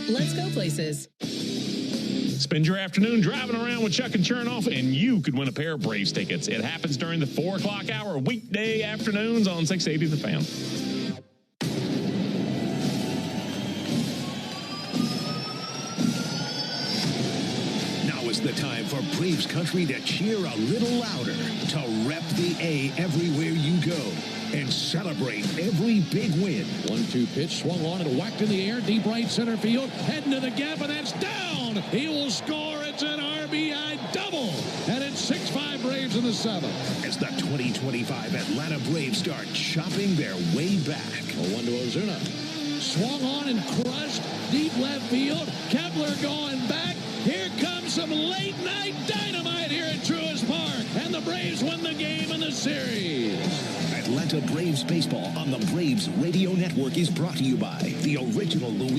Let's go places. Spend your afternoon driving around with Chuck and Chernoff, and you could win a pair of Braves tickets. It happens during the 4 o'clock hour, weekday afternoons on 680 The Fan. Now is the time for Braves country to cheer a little louder, to rep the A everywhere you go, and celebrate every big win. 1-2 pitch, swung on and whacked in the air, deep right center field, heading to the gap, and that's down. He will score. It's an RBI double, and it's 6-5 Braves in the 7th. As the 2025 Atlanta Braves start chopping their way back. 1 to Ozuna. Swung on and crushed, deep left field. Kepler going back. Here comes some late-night dynamite here at Truist Park, and the Braves win the game in the series. Atlanta Braves baseball on the Braves Radio Network is brought to you by the original Louis.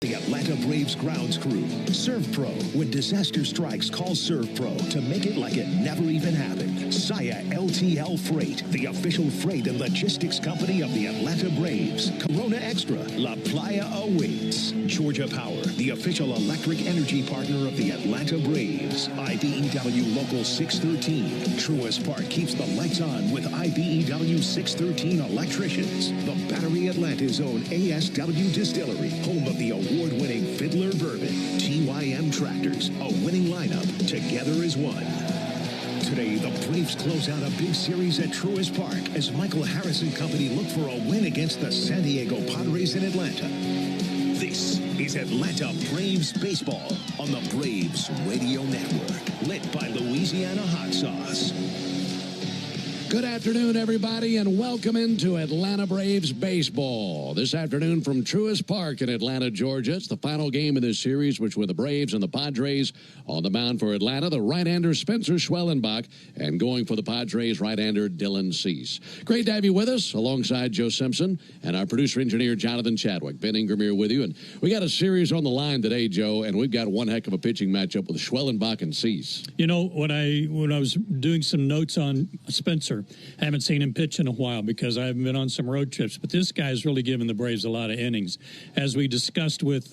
The Atlanta Braves grounds crew. Serve Pro. When disaster strikes, call Serve Pro to make it like it never even happened. Saya LTL Freight, the official freight and logistics company of the Atlanta Braves. Corona Extra, La Playa awaits. Georgia Power, the official electric energy partner of the Atlanta Braves. IBEW Local 613. Truist Park keeps the lights on with IBEW 613 electricians. The Battery Atlanta's own ASW Distillery, home of the award-winning Fiddler Bourbon. TYM Tractors, a winning lineup, together as one. Today, the Braves close out a big series at Truist Park as Michael Harris and company look for a win against the San Diego Padres in Atlanta. This is Atlanta Braves Baseball on the Braves Radio Network, lit by Louisiana Hot Sauce. Good afternoon, everybody, and welcome into Atlanta Braves baseball. This afternoon from Truist Park in Atlanta, Georgia. It's the final game of this series, which were the Braves and the Padres. On the mound for Atlanta, the right-hander Spencer Schwellenbach, and going for the Padres, right-hander Dylan Cease. Great to have you with us, alongside Joe Simpson and our producer-engineer Jonathan Chadwick. Ben Ingram here with you, and we got a series on the line today, Joe, and we've got one heck of a pitching matchup with Schwellenbach and Cease. You know, when I was doing some notes on Spencer, I haven't seen him pitch in a while because I haven't been on some road trips. But this guy's really given the Braves a lot of innings. As we discussed with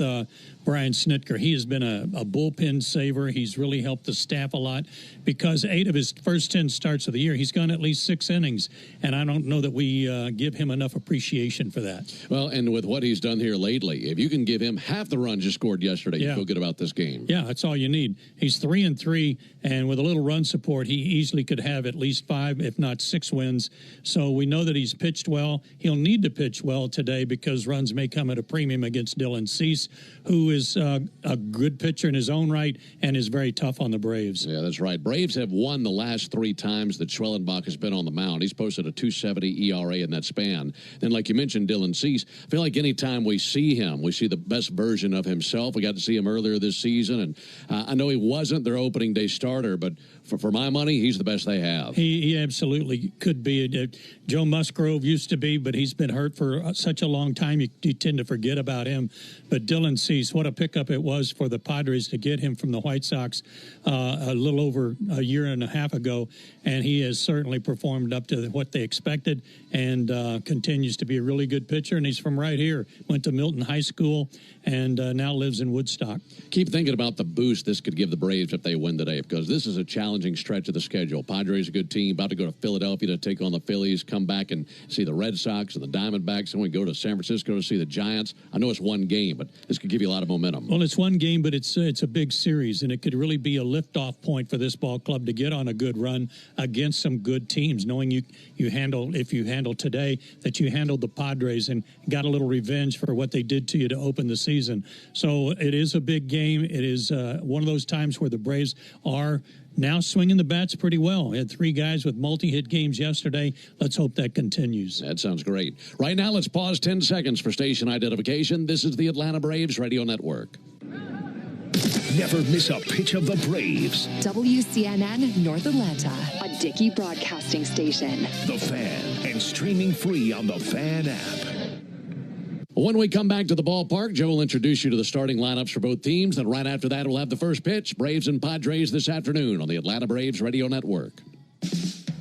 Brian Snitker, he has been a bullpen saver. He's really helped the staff a lot because 8 of his first 10 starts of the year, he's gone at least 6 innings. And I don't know that we give him enough appreciation for that. Well, and with what he's done here lately, if you can give him half the runs you scored yesterday, you feel good about this game. Yeah, that's all you need. He's 3-3, and with a little run support, he easily could have at least 5, if not 6 wins. So we know that he's pitched well. He'll need to pitch well today because runs may come at a premium against Dylan Cease, who is a good pitcher in his own right and is very tough on the Braves. Yeah, that's right. Braves have won the last 3 times that Schwellenbach has been on the mound. He's posted a 2.70 ERA in that span. Then, like you mentioned, Dylan Cease, I feel like anytime we see him, we see the best version of himself. We got to see him earlier this season, and I know he wasn't their opening day starter, but for my money, he's the best they have. He absolutely could be. Joe Musgrove used to be, but he's been hurt for such a long time, you tend to forget about him. But Dylan Cease, what a pickup it was for the Padres to get him from the White Sox a little over a year and a half ago, and he has certainly performed up to what they expected and continues to be a really good pitcher, and he's from right here. Went to Milton High School and now lives in Woodstock. Keep thinking about the boost this could give the Braves if they win today, because this is a challenging stretch of the schedule. Padres a good team, about to go to Philadelphia Philadelphia to take on the Phillies, come back and see the Red Sox and the Diamondbacks, and we go to San Francisco to see the Giants. I know it's one game, but this could give you a lot of momentum. Well, it's one game, but it's a big series, and it could really be a liftoff point for this ball club to get on a good run against some good teams, knowing if you handle today, that you handled the Padres and got a little revenge for what they did to you to open the season. So it is a big game. It is one of those times where the Braves are now swinging the bats pretty well. We had 3 guys with multi-hit games yesterday. Let's hope that continues. That sounds great. Right now, let's pause 10 seconds for station identification. This is the Atlanta Braves Radio Network. Never miss a pitch of the Braves. WCNN North Atlanta, a Dickey broadcasting station. The Fan, and streaming free on the Fan app. When we come back to the ballpark, Joe will introduce you to the starting lineups for both teams. Then right after that, we'll have the first pitch, Braves and Padres this afternoon on the Atlanta Braves Radio Network.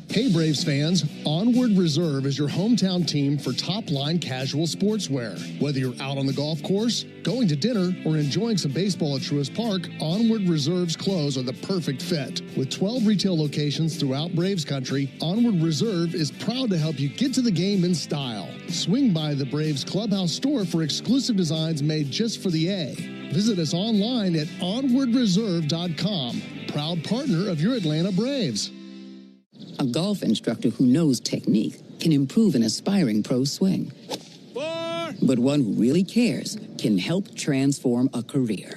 Hey Braves fans, Onward Reserve is your hometown team for top-line casual sportswear. Whether you're out on the golf course, going to dinner, or enjoying some baseball at Truist Park, Onward Reserve's clothes are the perfect fit. With 12 retail locations throughout Braves country, Onward Reserve is proud to help you get to the game in style. Swing by the Braves Clubhouse store for exclusive designs made just for the A. Visit us online at onwardreserve.com. Proud partner of your Atlanta Braves. A golf instructor who knows technique can improve an aspiring pro's swing. But one who really cares can help transform a career.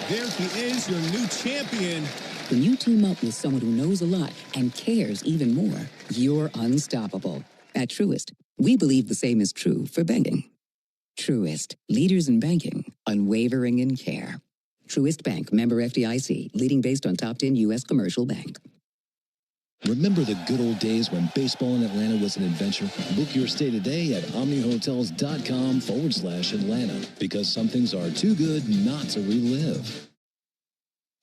There he is, your new champion. When you team up with someone who knows a lot and cares even more, you're unstoppable. At Truist, we believe the same is true for banking. Truist, leaders in banking, unwavering in care. Truist Bank, member FDIC, leading based on top 10 U.S. commercial bank. Remember the good old days when baseball in Atlanta was an adventure? Book your stay today at omnihotels.com/Atlanta, because some things are too good not to relive.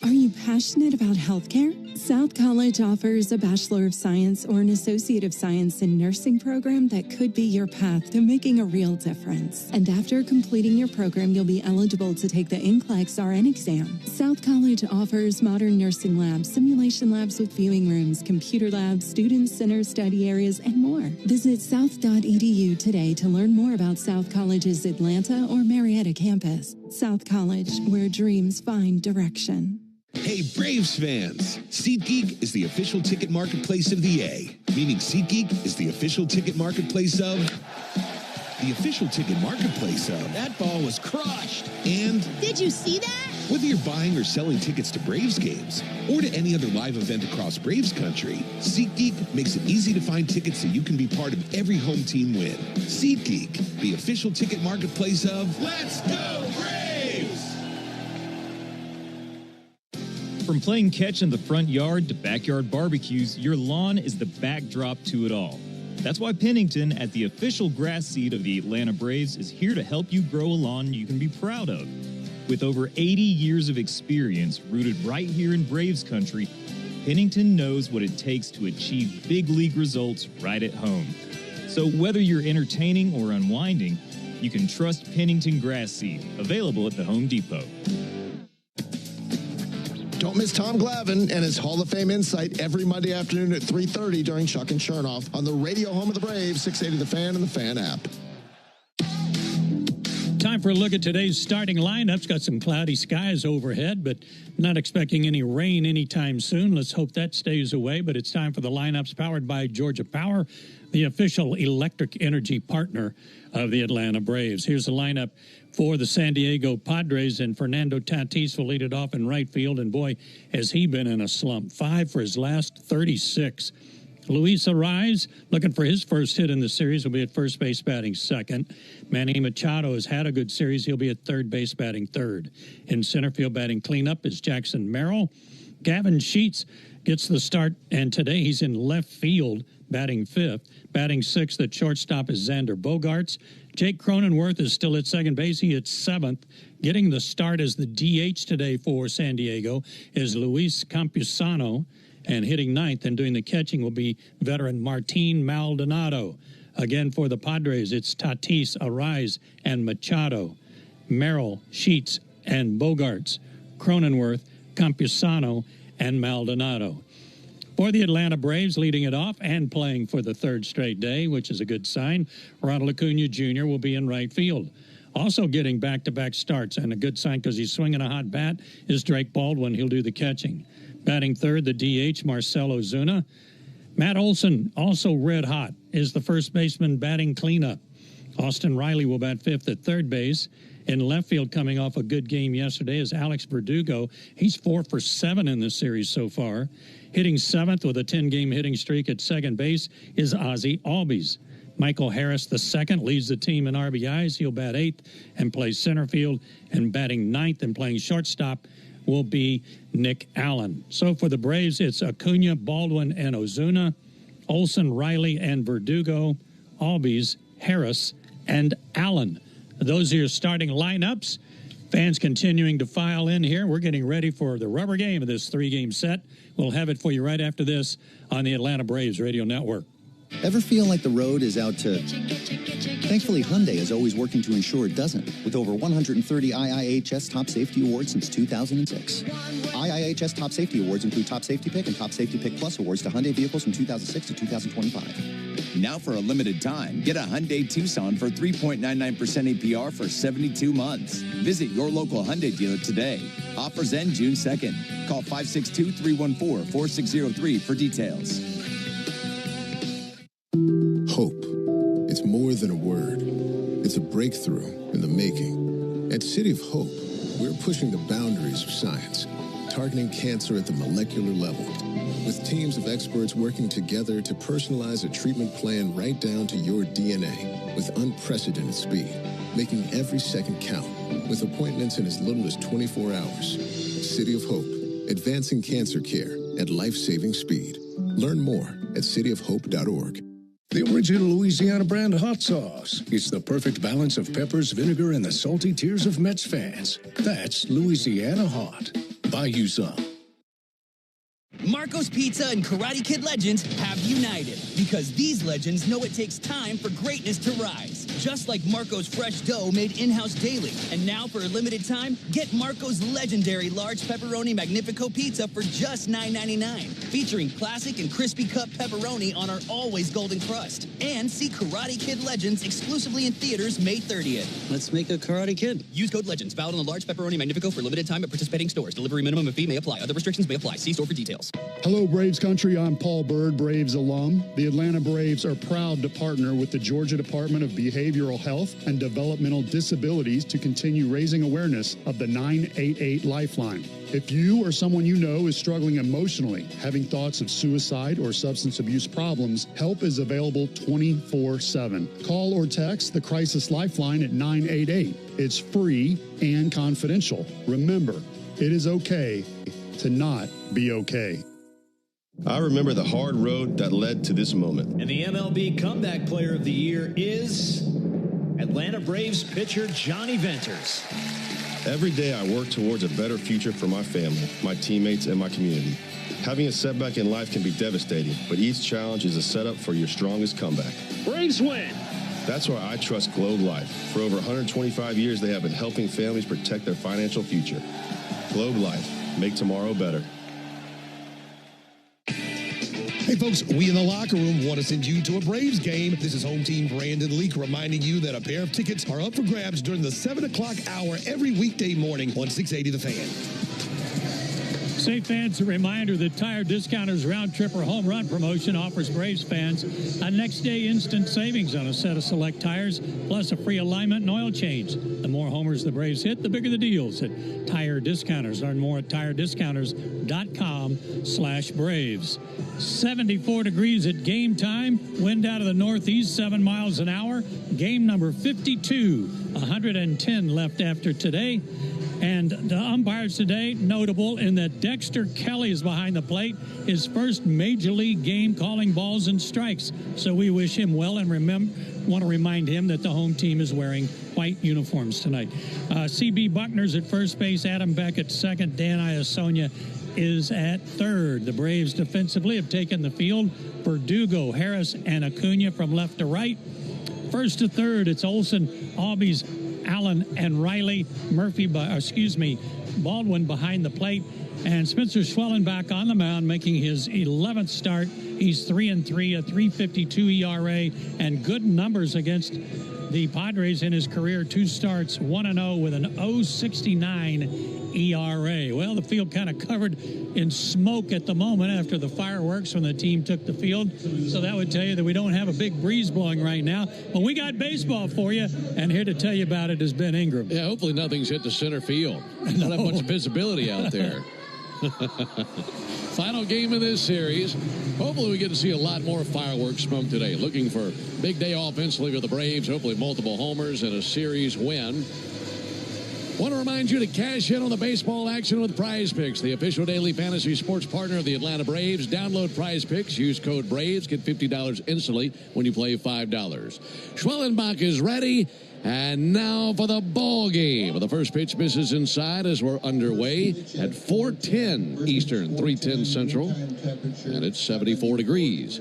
Are you passionate about healthcare? South College offers a Bachelor of Science or an Associate of Science in Nursing program that could be your path to making a real difference. And after completing your program, you'll be eligible to take the NCLEX RN exam. South College offers modern nursing labs, simulation labs with viewing rooms, computer labs, student center study areas, and more. Visit south.edu today to learn more about South College's Atlanta or Marietta campus. South College, where dreams find direction. Hey, Braves fans! SeatGeek is the official ticket marketplace of the A, meaning SeatGeek is the official ticket marketplace of... the official ticket marketplace of... That ball was crushed. And... Did you see that? Whether you're buying or selling tickets to Braves games or to any other live event across Braves country, SeatGeek makes it easy to find tickets so you can be part of every home team win. SeatGeek, the official ticket marketplace of... Let's go, Braves! From playing catch in the front yard to backyard barbecues, your lawn is the backdrop to it all. That's why Pennington, at the official grass seed of the Atlanta Braves, is here to help you grow a lawn you can be proud of. With over 80 years of experience rooted right here in Braves country, Pennington knows what it takes to achieve big league results right at home. So whether you're entertaining or unwinding, you can trust Pennington Grass Seed, available at the Home Depot. Don't miss Tom Glavine and his Hall of Fame insight every Monday afternoon at 3:30 during Chuck and Chernoff on the radio home of the Braves, 680 The Fan and the Fan app. Time for a look at today's starting lineups. Got some cloudy skies overhead, but not expecting any rain anytime soon. Let's hope that stays away. But it's time for the lineups powered by Georgia Power, the official electric energy partner of the Atlanta Braves. Here's the lineup for the San Diego Padres, and Fernando Tatis will lead it off in right field. And boy, has he been in a slump. 5 for his last 36. Luis Arraez, looking for his first hit in the series, will be at first base batting second. Manny Machado has had a good series. He'll be at third base batting third. In center field batting cleanup is Jackson Merrill. Gavin Sheets gets the start, and today he's in left field batting fifth. Batting sixth at shortstop is Xander Bogaerts. Jake Cronenworth is still at second base. He hits seventh. Getting the start as the DH today for San Diego is Luis Campusano. And hitting ninth and doing the catching will be veteran Martin Maldonado. Again, for the Padres, it's Tatis, Arraez, and Machado. Merrill, Sheets, and Bogaerts. Cronenworth, Campusano, and Maldonado. For the Atlanta Braves, leading it off and playing for the third straight day, which is a good sign, Ronald Acuna Jr. will be in right field. Also getting back-to-back starts, and a good sign because he's swinging a hot bat, is Drake Baldwin. He'll do the catching. Batting third, the DH, Marcell Ozuna. Matt Olson, also red hot, is the first baseman batting cleanup. Austin Riley will bat fifth at third base. In left field, coming off a good game yesterday, is Alex Verdugo. He's 4 for 7 in this series so far. Hitting seventh with a 10-game hitting streak at second base is Ozzie Albies. Michael Harris, the second, leads the team in RBIs. He'll bat eighth and play center field. And batting ninth and playing shortstop will be Nick Allen. So for the Braves, it's Acuna, Baldwin, and Ozuna, Olson, Riley, and Verdugo, Albies, Harris, and Allen. Those are your starting lineups. Fans continuing to file in here. We're getting ready for the rubber game of this 3-game set. We'll have it for you right after this on the Atlanta Braves Radio Network. Ever feel like the road is out to... Thankfully, Hyundai is always working to ensure it doesn't, with over 130 IIHS Top Safety Awards since 2006. IIHS Top Safety Awards include Top Safety Pick and Top Safety Pick Plus awards to Hyundai vehicles from 2006 to 2025. Now for a limited time, get a Hyundai Tucson for 3.99% APR for 72 months. Visit your local Hyundai dealer today. Offers end June 2nd. Call 562-314-4603 for details. Hope. It's more than a word. It's a breakthrough in the making. At City of Hope, we're pushing the boundaries of science, targeting cancer at the molecular level, with teams of experts working together to personalize a treatment plan right down to your DNA with unprecedented speed, making every second count, with appointments in as little as 24 hours. City of Hope, advancing cancer care at life-saving speed. Learn more at cityofhope.org. The original Louisiana brand hot sauce. It's the perfect balance of peppers, vinegar, and the salty tears of Mets fans. That's Louisiana Hot. Buy you some. Marco's Pizza and Karate Kid legends have united because these legends know it takes time for greatness to rise. Just like Marco's fresh dough made in-house daily. And now for a limited time, get Marco's legendary large pepperoni Magnifico pizza for just $9.99. Featuring classic and crispy cut pepperoni on our always golden crust. And see Karate Kid Legends exclusively in theaters May 30th. Let's make a Karate Kid. Use code LEGENDS. Valid on the large pepperoni Magnifico for limited time at participating stores. Delivery minimum and fee may apply. Other restrictions may apply. See store for details. Hello, Braves country. I'm Paul Bird, Braves alum. The Atlanta Braves are proud to partner with the Georgia Department of Behavioral Health and Developmental Disabilities to continue raising awareness of the 988 Lifeline. If you or someone you know is struggling emotionally, having thoughts of suicide or substance abuse problems, help is available 24/7. Call or text the Crisis Lifeline at 988. It's free and confidential. Remember, it is okay to not be okay. I remember the hard road that led to this moment. And the MLB Comeback Player of the Year is Atlanta Braves pitcher Johnny Venters. Every day I work towards a better future for my family, my teammates, and my community. Having a setback in life can be devastating, but each challenge is a setup for your strongest comeback. Braves win! That's why I trust Globe Life. For over 125 years, they have been helping families protect their financial future. Globe Life. Make tomorrow better. Hey, folks, we in the locker room want to send you to a Braves game. This is home team Brandon Leak reminding you that a pair of tickets are up for grabs during the 7 o'clock hour every weekday morning on 680 The Fan. Say fans, a reminder that Tire Discounters Round Trip or Home Run promotion offers Braves fans a next-day instant savings on a set of select tires, plus a free alignment and oil change. The more homers the Braves hit, the bigger the deals at Tire Discounters. Learn more at tirediscounters.com/Braves. 74 degrees at game time. Wind out of the northeast, 7 miles an hour. Game number 52. 110 left after today. And the umpires today, notable in that Dexter Kelly is behind the plate, his first major league game calling balls and strikes. So we wish him well and want to remind him that the home team is wearing white uniforms tonight. C.B. Buckner's at first base, Adam Beck at second, Dan Iasonia is at third. The Braves defensively have taken the field. Verdugo, Harris, and Acuna from left to right. First to third, it's Olson, Albies, Allen, and Riley. Baldwin behind the plate. And Spencer Schwellenbach on the mound, making his 11th start. He's 3-3, a 3.52 ERA, and good numbers against the Padres in his career. 2 starts, 1-0 with an 0.69 ERA. Well, the field kind of covered in smoke at the moment after the fireworks when the team took the field. So that would tell you that we don't have a big breeze blowing right now. But we got baseball for you, and here to tell you about it is Ben Ingram. Yeah, hopefully nothing's hit the center field. Not have much visibility out there. Final game of this series. Hopefully we get to see a lot more fireworks smoke today. Looking for big day offensively for the Braves. Hopefully multiple homers and a series win. Want to remind you to cash in on the baseball action with Prize Picks, the official daily fantasy sports partner of the Atlanta Braves. Download Prize Picks, use code BRAVES, get $50 instantly when you play $5. Schwellenbach is ready. And now for the ball game. The first pitch misses inside as we're underway at 4:10 Eastern, 3:10 Central. And it's 74 degrees.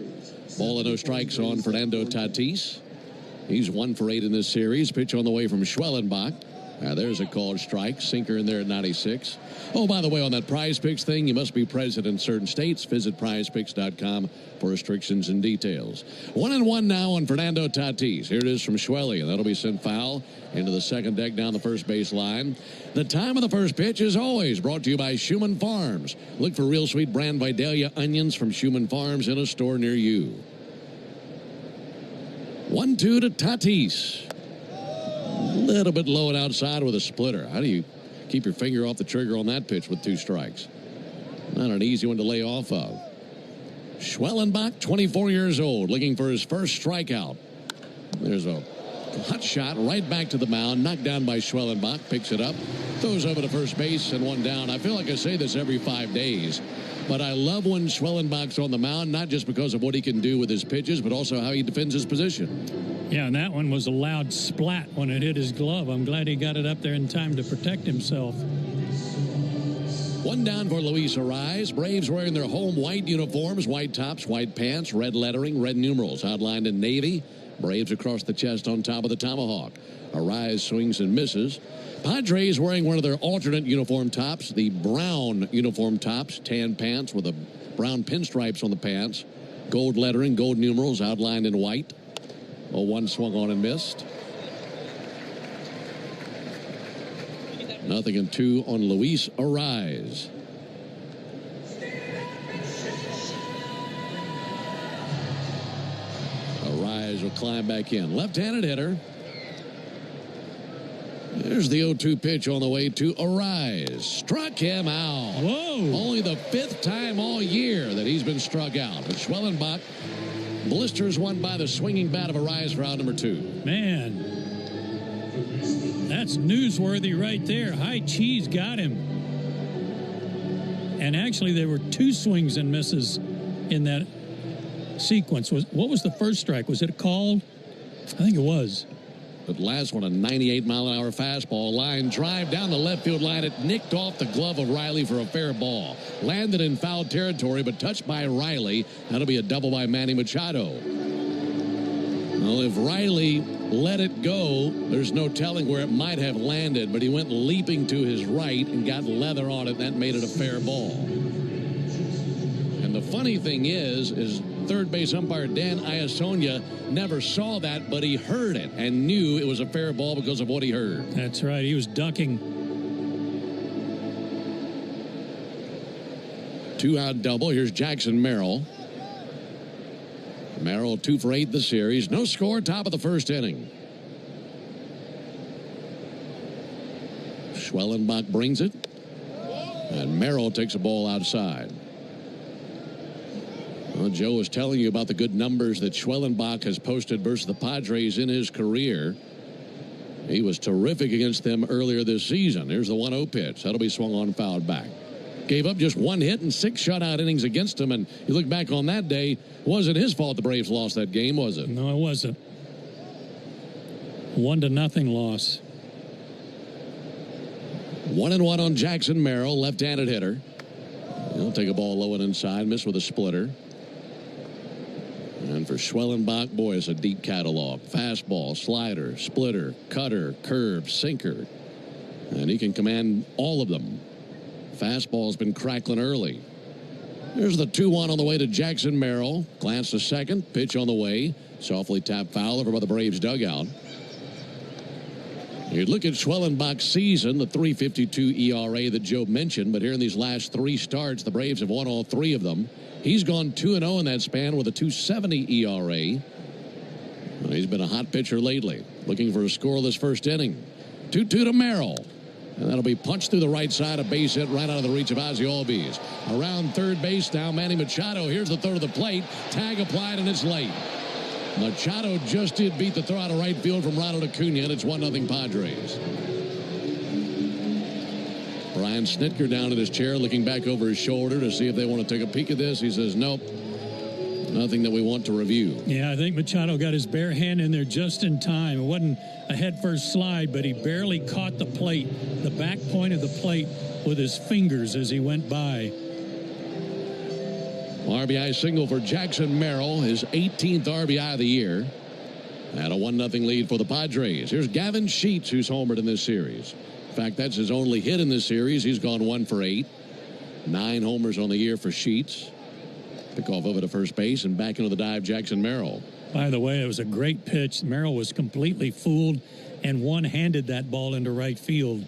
Ball and no strikes on Fernando Tatis. He's 1 for 8 in this series. Pitch on the way from Schwellenbach. There's a called strike. Sinker in there at 96. Oh, by the way, on that Prize Picks thing, you must be present in certain states. Visit prizepicks.com for restrictions and details. 1-1 now on Fernando Tatis. Here it is from Schwelly, and that'll be sent foul into the second deck down the first base line. The time of the first pitch is always brought to you by Schumann Farms. Look for real sweet brand Vidalia onions from Schumann Farms in a store near you. 1-2 to Tatis. A little bit low and outside with a splitter. How do you keep your finger off the trigger on that pitch with 2 strikes? Not an easy one to lay off of. Schwellenbach, 24 years old, looking for his first strikeout. There's a hot shot right back to the mound, knocked down by Schwellenbach, picks it up, throws over to first base and 1 down. I feel like I say this every 5 days, but I love when Schwellenbach's on the mound, not just because of what he can do with his pitches, but also how he defends his position. Yeah, and that one was a loud splat when it hit his glove. I'm glad he got it up there in time to protect himself. 1 down for Luis Arraez. Braves wearing their home white uniforms, white tops, white pants, red lettering, red numerals outlined in navy. Braves across the chest on top of the tomahawk. Arraez swings and misses. Padres wearing one of their alternate uniform tops, the brown uniform tops, tan pants with the brown pinstripes on the pants. Gold lettering, gold numerals outlined in white. 0-1 swung on and missed. 0-2 on Luis Arraez. Arraez will climb back in. Left-handed hitter. There's the 0-2 pitch on the way to Arraez. Struck him out. Whoa. Only the 5th time all year that he's been struck out. But Schwellenbach blisters one by the swinging bat of Arraez for out number 2. Man, that's newsworthy right there. High Cheese got him. And actually, there were 2 swings and misses in that sequence. What was the first strike? Was it called? I think it was. But last one, a 98-mile-an-hour fastball. Line drive down the left field line. It nicked off the glove of Riley for a fair ball. Landed in foul territory, but touched by Riley. That'll be a double by Manny Machado. Well, if Riley let it go, there's no telling where it might have landed, but he went leaping to his right and got leather on it, and that made it a fair ball. And the funny thing is third base umpire Dan Iasonia never saw that, but he heard it and knew it was a fair ball because of what he heard. That's right. He was ducking. 2-out double. Here's Jackson Merrill. Merrill 2 for 8 this series. No score, top of the first inning. Schwellenbach brings it. And Merrill takes a ball outside. Well, Joe was telling you about the good numbers that Schwellenbach has posted versus the Padres in his career. He was terrific against them earlier this season. There's the 1-0 pitch. That'll be swung on, fouled back. Gave up just 1 hit and 6 shutout innings against him. And you look back on that day, wasn't his fault the Braves lost that game, was it? No, it wasn't. 1-0 loss. 1-1 on Jackson Merrill, left-handed hitter. He'll take a ball low and inside, miss with a splitter. And for Schwellenbach, boy, it's a deep catalog. Fastball, slider, splitter, cutter, curve, sinker. and he can command all of them. Fastball's been crackling early. Here's the 2-1 on the way to Jackson Merrill. Glance to second. Pitch on the way. Softly tapped foul over by the Braves dugout. You'd look at Schwellenbach's season, the 3.52 ERA that Joe mentioned, but here in these last 3 starts, the Braves have won all 3 of them. He's gone 2-0 in that span with a 2.70 ERA. Well, he's been a hot pitcher lately. Looking for a scoreless first inning. 2-2 to Merrill. And that'll be punched through the right side, a base hit right out of the reach of Ozzie Albies. Around third base now, Manny Machado. Here's the throw to the plate. Tag applied, and it's late. Machado just did beat the throw out of right field from Ronald Acuna, and it's 1-0 Padres. Brian Snitker down in his chair looking back over his shoulder to see if they want to take a peek at this. He says, nope, nothing that we want to review. Yeah, I think Machado got his bare hand in there just in time. It wasn't a head-first slide, but he barely caught the plate, the back point of the plate, with his fingers as he went by. RBI single for Jackson Merrill, his 18th RBI of the year. And a 1-0 lead for the Padres. Here's Gavin Sheets, who's homered in this series. In fact, that's his only hit in this series. He's gone 1 for 8. 9 homers on the year for Sheets. Pick off over to first base and back into the dive, Jackson Merrill. By the way, it was a great pitch. Merrill was completely fooled and one-handed that ball into right field.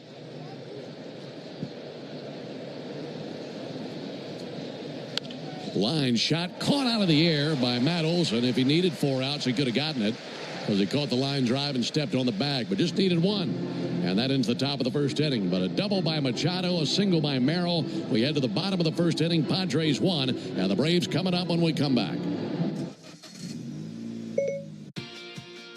Line shot caught out of the air by Matt Olson. If he needed 4 outs, he could have gotten it because he caught the line drive and stepped on the bag, but just needed 1. And that ends the top of the first inning. But a double by Machado, a single by Merrill. We head to the bottom of the first inning. Padres 1, and the Braves coming up when we come back.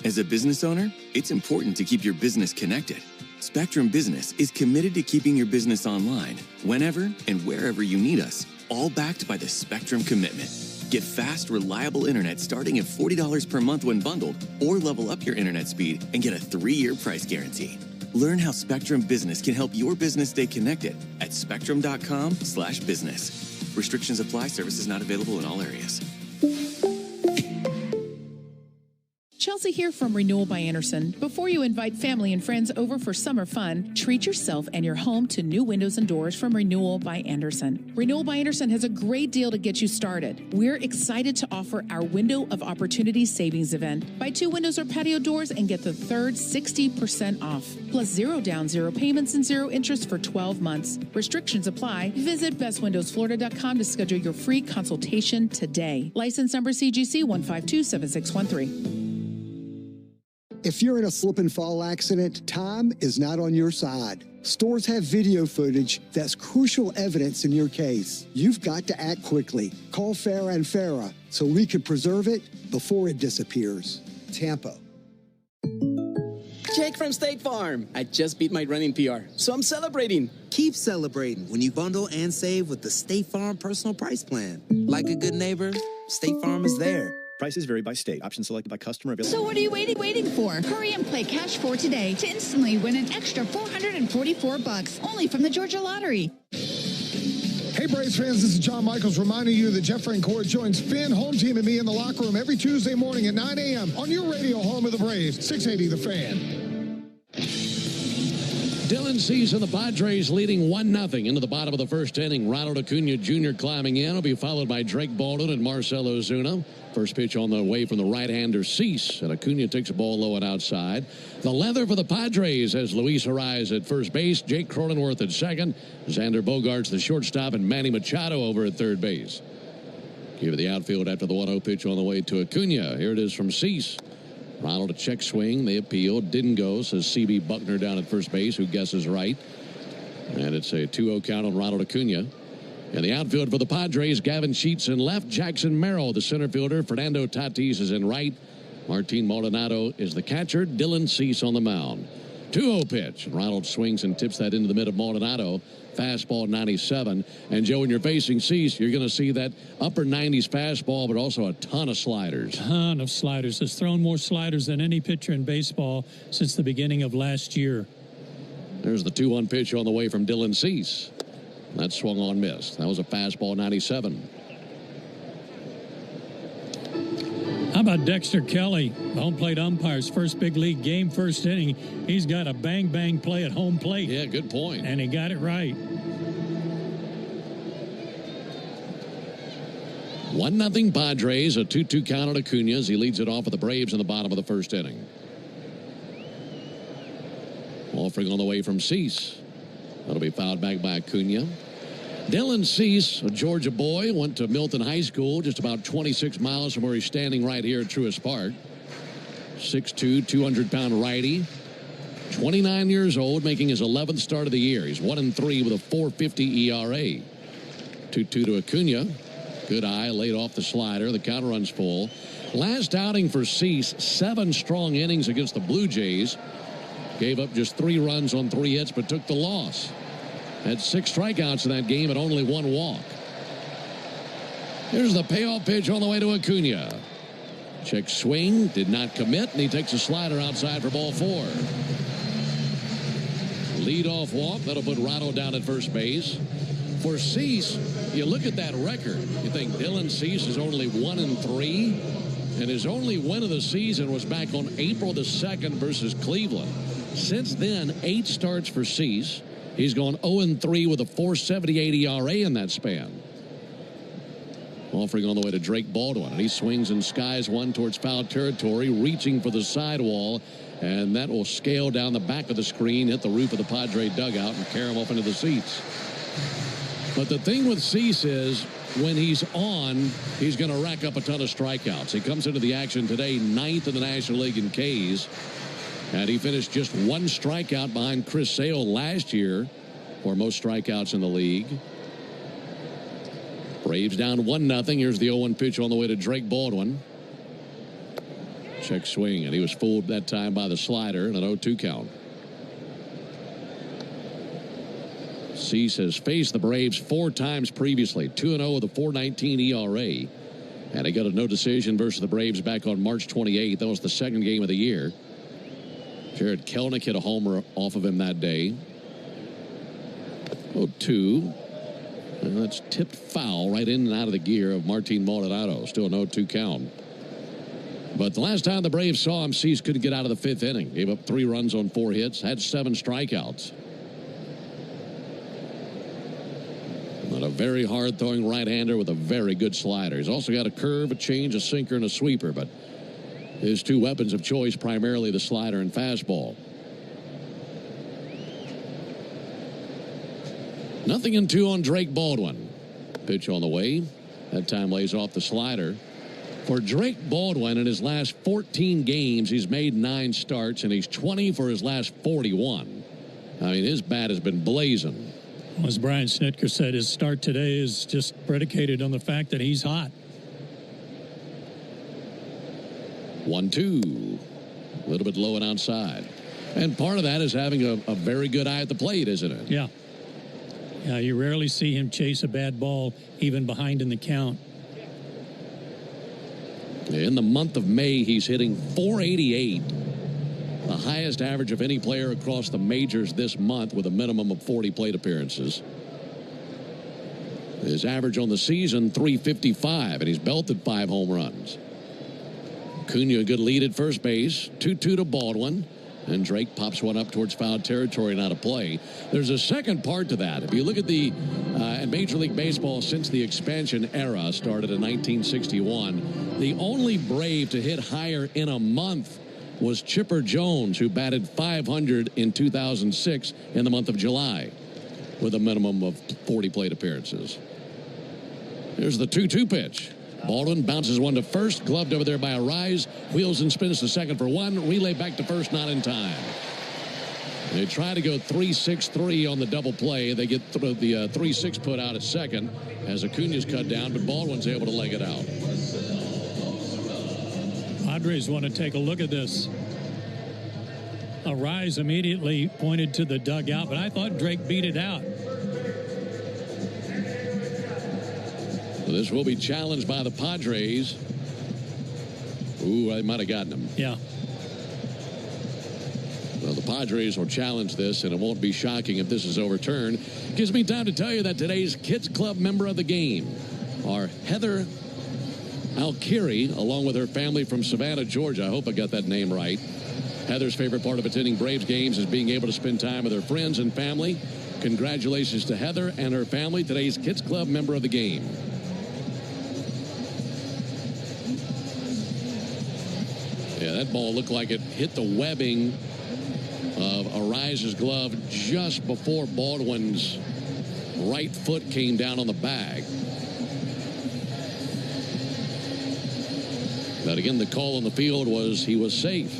As a business owner, it's important to keep your business connected. Spectrum Business is committed to keeping your business online whenever and wherever you need us, all backed by the Spectrum Commitment. Get fast, reliable internet starting at $40 per month when bundled, or level up your internet speed and get a 3-year price guarantee. Learn how Spectrum Business can help your business stay connected at spectrum.com/business. Restrictions apply. Services not available in all areas. Chelsea here from Renewal by Andersen. Before you invite family and friends over for summer fun, treat yourself and your home to new windows and doors from Renewal by Andersen. Renewal by Andersen has a great deal to get you started. We're excited to offer our Window of Opportunity Savings event. Buy 2 windows or patio doors and get the third 60% off. Plus 0 down, 0 payments, and 0 interest for 12 months. Restrictions apply. Visit bestwindowsflorida.com to schedule your free consultation today. License number CGC 1527613. If you're in a slip and fall accident, time is not on your side. Stores have video footage that's crucial evidence in your case. You've got to act quickly. Call Farah and Farah so we can preserve it before it disappears. Tampa. Jake from State Farm. I just beat my running PR, so I'm celebrating. Keep celebrating when you bundle and save with the State Farm Personal Price Plan. Like a good neighbor, State Farm is there. Prices vary by state. Options selected by customer. So what are you waiting for? Hurry and play Cash 4 today to instantly win an extra $444 only from the Georgia Lottery. Hey, Braves fans, this is John Michaels reminding you that Jeff Francoeur joins Finn, Home Team, and me in the locker room every Tuesday morning at 9 a.m. on your radio home of the Braves, 680 The Fan. Dylan Cease and the Padres leading 1-0 into the bottom of the first inning. Ronald Acuna Jr. climbing in. Will be followed by Drake Baldwin and Marcell Ozuna. First pitch on the way from the right-hander Cease, and Acuna takes a ball low and outside. The leather for the Padres has Luis Arraez at first base, Jake Cronenworth at second, Xander Bogaerts the shortstop, and Manny Machado over at third base. Give it the outfield after the 1-0 pitch on the way to Acuna. Here it is from Cease. Ronald a check swing. They appealed. Didn't go, says C.B. Buckner down at first base, who guesses right. And it's a 2-0 count on Ronald Acuna. In the outfield for the Padres, Gavin Sheets in left. Jackson Merrill, the center fielder. Fernando Tatis is in right. Martin Maldonado is the catcher. Dylan Cease on the mound. 2-0 pitch. Ronald swings and tips that into the mid of Maldonado. Fastball 97. And, Joe, when you're facing Cease, you're going to see that upper 90s fastball, but also a ton of sliders. Ton of sliders. Has thrown more sliders than any pitcher in baseball since the beginning of last year. There's the 2-1 pitch on the way from Dylan Cease. That swung on, missed. That was a fastball 97. How about Dexter Kelly, home plate umpire's first big league game, first inning? He's got a bang-bang play at home plate. Yeah, good point. And he got it right. 1-0 Padres, a 2-2 count on Acuna as he leads it off with the Braves in the bottom of the first inning. Offering on the way from Cease. That'll be fouled back by Acuna. Dylan Cease, a Georgia boy, went to Milton High School, just about 26 miles from where he's standing right here at Truist Park. 6'2", 200-pound righty. 29 years old, making his 11th start of the year. He's 1-3 with a 4.50 ERA. 2-2 to Acuna. Good eye, laid off the slider. The counter runs full. Last outing for Cease, 7 strong innings against the Blue Jays. Gave up just 3 runs on 3 hits, but took the loss. Had 6 strikeouts in that game and only 1 walk. Here's the payoff pitch on the way to Acuna. Check swing, did not commit, and he takes a slider outside for ball 4. Lead-off walk, that'll put Rado down at first base. For Cease, you look at that record, you think Dylan Cease is only 1-3, and his only win of the season was back on April the 2nd versus Cleveland. Since then, 8 starts for Cease. He's gone 0-3 with a 4.78 ERA in that span. Offering on the way to Drake Baldwin. And he swings and skies one towards foul territory, reaching for the sidewall. And that will scale down the back of the screen, hit the roof of the Padre dugout, and carry him up into the seats. But the thing with Cease is, when he's on, he's going to rack up a ton of strikeouts. He comes into the action today, 9th in the National League in Ks. And he finished just 1 strikeout behind Chris Sale last year for most strikeouts in the league. Braves down 1-0. Here's the 0-1 pitch on the way to Drake Baldwin. Check swing, and he was fooled that time by the slider and an 0-2 count. Cease has faced the Braves 4 times previously, 2-0 with a 4.19 ERA. And he got a no decision versus the Braves back on March 28th. That was the 2nd game of the year. Jared Kelenic hit a homer off of him that day. 0-2. And that's tipped foul right in and out of the gear of Martin Maldonado. Still a 0-2 count. But the last time the Braves saw him, Cease couldn't get out of the 5th inning. Gave up 3 runs on 4 hits. Had 7 strikeouts. But a very hard-throwing right-hander with a very good slider. He's also got a curve, a change, a sinker, and a sweeper. But his 2 weapons of choice, primarily the slider and fastball. 0-2 on Drake Baldwin. Pitch on the way. That time lays off the slider. For Drake Baldwin, in his last 14 games, he's made 9 starts, and he's 20 for his last 41. I mean, his bat has been blazing. As Brian Snitker said, his start today is just predicated on the fact that he's hot. 1-2. A little bit low and outside. And part of that is having a very good eye at the plate, isn't it? Yeah. Yeah, you rarely see him chase a bad ball even behind in the count. In the month of May, he's hitting .488, the highest average of any player across the majors this month with a minimum of 40 plate appearances. His average on the season, .355, and he's belted 5 home runs. Acuna, a good lead at first base. 2-2 to Baldwin. And Drake pops one up towards foul territory and out of play. There's a second part to that. If you look at the in Major League Baseball since the expansion era started in 1961, the only Brave to hit higher in a month was Chipper Jones, who batted .500 in 2006 in the month of July with a minimum of 40 plate appearances. Here's the 2-2 pitch. Baldwin bounces one to first, gloved over there by a rise, wheels and spins to second for 1, relay back to first, not in time. They try to go 3-6-3 on the double play. They get the 3-6 put out at second as Acuna's cut down, but Baldwin's able to leg it out. Padres want to take a look at this. A rise immediately pointed to the dugout, but I thought Drake beat it out. So this will be challenged by the Padres. Ooh, I might have gotten him. Yeah. Well, the Padres will challenge this, and it won't be shocking if this is overturned. Gives me time to tell you that today's Kids Club member of the game are Heather Alkiri, along with her family from Savannah, Georgia. I hope I got that name right. Heather's favorite part of attending Braves games is being able to spend time with her friends and family. Congratulations to Heather and her family, today's Kids Club member of the game. Yeah, that ball looked like it hit the webbing of Ariza's glove just before Baldwin's right foot came down on the bag. But again, the call on the field was he was safe.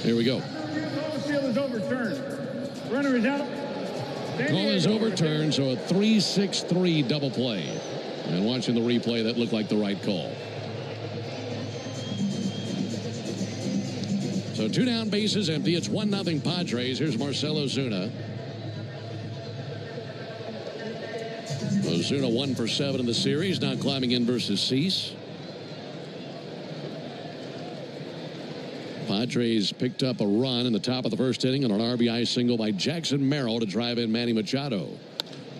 Here we go. The field is overturned. Runner is out. Call is overturned, so a 3-6-3 double play. And watching the replay, that looked like the right call. So 2 down, bases empty. It's 1-0 Padres. Here's Marcell Ozuna. Ozuna 1 for 7 in the series, now climbing in versus Cease. Padres picked up a run in the top of the first inning on an RBI single by Jackson Merrill to drive in Manny Machado.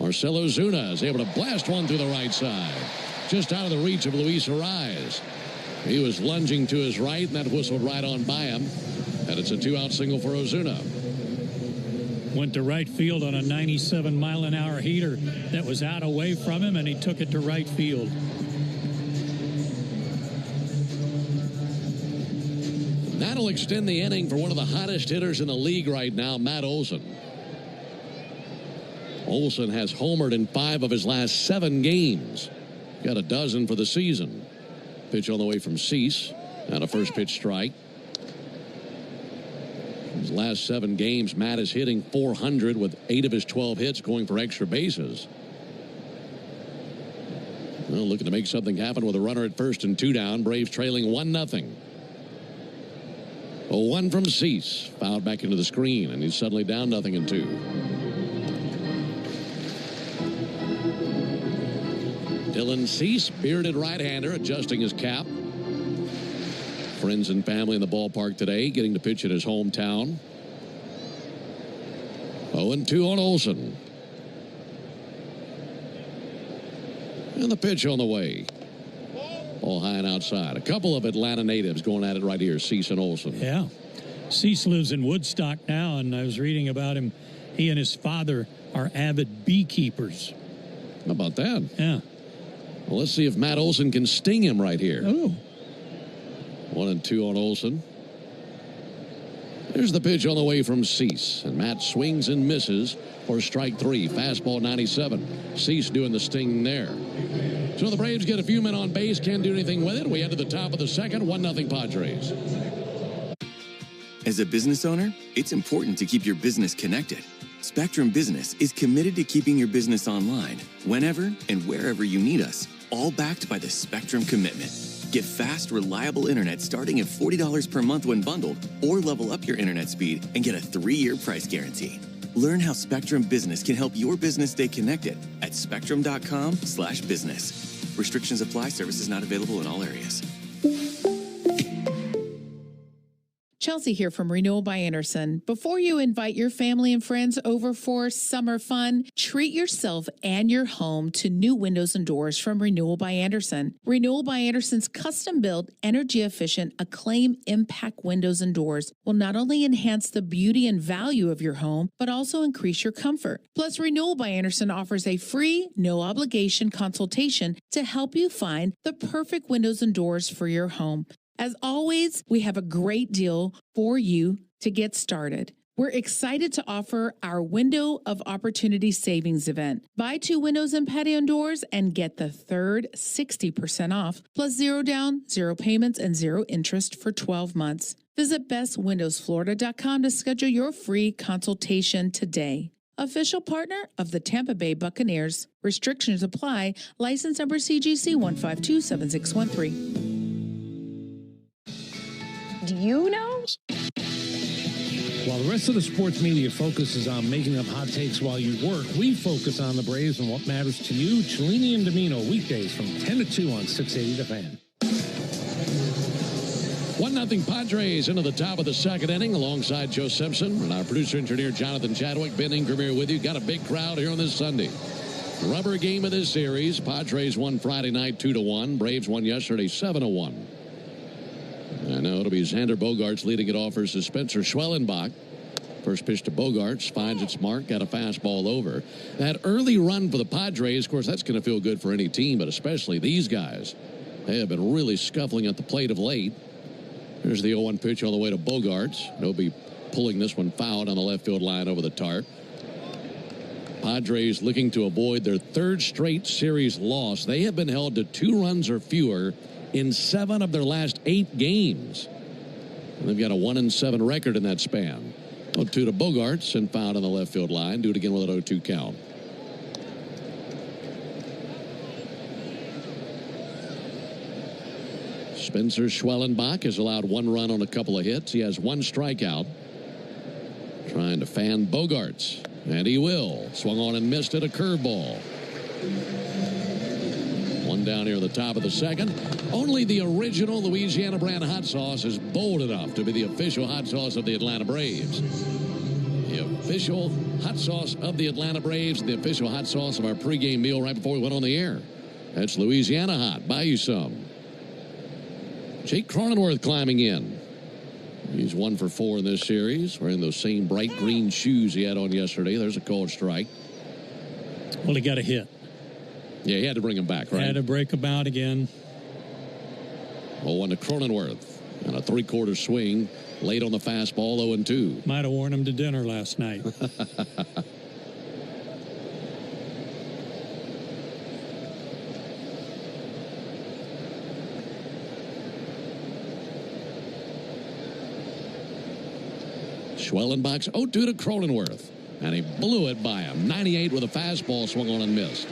Marcell Ozuna is able to blast one through the right side, just out of the reach of Luis Ariz. He was lunging to his right, and that whistled right on by him. And it's a 2-out single for Ozuna. Went to right field on a 97-mile-an-hour heater that was out away from him, and he took it to right field. That'll extend the inning for one of the hottest hitters in the league right now, Matt Olson. Olson has homered in 5 of his last 7 games. Got a dozen for the season. Pitch on the way from Cease. And a first pitch strike. His last 7 games, Matt is hitting .400 with 8 of his 12 hits going for extra bases. Well, looking to make something happen with a runner at first and 2 down. Braves trailing 1-0. A 1 from Cease. Fouled back into the screen, and he's suddenly down 0-2. Dylan Cease, bearded right-hander, adjusting his cap. Friends and family in the ballpark today, getting to pitch at his hometown. 0-2 on Olson. And the pitch on the way. Ball high and outside. A couple of Atlanta natives going at it right here, Cease and Olson. Yeah. Cease lives in Woodstock now, and I was reading about him. He and his father are avid beekeepers. How about that? Yeah. Well, let's see if Matt Olson can sting him right here. Oh. 1-2 on Olson. Here's the pitch on the way from Cease. And Matt swings and misses for strike 3. Fastball 97. Cease doing the sting there. So the Braves get a few men on base. Can't do anything with it. We head to the top of the second. 1-0 Padres. As a business owner, it's important to keep your business connected. Spectrum Business is committed to keeping your business online whenever and wherever you need us, all backed by the Spectrum Commitment. Get fast, reliable internet starting at $40 per month when bundled, or level up your internet speed and get a 3-year price guarantee. Learn how Spectrum Business can help your business stay connected at spectrum.com/business. Restrictions apply. Services not available in all areas. Chelsea here from Renewal by Anderson. Before you invite your family and friends over for summer fun, treat yourself and your home to new windows and doors from Renewal by Anderson. Renewal by Anderson's custom-built, energy-efficient, Acclaim Impact windows and doors will not only enhance the beauty and value of your home, but also increase your comfort. Plus, Renewal by Anderson offers a free, no-obligation consultation to help you find the perfect windows and doors for your home. As always, we have a great deal for you to get started. We're excited to offer our Window of Opportunity Savings event. Buy 2 windows and patio doors and get the third 60% off, plus 0 down, 0 payments, and 0 interest for 12 months. Visit bestwindowsflorida.com to schedule your free consultation today. Official partner of the Tampa Bay Buccaneers. Restrictions apply. License number CGC 1527613. Do you know? While the rest of the sports media focuses on making up hot takes while you work, we focus on the Braves and what matters to you. Cellini and Domino, weekdays from 10 to 2 on 680 The Fan. 1-0 Padres into the top of the second inning alongside Joe Simpson and our producer engineer Jonathan Chadwick. Ben Ingram here with you. Got a big crowd here on this Sunday. Rubber game of this series. Padres won Friday night 2-1. Braves won yesterday 7-1. I know it'll be Xander Bogaerts leading it off versus Spencer Schwellenbach. First pitch to Bogaerts, finds its mark, got a fastball over. That early run for the Padres, of course, that's going to feel good for any team, but especially these guys. They have been really scuffling at the plate of late. Here's the 0-1 pitch on the way to Bogaerts. They'll be pulling this one foul on the left field line over the tarp. Padres looking to avoid their third straight series loss. They have been held to 2 runs or fewer in 7 of their last 8 games. And they've got a 1-7 record in that span. 0-2 to Bogaerts and fouled on the left field line. Do it again with an 0-2 count. Spencer Schwellenbach has allowed 1 run on a couple of hits. He has 1 strikeout. Trying to fan Bogaerts. And he will. Swung on and missed it. A curveball. 1 down here at the top of the second. Only the original Louisiana brand hot sauce is bold enough to be the official hot sauce of the Atlanta Braves. The official hot sauce of the Atlanta Braves. The official hot sauce of our pregame meal right before we went on the air. That's Louisiana hot. Buy you some. Jake Cronenworth climbing in. He's 1 for 4 in this series. Wearing those same bright green shoes he had on yesterday. There's a called strike. Well, he got a hit. Yeah, he had to bring him back, right? Had to break him out again. 0-1 to Cronenworth. And a 3/4 swing. Late on the fastball, 0-2. Might have worn him to dinner last night. Schwellenbach's 0-2 to Cronenworth. And he blew it by him. 98 with a fastball swung on and missed.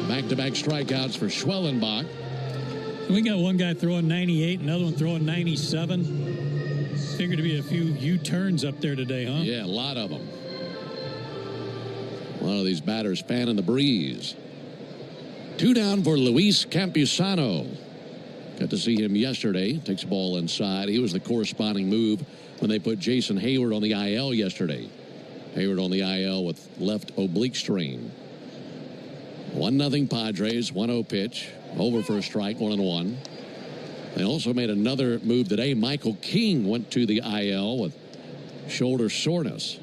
Back-to-back strikeouts for Schwellenbach. We got one guy throwing 98, another one throwing 97. Figured to be a few U-turns up there today, huh? Yeah, a lot of them. A lot of these batters fanning the breeze. 2 down for Luis Campusano. Got to see him yesterday. Takes the ball inside. He was the corresponding move when they put Jason Hayward on the IL yesterday. Hayward on the IL with left oblique strain. 1-0 Padres. 1-0 pitch. Over for a strike. 1-1. They also made another move today. Michael King went to the IL with shoulder soreness.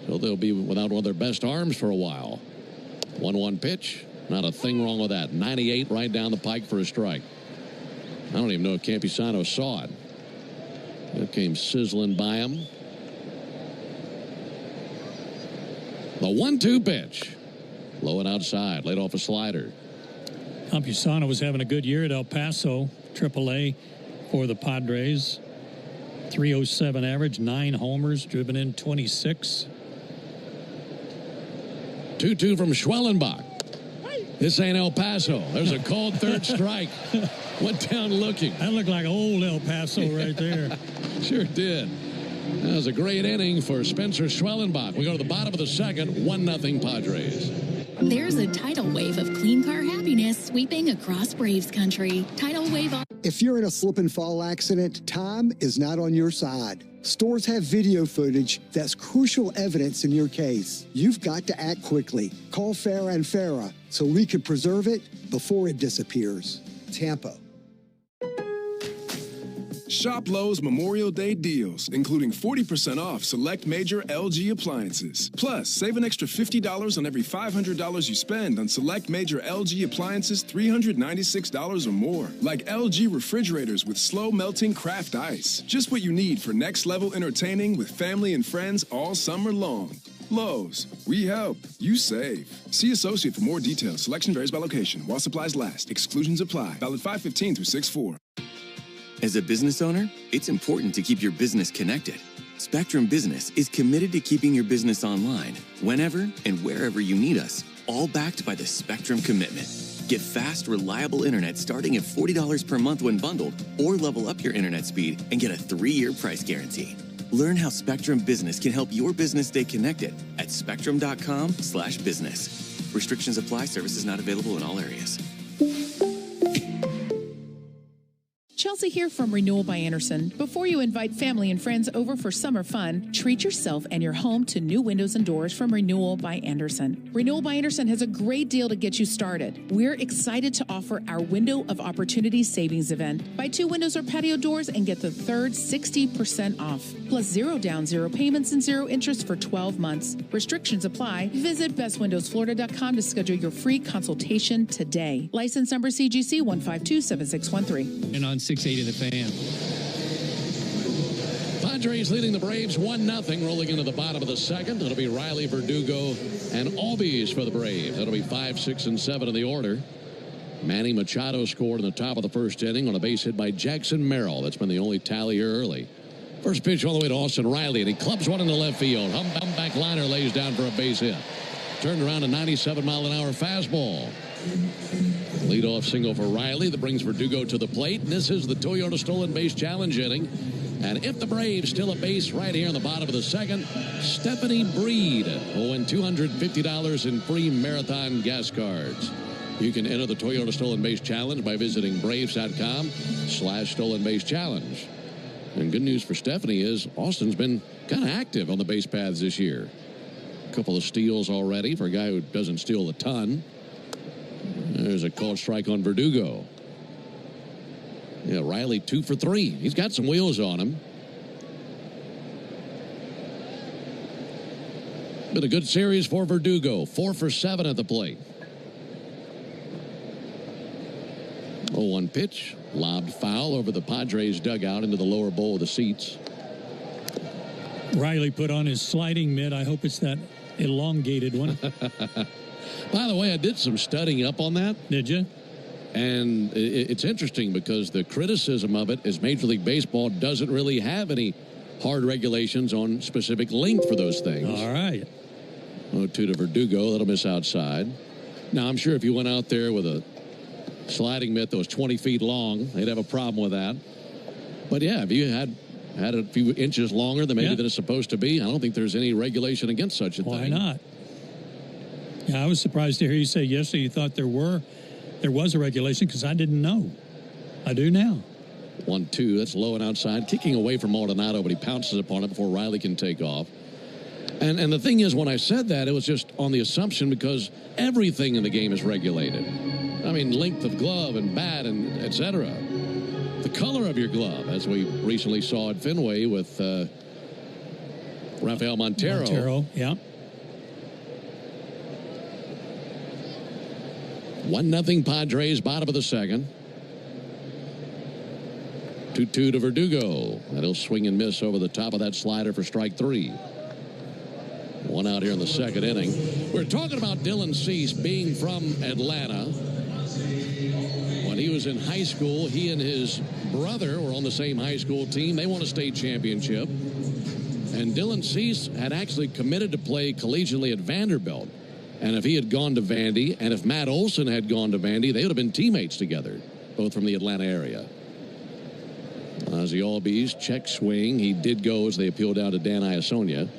So they'll be without one of their best arms for a while. 1-1 pitch. Not a thing wrong with that. 98 right down the pike for a strike. I don't even know if Campusano saw it. It came sizzling by him. The 1-2 pitch. Low and outside. Laid off a slider. Campusano was having a good year at El Paso. AAA for the Padres. 307 average. 9 homers. Driven in 26. 2-2 from Schwellenbach. This ain't El Paso. There's a called third strike. Went down looking. That looked like old El Paso right there. Sure did. That was a great inning for Spencer Schwellenbach. We go to the bottom of the second. 1-0 Padres. There's a tidal wave of clean car happiness sweeping across Braves country. Tidal wave. If you're in a slip and fall accident, time is not on your side. Stores have video footage that's crucial evidence in your case. You've got to act quickly. Call Farah and Farah so we can preserve it before it disappears. Tampa. Shop Lowe's Memorial Day deals, including 40% off select major LG appliances. Plus, save an extra $50 on every $500 you spend on select major LG appliances $396 or more, like LG refrigerators with slow melting craft ice. Just what you need for next level entertaining with family and friends all summer long. Lowe's, we help, you save. See associate for more details. Selection varies by location. While supplies last, exclusions apply. Valid 5/15 through 6/4. As a business owner, it's important to keep your business connected. Spectrum Business is committed to keeping your business online, whenever and wherever you need us, all backed by the Spectrum Commitment. Get fast, reliable internet starting at $40 per month when bundled, or level up your internet speed and get a 3-year price guarantee. Learn how Spectrum Business can help your business stay connected at spectrum.com/business. Restrictions apply. Services not available in all areas. Chelsea here from Renewal by Anderson. Before you invite family and friends over for summer fun, treat yourself and your home to new windows and doors from Renewal by Anderson. Renewal by Anderson has a great deal to get you started. We're excited to offer our Window of Opportunity Savings Event. Buy 2 windows or patio doors and get the third 60% off. Plus 0 down, 0 payments, and 0 interest for 12 months. Restrictions apply. Visit bestwindowsflorida.com to schedule your free consultation today. License number CGC 1527613. And on 680 The Fan. Padres leading the Braves 1-0, rolling into the bottom of the second. It'll be Riley, Verdugo, and Albies for the Braves. That'll be 5, 6, and 7 in the order. Manny Machado scored in the top of the first inning on a base hit by Jackson Merrill. That's been the only tally here early. First pitch all the way to Austin Riley, and he clubs one in the left field. Back liner lays down for a base hit. Turned around a 97-mile-an-hour fastball. Leadoff single for Riley that brings Verdugo to the plate. And this is the Toyota Stolen Base Challenge inning. And if the Braves steal a base right here in the bottom of the second, Stephanie Breed will win $250 in free marathon gas cards. You can enter the Toyota Stolen Base Challenge by visiting Braves.com/Stolen Base Challenge. And good news for Stephanie is Austin's been kind of active on the base paths this year. A couple of steals already for a guy who doesn't steal a ton. There's a called strike on Verdugo. Yeah, Riley 2 for 3. He's got some wheels on him. Been a good series for Verdugo. 4 for 7 at the plate. 0-1 pitch. Lobbed foul over the Padres dugout into the lower bowl of the seats. Riley put on his sliding mitt. I hope it's that elongated one. By the way, I did some studying up on that. Did you? And it's interesting because the criticism of it is Major League Baseball doesn't really have any hard regulations on specific length for those things. All right. 0-2 to Verdugo. That'll miss outside. Now, I'm sure if you went out there with a sliding mitt that was 20 feet long, they'd have a problem with that. But, yeah, if you had a few inches longer than maybe than it's supposed to be, I don't think there's any regulation against such a thing. Why not? Yeah, I was surprised to hear you say yesterday you thought there was a regulation because I didn't know. I do now. 1-2. That's low and outside. Kicking away from Maldonado, but he pounces upon it before Riley can take off. And the thing is, when I said that, it was just on the assumption because everything in the game is regulated. I mean, length of glove and bat and et cetera. The color of your glove, as we recently saw at Fenway with Rafael Montero. Montero, yeah. 1-0 Padres, bottom of the second. 2-2 to Verdugo. And he'll swing and miss over the top of that slider for strike 3. 1 out here in the second inning. We're talking about Dylan Cease being from Atlanta. When he was in high school, he and his brother were on the same high school team. They won a state championship. And Dylan Cease had actually committed to play collegiately at Vanderbilt. And if he had gone to Vandy, and if Matt Olson had gone to Vandy, they would have been teammates together, both from the Atlanta area. Ozzie Albies, check swing. He did go as they appealed down to Dan Iasonia.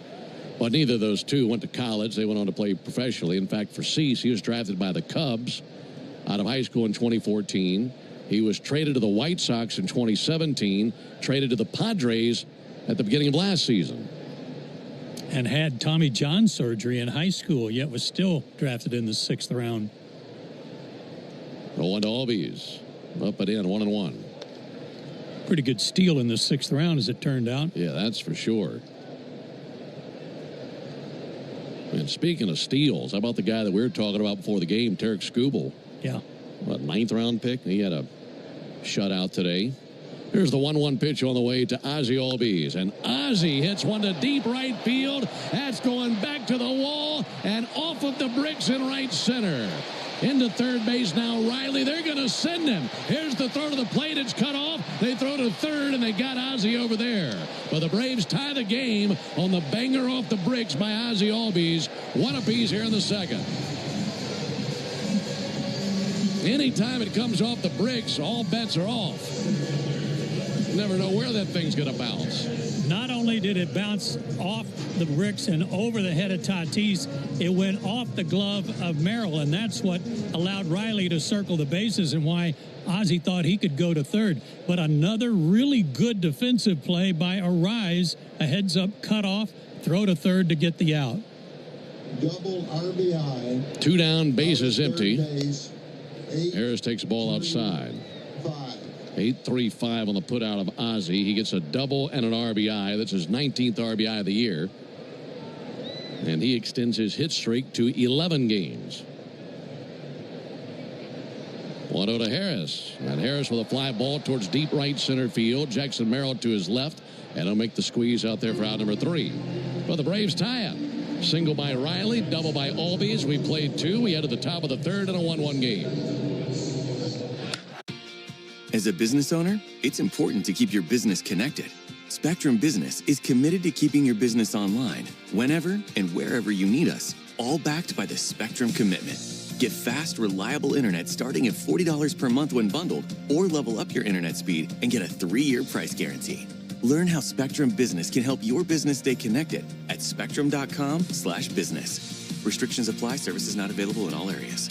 But neither of those two went to college. They went on to play professionally. In fact, for Cease, he was drafted by the Cubs out of high school in 2014. He was traded to the White Sox in 2017, traded to the Padres at the beginning of last season. And had Tommy John surgery in high school, yet was still drafted in the 6th round. 0-1 to Albies. Up and in, 1-1. Pretty good steal in the 6th round, as it turned out. Yeah, that's for sure. And speaking of steals, how about the guy that we were talking about before the game, Tarek Skubal? Yeah. What, 9th round pick? He had a shutout today. Here's the 1-1 pitch on the way to Ozzie Albies. And Ozzie hits one to deep right field. That's going back to the wall and off of the bricks in right center. Into third base now, Riley. They're going to send him. Here's the throw to the plate. It's cut off. They throw to third, and they got Ozzie over there. But the Braves tie the game on the banger off the bricks by Ozzie Albies. 1 apiece here in the second. Anytime it comes off the bricks, all bets are off. You never know where that thing's going to bounce. Not only did it bounce off the bricks and over the head of Tatis, it went off the glove of Merrill, and that's what allowed Riley to circle the bases and why Ozzie thought he could go to third. But another really good defensive play by Arise, a heads-up cutoff, throw to third to get the out. Double RBI. 2 down, bases empty. Base, Harris takes the ball outside. 8-3-5 on the put out of Ozzie. He gets a double and an RBI. That's his 19th RBI of the year. And he extends his hit streak to 11 games. 1-0 to Harris. And Harris with a fly ball towards deep right center field. Jackson Merrill to his left. And he'll make the squeeze out there for out number 3. But the Braves tie up. Single by Riley, double by Albies. We played 2. We head to the top of the third in a 1-1 game. As a business owner, it's important to keep your business connected. Spectrum Business is committed to keeping your business online whenever and wherever you need us, all backed by the Spectrum Commitment. Get fast, reliable internet starting at $40 per month when bundled, or level up your internet speed and get a 3-year price guarantee. Learn how Spectrum Business can help your business stay connected at spectrum.com/business. Restrictions apply. Services not available in all areas.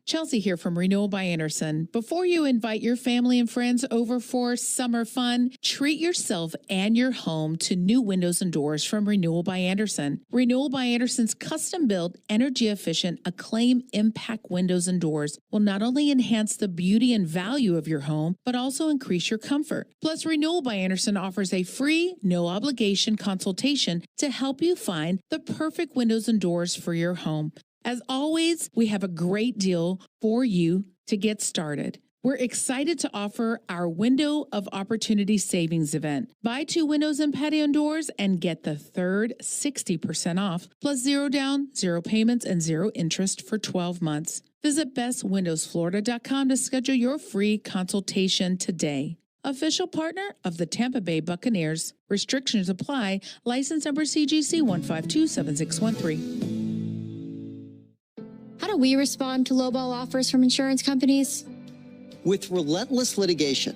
Chelsea here from Renewal by Anderson. Before you invite your family and friends over for summer fun, treat yourself and your home to new windows and doors from Renewal by Anderson. Renewal by Anderson's custom-built, energy-efficient, Acclaim Impact windows and doors will not only enhance the beauty and value of your home, but also increase your comfort. Plus, Renewal by Anderson offers a free, no-obligation consultation to help you find the perfect windows and doors for your home. As always, we have a great deal for you to get started. We're excited to offer our Window of Opportunity Savings event. Buy 2 windows and patio doors and get the third 60% off, plus 0 down, 0 payments, and 0 interest for 12 months. Visit bestwindowsflorida.com to schedule your free consultation today. Official partner of the Tampa Bay Buccaneers. Restrictions apply. License number CGC 1527613. How do we respond to lowball offers from insurance companies? With relentless litigation.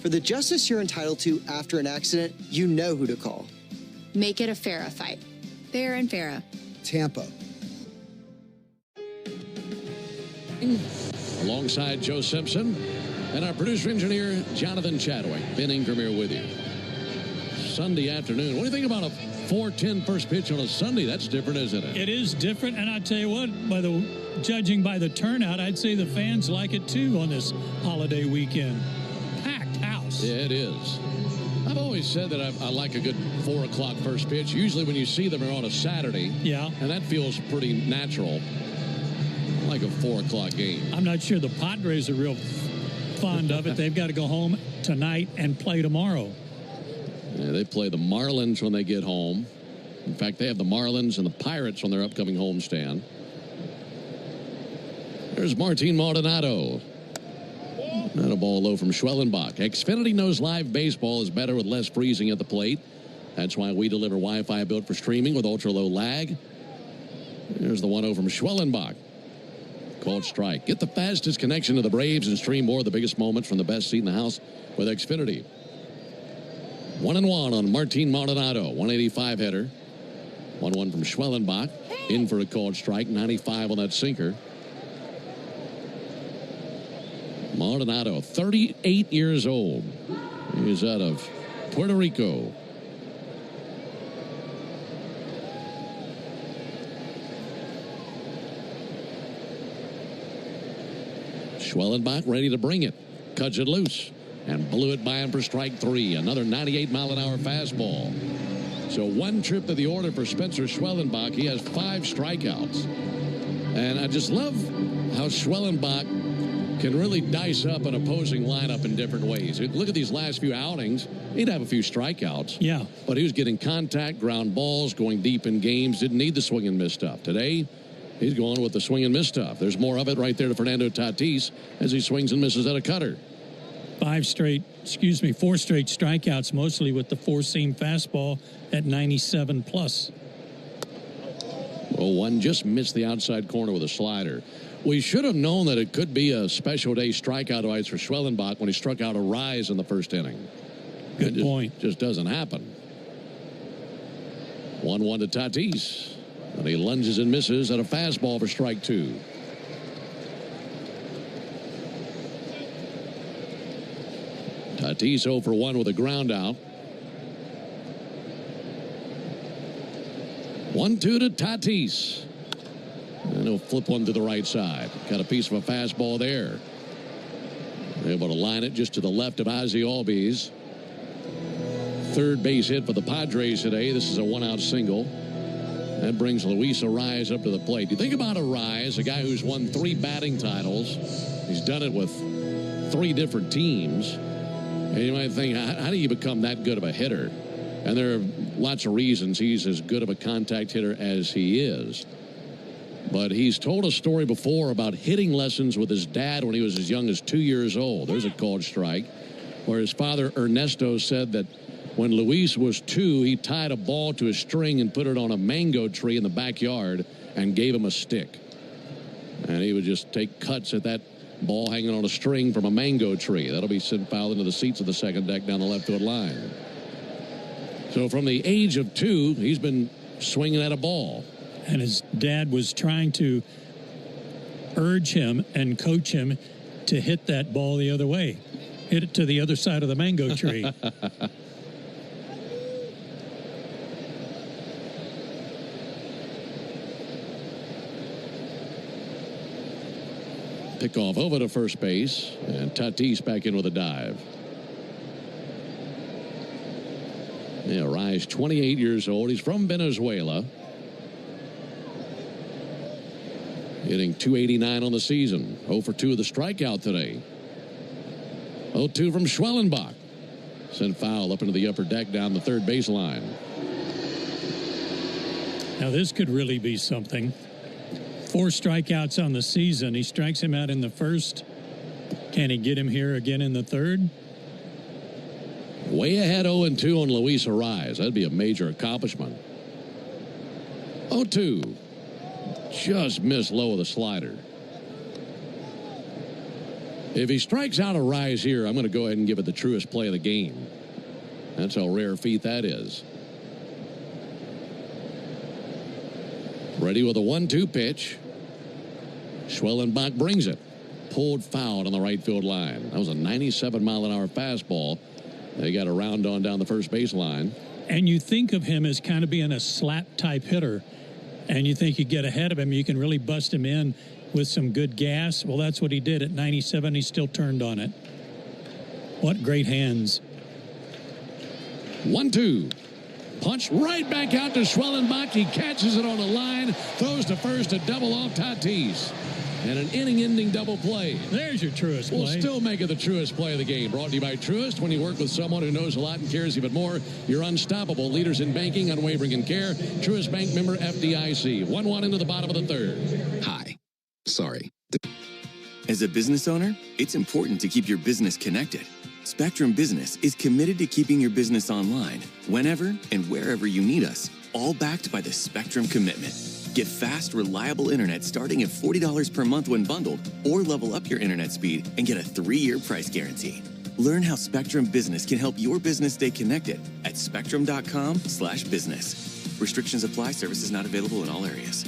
For the justice you're entitled to after an accident, you know who to call. Make it a FARA fight. Fair and FARA. Tampa. Alongside Joe Simpson and our producer-engineer, Jonathan Chadwick. Ben Ingram here with you. Sunday afternoon. What do you think about a 4:10 first pitch on a Sunday? That's different, isn't it? It is different, and I tell you what, judging by the turnout, I'd say the fans like it too on this holiday weekend. Packed house. Yeah, it is. I've always said that I like a good 4 o'clock first pitch. Usually when you see them, they're on a Saturday. Yeah. And that feels pretty natural. I like a 4 o'clock game. I'm not sure the Padres are real fond of it. They've got to go home tonight and play tomorrow. Yeah, they play the Marlins when they get home. In fact, they have the Marlins and the Pirates on their upcoming homestand. There's Martin Maldonado. Not a ball low from Schwellenbach. Xfinity knows live baseball is better with less freezing at the plate. That's why we deliver Wi-Fi built for streaming with ultra-low lag. There's the 1-0 from Schwellenbach. Called strike. Get the fastest connection to the Braves and stream more of the biggest moments from the best seat in the house with Xfinity. 1-1 on Martin Maldonado. 185 header. 1-1 from Schwellenbach. In for a called strike. 95 on that sinker. Maldonado, 38 years old. He's out of Puerto Rico. Schwellenbach ready to bring it. Cuts it loose. And blew it by him for strike 3. Another 98-mile-an-hour fastball. So 1 trip to the order for Spencer Schwellenbach. He has 5 strikeouts. And I just love how Schwellenbach can really dice up an opposing lineup in different ways. Look at these last few outings. He'd have a few strikeouts. Yeah. But he was getting contact, ground balls, going deep in games. Didn't need the swing and miss stuff. Today, he's going with the swing and miss stuff. There's more of it right there to Fernando Tatis as he swings and misses at a cutter. 4 straight strikeouts, mostly with the 4-seam fastball at 97 plus. 0 0-1, just missed the outside corner with a slider. We should have known that it could be a special day strikeout device for Schwellenbach when he struck out a Rise in the first inning. Good point. Just doesn't happen. 1-1 to Tatis. And he lunges and misses at a fastball for strike 2. Tatis 0 for 1 with a ground out. 1-2 to Tatis. And he'll flip one to the right side. Got a piece of a fastball there. Able to line it just to the left of Ozzie Albies. Third base hit for the Padres today. This is a one-out single. That brings Luis Arraez up to the plate. You think about Arraez, a guy who's won 3 batting titles. He's done it with 3 different teams. And you might think, how do you become that good of a hitter? And there are lots of reasons he's as good of a contact hitter as he is. But he's told a story before about hitting lessons with his dad when he was as young as 2 years old. There's a called strike. Where his father, Ernesto, said that when Luis was 2, he tied a ball to a string and put it on a mango tree in the backyard and gave him a stick. And he would just take cuts at that ball hanging on a string from a mango tree. That'll be sent foul into the seats of the second deck down the left field line. So from the age of 2, he's been swinging at a ball. And his dad was trying to urge him and coach him to hit that ball the other way. Hit it to the other side of the mango tree. Pickoff over to first base, and Tatis back in with a dive. Yeah, Arraez, 28 years old. He's from Venezuela. Hitting .289 on the season. 0 for 2 of the strikeout today. 0-2 from Schwellenbach. Sent foul up into the upper deck down the third baseline. Now this could really be something. 4 strikeouts on the season. He strikes him out in the first. Can he get him here again in the third? Way ahead 0-2 on Luis Arraez. That'd be a major accomplishment. 0-2. Just missed low of the slider. If he strikes out Arraez here, I'm going to go ahead and give it the truest play of the game. That's how rare a feat that is. Ready with a 1-2 pitch. Schwellenbach brings it. Pulled foul on the right field line. That was a 97-mile-an-hour fastball. They got a round on down the first baseline. And you think of him as kind of being a slap-type hitter. And you think you get ahead of him, you can really bust him in with some good gas. Well, that's what he did at 97. He still turned on it. What great hands. 1-2. Punch right back out to Schwellenbach. He catches it on the line, throws to first to double off Tatis. And an inning-ending double play. There's your Truist play. We'll still make it the Truist play of the game. Brought to you by Truist. When you work with someone who knows a lot and cares even more, you're unstoppable. Leaders in banking, unwavering in care. Truist Bank member FDIC. 1-1 into the bottom of the third. Hi. Sorry. As a business owner, it's important to keep your business connected. Spectrum Business is committed to keeping your business online whenever and wherever you need us, all backed by the Spectrum Commitment. Get fast, reliable internet starting at $40 per month when bundled, or level up your internet speed and get a 3-year price guarantee. Learn how Spectrum Business can help your business stay connected at spectrum.com/business. Restrictions apply. Services not available in all areas.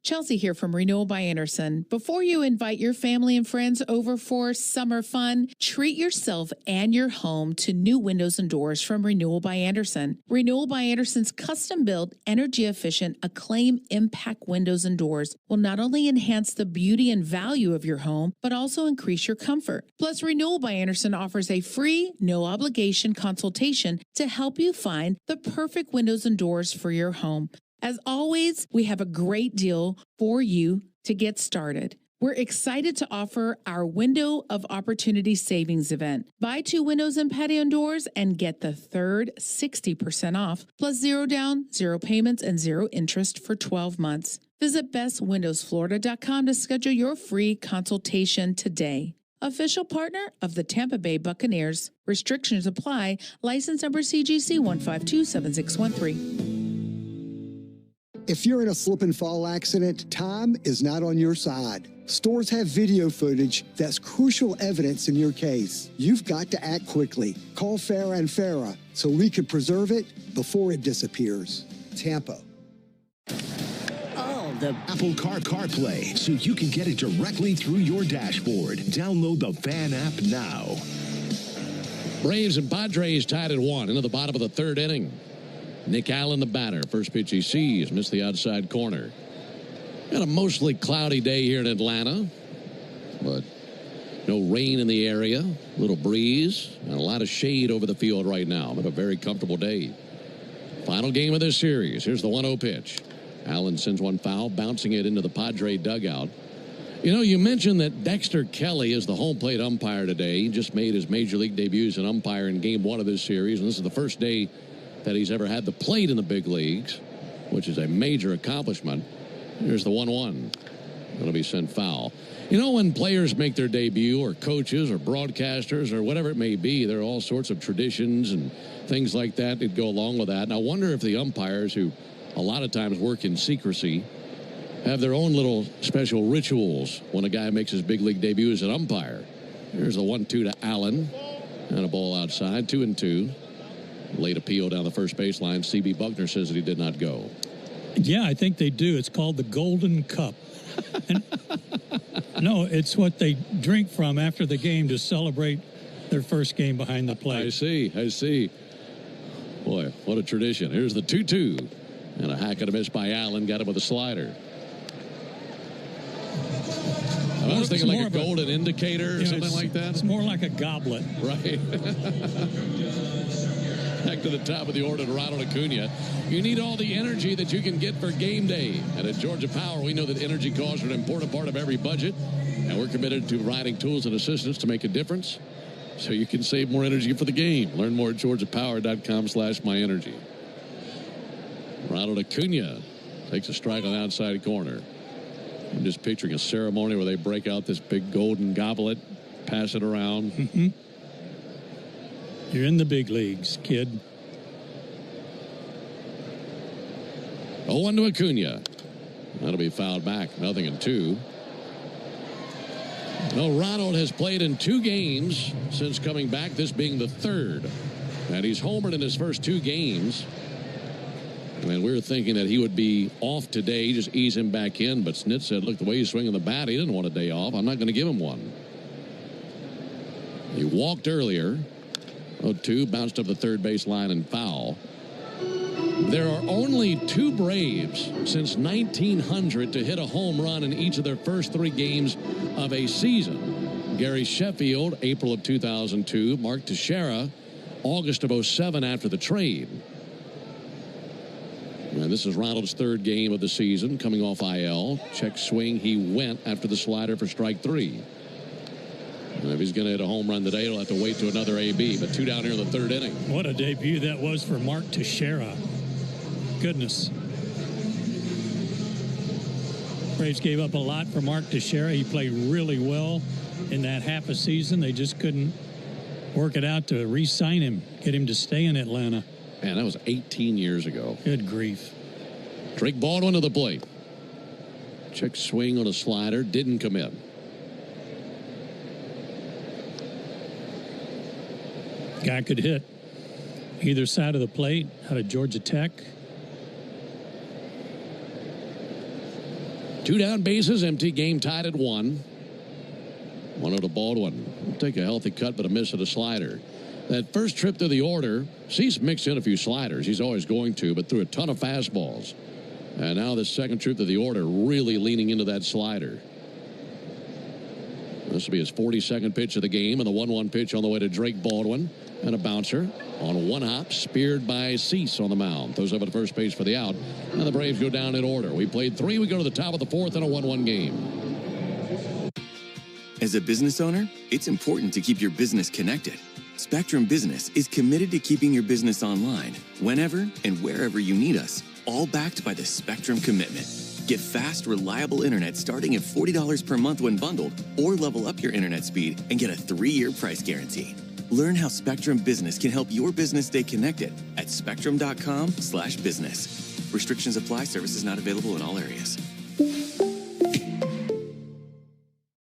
Chelsea here from Renewal by Anderson. Before you invite your family and friends over for summer fun, treat yourself and your home to new windows and doors from Renewal by Anderson. Renewal by Anderson's custom-built, energy-efficient, Acclaim Impact windows and doors will not only enhance the beauty and value of your home, but also increase your comfort. Plus, Renewal by Anderson offers a free, no-obligation consultation to help you find the perfect windows and doors for your home. As always, we have a great deal for you to get started. We're excited to offer our Window of Opportunity Savings event. Buy 2 windows and patio doors and get the third 60% off, plus 0 down, 0 payments, and 0 interest for 12 months. Visit bestwindowsflorida.com to schedule your free consultation today. Official partner of the Tampa Bay Buccaneers. Restrictions apply. License number CGC 1527613. If you're in a slip and fall accident, time is not on your side. Stores have video footage that's crucial evidence in your case. You've got to act quickly. Call Farah and Farah so we can preserve it before it disappears. Tampa. The Apple CarPlay, so you can get it directly through your dashboard. Download the Fan app now. Braves and Padres tied at 1 into the bottom of the third inning. Nick Allen, the batter. First pitch he sees, missed the outside corner. Got a mostly cloudy day here in Atlanta, but no rain in the area. A little breeze and a lot of shade over the field right now. But a very comfortable day. Final game of this series. Here's the 1-0 pitch. Allen sends one foul, bouncing it into the Padre dugout. You know, you mentioned that Dexter Kelly is the home plate umpire today. He just made his major league debut as an umpire in Game 1 of this series, and this is the first day that he's ever had the plate in the big leagues, which is a major accomplishment. Here's the 1-1. Going to be sent foul. You know, when players make their debut, or coaches, or broadcasters, or whatever it may be, there are all sorts of traditions and things like that that go along with that. And I wonder if the umpires, who a lot of times work in secrecy, have their own little special rituals when a guy makes his big league debut as an umpire. Here's the 1-2 to Allen, and a ball outside, 2-2. Late appeal down the first baseline. C.B. Buckner says that he did not go. Yeah, I think they do. It's called the Golden Cup. And, no, it's what they drink from after the game to celebrate their first game behind the plate. I see. Boy, what a tradition. Here's the 2-2. And a hack and a miss by Allen. Got him with a slider. I was thinking like a golden indicator or something like that. It's more like a goblet. Right. Back to the top of the order to Ronald Acuna. You need all the energy that you can get for game day. And at Georgia Power, we know that energy costs are an important part of every budget. And we're committed to providing tools and assistance to make a difference so you can save more energy for the game. Learn more at georgiapower.com/myenergy. Ronald Acuna takes a strike on the outside corner. I'm just picturing a ceremony where they break out this big golden goblet, pass it around. Mm-hmm. You're in the big leagues, kid. 0-1 to Acuna. That'll be fouled back. 0-2. Well, Ronald has played in 2 games since coming back, this being the 3rd. And he's homered in his first 2 games. And we were thinking that he would be off today, just ease him back in. But Snit said, look, the way he's swinging the bat, he didn't want a day off. I'm not going to give him one. He walked earlier. 0-2, bounced up the third base line and foul. There are only 2 Braves since 1900 to hit a home run in each of their first 3 games of a season. Gary Sheffield, April of 2002. Mark Teixeira, August of 2007 after the trade. And this is Ronald's 3rd game of the season, coming off IL. Check swing, he went after the slider for strike 3. And if he's going to hit a home run today, he'll have to wait to another AB. But 2 down here in the 3rd inning. What a debut that was for Mark Teixeira. Goodness. Braves gave up a lot for Mark Teixeira. He played really well in that half a season. They just couldn't work it out to re-sign him, get him to stay in Atlanta. Man, that was 18 years ago. Good grief. Drake Baldwin to the plate. Check swing on a slider. Didn't come in. Guy could hit either side of the plate out of Georgia Tech. 2 down bases, empty, game tied at 1. 1-0 to Baldwin. He'll take a healthy cut, but a miss at a slider. That first trip to the order, Cease mixed in a few sliders. He's always going to, but threw a ton of fastballs. And now the second trip to the order, really leaning into that slider. This will be his 42nd pitch of the game, and the 1-1 pitch on the way to Drake Baldwin. And a bouncer on one hop, speared by Cease on the mound. Throws over to first base for the out. And the Braves go down in order. We played 3. We go to the top of the 4th in a 1-1 game. As a business owner, it's important to keep your business connected. Spectrum Business is committed to keeping your business online, whenever and wherever you need us, all backed by the Spectrum Commitment. Get fast, reliable internet starting at $40 per month when bundled, or level up your internet speed and get a 3-year price guarantee. Learn how Spectrum Business can help your business stay connected at spectrum.com/business. Restrictions apply. Services not available in all areas.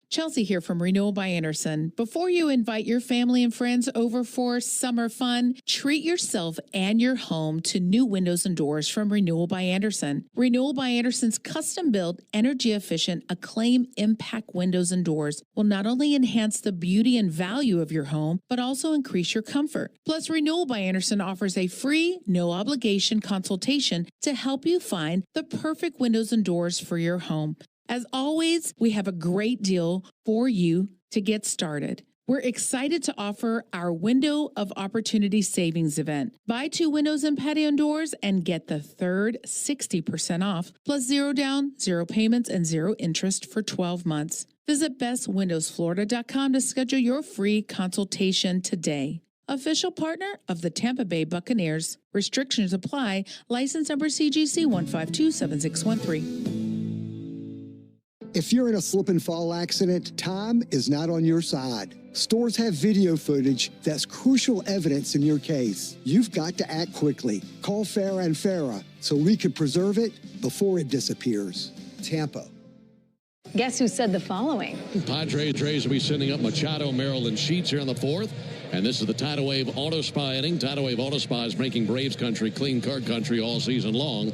Chelsea here from Renewal by Anderson. Before you invite your family and friends over for summer fun, treat yourself and your home to new windows and doors from Renewal by Anderson. Renewal by Anderson's custom-built, energy-efficient, Acclaim Impact windows and doors will not only enhance the beauty and value of your home, but also increase your comfort. Plus, Renewal by Anderson offers a free, no-obligation consultation to help you find the perfect windows and doors for your home. As always, we have a great deal for you to get started. We're excited to offer our Window of Opportunity Savings event. Buy 2 windows and patio doors and get the third 60% off, plus 0 down, 0 payments, and 0 interest for 12 months. Visit bestwindowsflorida.com to schedule your free consultation today. Official partner of the Tampa Bay Buccaneers. Restrictions apply. License number CGC 1527613. If you're in a slip and fall accident, time is not on your side. Stores have video footage that's crucial evidence in your case. You've got to act quickly. Call Farah and Farah so we can preserve it before it disappears. Tampa. Guess who said the following? Padres will be sending up Machado, Merrill, and Sheets here in the 4th. And this is the Tidal Wave Auto Spa inning. Tidal Wave Auto Spa is making Braves country clean car country all season long.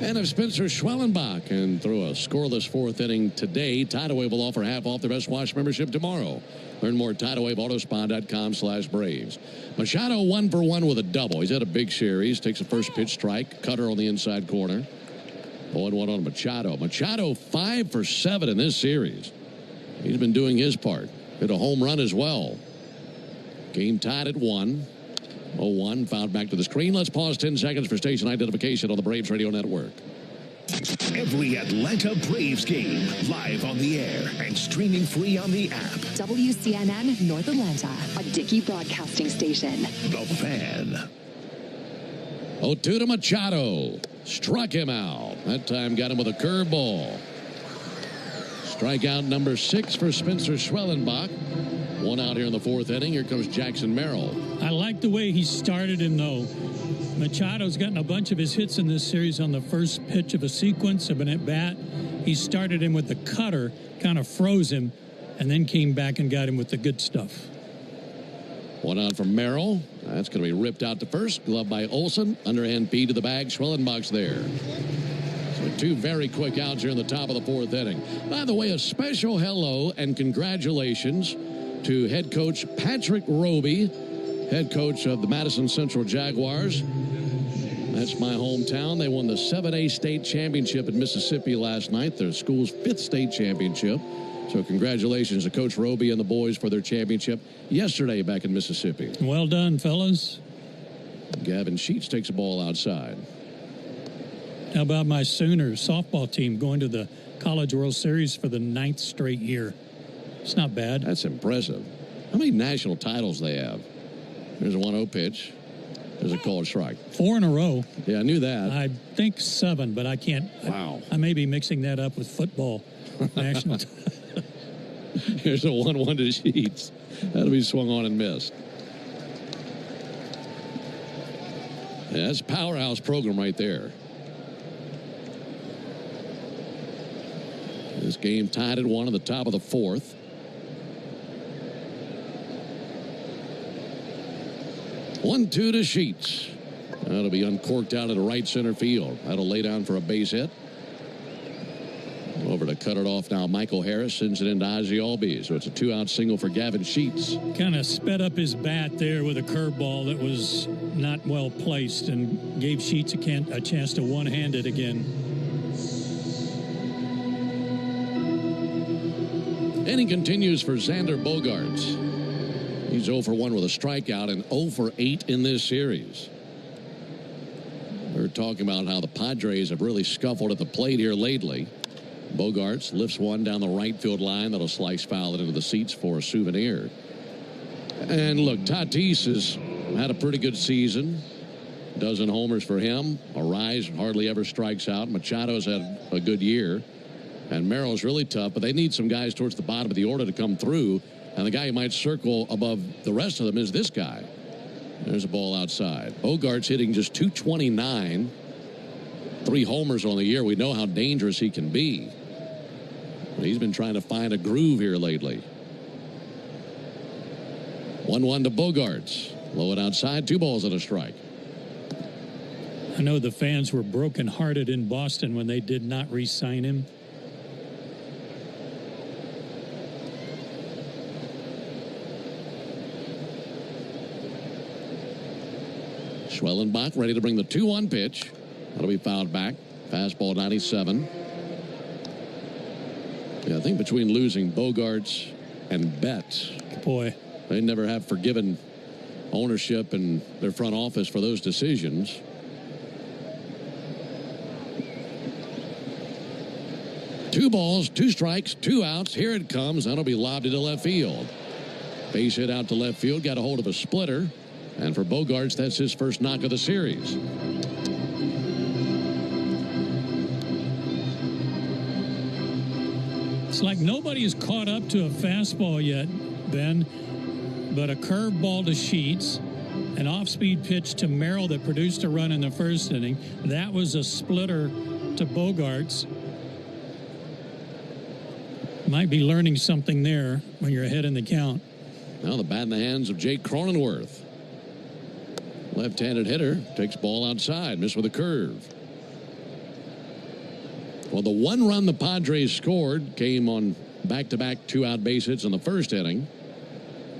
And if Spencer Schwellenbach can throw a scoreless 4th inning today, Tidal Wave will offer half off their Best Wash membership tomorrow. Learn more at TidalWaveAutospa.com/Braves. Machado 1 for 1 with a double. He's had a big series. Takes a first pitch strike. Cutter on the inside corner. 0-1 on Machado. Machado 5 for 7 in this series. He's been doing his part. Hit a home run as well. Game tied at 1. 0-1, fouled back to the screen. Let's pause 10 seconds for station identification on the Braves Radio Network. Every Atlanta Braves game, live on the air and streaming free on the app. WCNN North Atlanta, a Dickey broadcasting station. The Fan. 0-2 to Machado. Struck him out. That time got him with a curveball. Strikeout number 6 for Spencer Schwellenbach. 1 out here in the 4th inning. Here comes Jackson Merrill. I like the way he started him, though. Machado's gotten a bunch of his hits in this series on the first pitch of a sequence of an at-bat. He started him with the cutter, kind of froze him, and then came back and got him with the good stuff. 1 out from Merrill. That's going to be ripped out to first. Glove by Olsen. Underhand feed to the bag. Schwellenbach's there. So 2 very quick outs here in the top of the 4th inning. By the way, a special hello and congratulations to head coach Patrick Roby, head coach of the Madison Central Jaguars. That's my hometown. They won the 7A state championship in Mississippi last night, their school's 5th state championship. So congratulations to Coach Roby and the boys for their championship yesterday back in Mississippi. Well done, fellas. Gavin Sheets takes a ball outside. How about my Sooners softball team going to the College World Series for the 9th straight year? It's not bad. That's impressive. How many national titles they have? There's a 1-0 pitch. There's a called strike. 4 in a row. Yeah, I knew that. I think 7, but I can't. Wow. I may be mixing that up with football. National. Here's a 1-1 to Sheets. That'll be swung on and missed. Yeah, that's a powerhouse program right there. This game tied at 1 at the top of the 4th. 1-2 to Sheets. That'll be uncorked out of the right center field. That'll lay down for a base hit. Over to cut it off now. Michael Harris sends it into Ozzie Albies. So it's a 2-out single for Gavin Sheets. Kind of sped up his bat there with a curveball that was not well placed and gave Sheets a chance to one-hand it again. Inning continues for Xander Bogaerts. He's 0 for 1 with a strikeout and 0 for 8 in this series. We're talking about how the Padres have really scuffled at the plate here lately. Bogaerts lifts one down the right field line that'll slice foul it into the seats for a souvenir. And look, Tatis has had a pretty good season. Dozen homers for him. Arise hardly ever strikes out. Machado's had a good year. And Merrill's really tough, but they need some guys towards the bottom of the order to come through. And the guy who might circle above the rest of them is this guy. There's a ball outside. Bogart's hitting just .229. 3 homers on the year. We know how dangerous he can be. But he's been trying to find a groove here lately. 1-1 to Bogarts. Low and outside, 2 balls and a strike. I know the fans were brokenhearted in Boston when they did not re-sign him. Schwellenbach ready to bring the 2-1 pitch. That'll be fouled back. Fastball 97. Yeah, I think between losing Bogarts and Betts, boy, they never have forgiven ownership and their front office for those decisions. Two balls, 2 strikes, 2 outs. Here it comes. That'll be lobbed into left field. Base hit out to left field. Got a hold of a splitter. And for Bogarts, that's his first knock of the series. It's like nobody's caught up to a fastball yet, Ben, but a curveball to Sheets, an off-speed pitch to Merrill that produced a run in the first inning. That was a splitter to Bogarts. Might be learning something there when you're ahead in the count. Now the bat in the hands of Jake Cronenworth. Left-handed hitter takes ball outside, missed with a curve. Well, the 1 run the Padres scored came on back-to-back 2-out base hits in the first inning.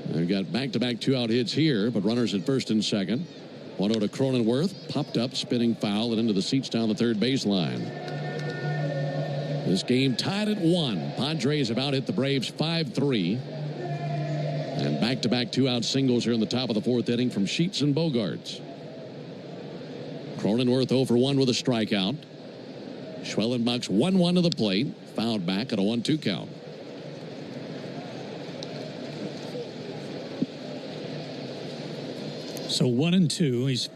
They've got back-to-back 2-out hits here, but runners at first and second. 1-0 to Cronenworth, popped up, spinning foul, and into the seats down the third baseline. This game tied at 1. Padres have out hit the Braves 5-3. And back-to-back 2-out singles here in the top of the 4th inning from Sheets and Bogarts. Cronenworth 0 for 1 with a strikeout. Schwellenbach's 1-1 to the plate. Fouled back at a 1-2 count. So 1-2. He's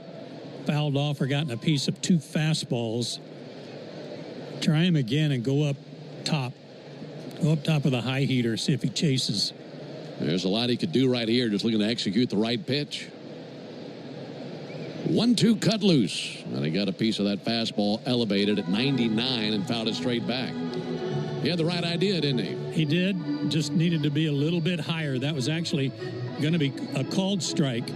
fouled off or gotten a piece of 2 fastballs. Try him again and go up top. Go up top of the high heater, see if he chases. There's a lot he could do right here, just looking to execute the right pitch. 1-2 cut loose. And he got a piece of that fastball elevated at 99 and fouled it straight back. He had the right idea, didn't he? He did. Just needed to be a little bit higher. That was actually going to be a called strike.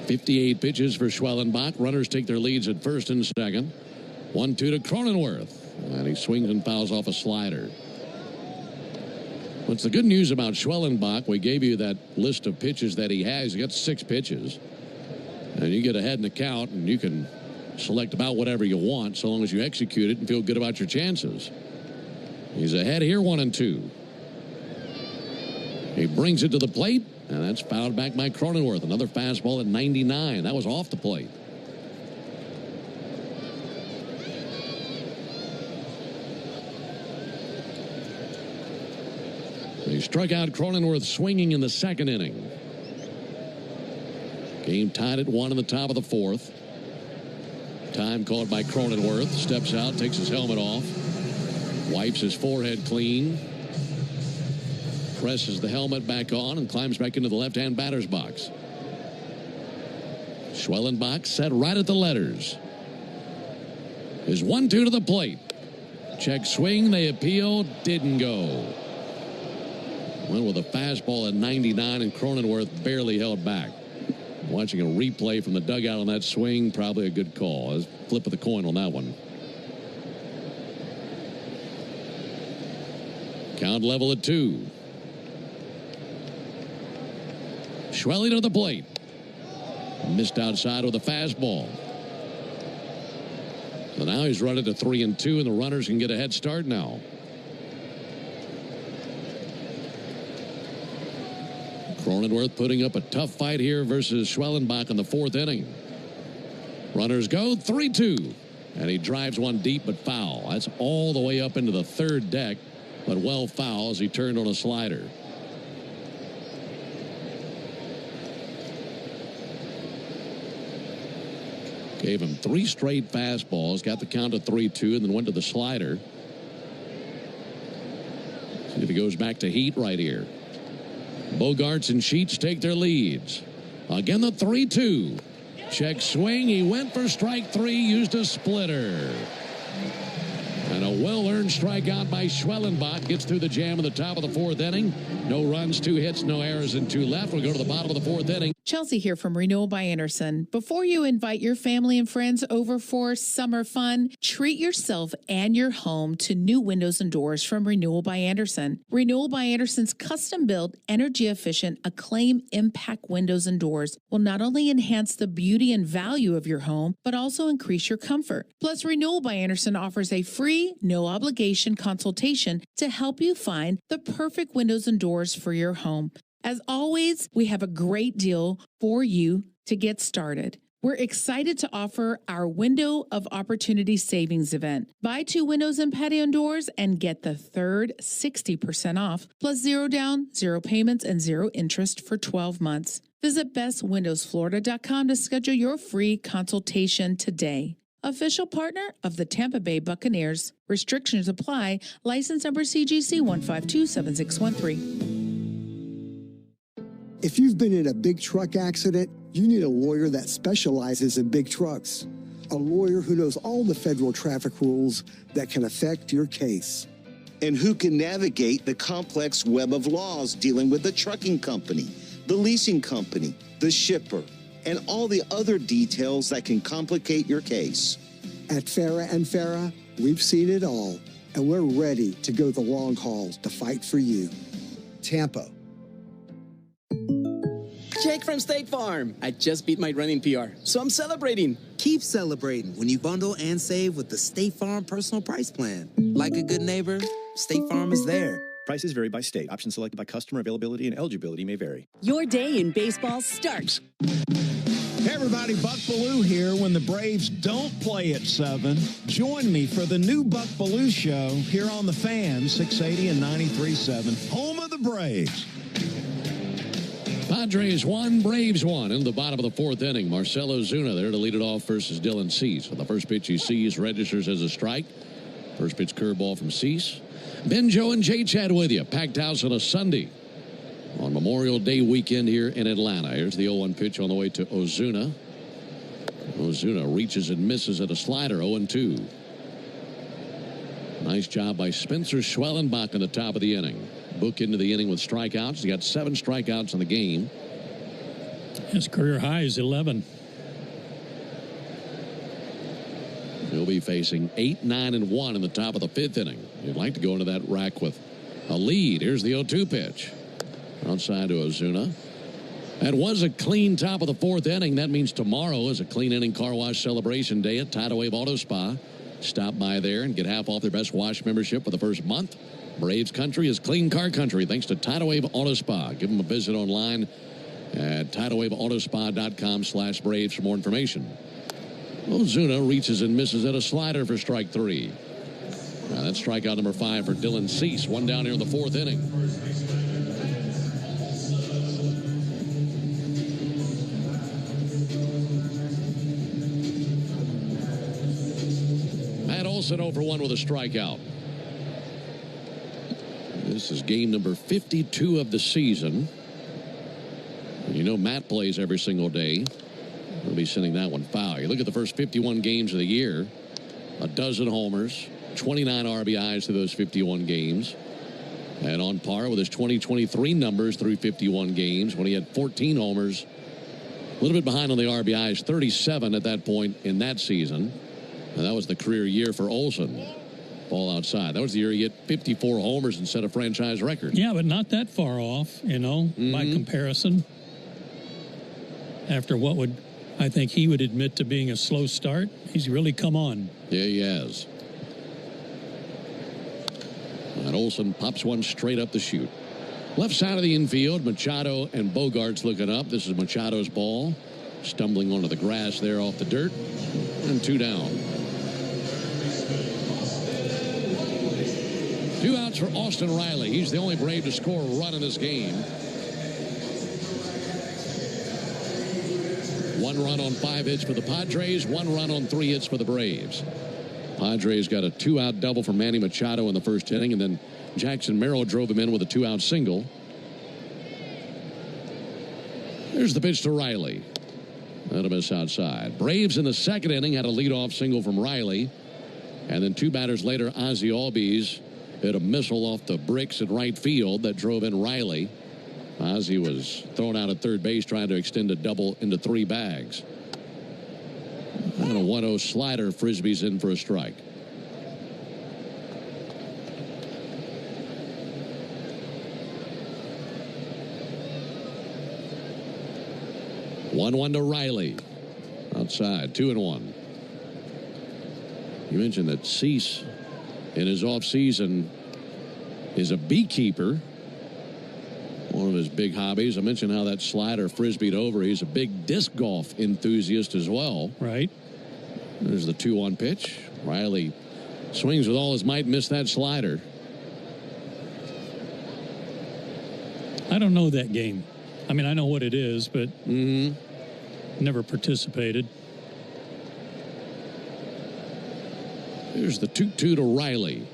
.58 pitches for Schwellenbach. Runners take their leads at first and second. 1-2 to Cronenworth. And he swings and fouls off a slider. What's the good news about Schwellenbach? We gave you that list of pitches that he has. He got 6 pitches. And you get ahead in the count, and you can select about whatever you want so long as you execute it and feel good about your chances. He's ahead here, 1-2. He brings it to the plate, and that's fouled back by Cronenworth. Another fastball at 99. That was off the plate. He struck out Cronenworth swinging in the second inning. Game tied at 1 in the top of the 4th. Time called by Cronenworth. Steps out, takes his helmet off. Wipes his forehead clean. Presses the helmet back on and climbs back into the left-hand batter's box. Schwellenbach set right at the letters. His 1-2 to the plate. Check swing, they appeal, didn't go. Went with a fastball at 99, and Cronenworth barely held back. Watching a replay from the dugout on that swing, probably a good call. Let's flip of the coin on that one. Count level at 2. Schwelly to the plate. Missed outside with a fastball. So now he's running to 3-2, and the runners can get a head start now. Cronenworth putting up a tough fight here versus Schwellenbach in the 4th inning. Runners go, 3-2. And he drives one deep but foul. That's all the way up into the 3rd deck, but well foul as he turned on a slider. Gave him 3 straight fastballs, got the count at 3-2, and then went to the slider. See if he goes back to heat right here. Bogarts and Sheets take their leads. Again, the 3-2. Check swing. He went for strike 3, used a splitter. And a well-earned strikeout by Schwellenbach gets through the jam in the top of the 4th inning. No runs, 2 hits, no errors, and 2 left. We'll go to the bottom of the 4th inning. Chelsea here from Renewal by Anderson. Before you invite your family and friends over for summer fun, treat yourself and your home to new windows and doors from Renewal by Anderson. Renewal by Anderson's custom-built, energy-efficient, Acclaim Impact windows and doors will not only enhance the beauty and value of your home, but also increase your comfort. Plus, Renewal by Anderson offers a free, no-obligation consultation to help you find the perfect windows and doors for your home. As always, we have a great deal for you to get started. We're excited to offer our Window of Opportunity Savings event. Buy 2 windows and patio doors and get the third 60% off, plus 0 down, 0 payments, and 0 interest for 12 months. Visit bestwindowsflorida.com to schedule your free consultation today. Official partner of the Tampa Bay Buccaneers. Restrictions apply. License number CGC 1527613. If you've been in a big truck accident, you need a lawyer that specializes in big trucks. A lawyer who knows all the federal traffic rules that can affect your case. And who can navigate the complex web of laws dealing with the trucking company, the leasing company, the shipper, and all the other details that can complicate your case. At Farah and Farah, we've seen it all, and we're ready to go the long haul to fight for you. Tampa. Jake from State Farm. I just beat my running PR, so I'm celebrating. Keep celebrating when you bundle and save with the State Farm Personal Price Plan. Like a good neighbor, State Farm is there. Prices vary by state. Options selected by customer. Availability and eligibility may vary. Your day in baseball starts. Hey everybody, Buck Bellew here. When the Braves don't play at 7, join me for the new Buck Bellew Show here on The Fan, 680 and 93.7, home of the Braves. Padres 1, Braves 1 in the bottom of the 4th inning. Marcell Ozuna there to lead it off versus Dylan Cease. So the first pitch he sees registers as a strike. First pitch curveball from Cease. Ben, Joe, and Jay Chad with you. Packed house on a Sunday on Memorial Day weekend here in Atlanta. Here's the 0-1 pitch on the way to Ozuna. Ozuna reaches and misses at a slider, 0-2. Nice job by Spencer Schwellenbach in the top of the inning. Book into the inning with strikeouts. He's got 7 strikeouts in the game. His career high is 11. He'll be facing 8, 9, and 1 in the top of the 5th inning. You'd like to go into that rack with a lead. Here's the 0-2 pitch. Outside to Ozuna. That was a clean top of the 4th inning. That means tomorrow is a clean inning car wash celebration day at Tidal Wave Auto Spa. Stop by there and get half off their Best Wash membership for the first month. Braves country is clean car country thanks to Tidal Wave Auto Spa. Give them a visit online at tidalwaveautospa.com/Braves for more information. Ozuna reaches and misses at a slider for strike 3. Now that's strikeout number 5 for Dylan Cease. 1 down here in the 4th inning. Matt Olson 0 for 1 with a strikeout. This is game number 52 of the season. You know Matt plays every single day. We'll be sending that one foul. You look at the first 51 games of the year. 12 homers, 29 RBIs through those 51 games. And on par with his 2023 numbers through 51 games when he had 14 homers. A little bit behind on the RBIs, 37 at that point in that season. And that was the career year for Olson. Ball outside. That was the year he hit 54 homers and set a franchise record. Yeah, but not that far off, by comparison. After what would, I think he would admit to being a slow start, he's really come on. Yeah, he has. And Olson pops one straight up the chute. Left side of the infield, Machado and Bogarts looking up. This is Machado's ball. Stumbling onto the grass there off the dirt. And 2 down. 2 outs for Austin Riley. He's the only Brave to score a run in this game. 1 1 run on 5 hits for the Padres, 1 run on 3 hits for the Braves. Padres got a 2-out double from Manny Machado in the first inning, and then Jackson Merrill drove him in with a 2-out single. There's the pitch to Riley. That'll miss outside. Braves in the second inning had a leadoff single from Riley. And then 2 batters later, Ozzie Albies hit a missile off the bricks at right field that drove in Riley. Ozzie was thrown out at third base trying to extend a double into 3 bags. And a 1-0 slider. Frisbee's in for a strike. One to Riley. Outside, 2-1. You mentioned that Cease in his offseason is a beekeeper. One of his big hobbies. I mentioned how that slider frisbeed over. He's a big disc golf enthusiast as well. Right. There's the 2-1 pitch. Riley swings with all his might, missed that slider. I don't know that game. I mean, I know what it is, but never participated. Here's the 2-2 to Riley.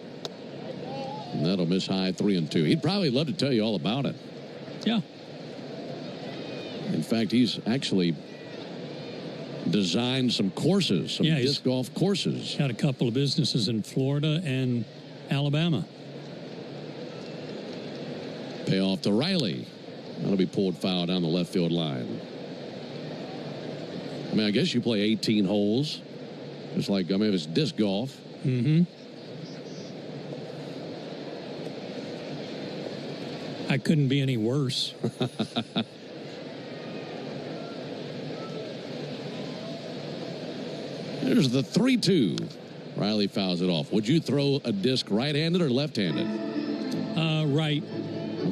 And that'll miss high, 3-2. He'd probably love to tell you all about it. Yeah. In fact, he's actually designed some courses, some disc golf courses. Got a couple of businesses in Florida and Alabama. Payoff to Riley. That'll be pulled foul down the left field line. I mean, I guess you play 18 holes. Just like, I mean, if it's disc golf. I couldn't be any worse. There's the 3-2. Riley fouls it off. Would you throw a disc right-handed or left-handed? Right.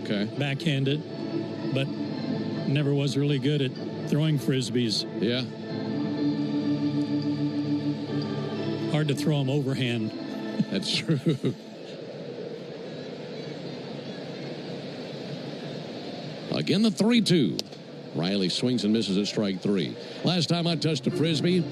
Okay. Backhanded, but never was really good at throwing frisbees. Yeah. Hard to throw them overhand. That's true. Again, the 3-2. Riley swings and misses at strike 3. Last time I touched a frisbee,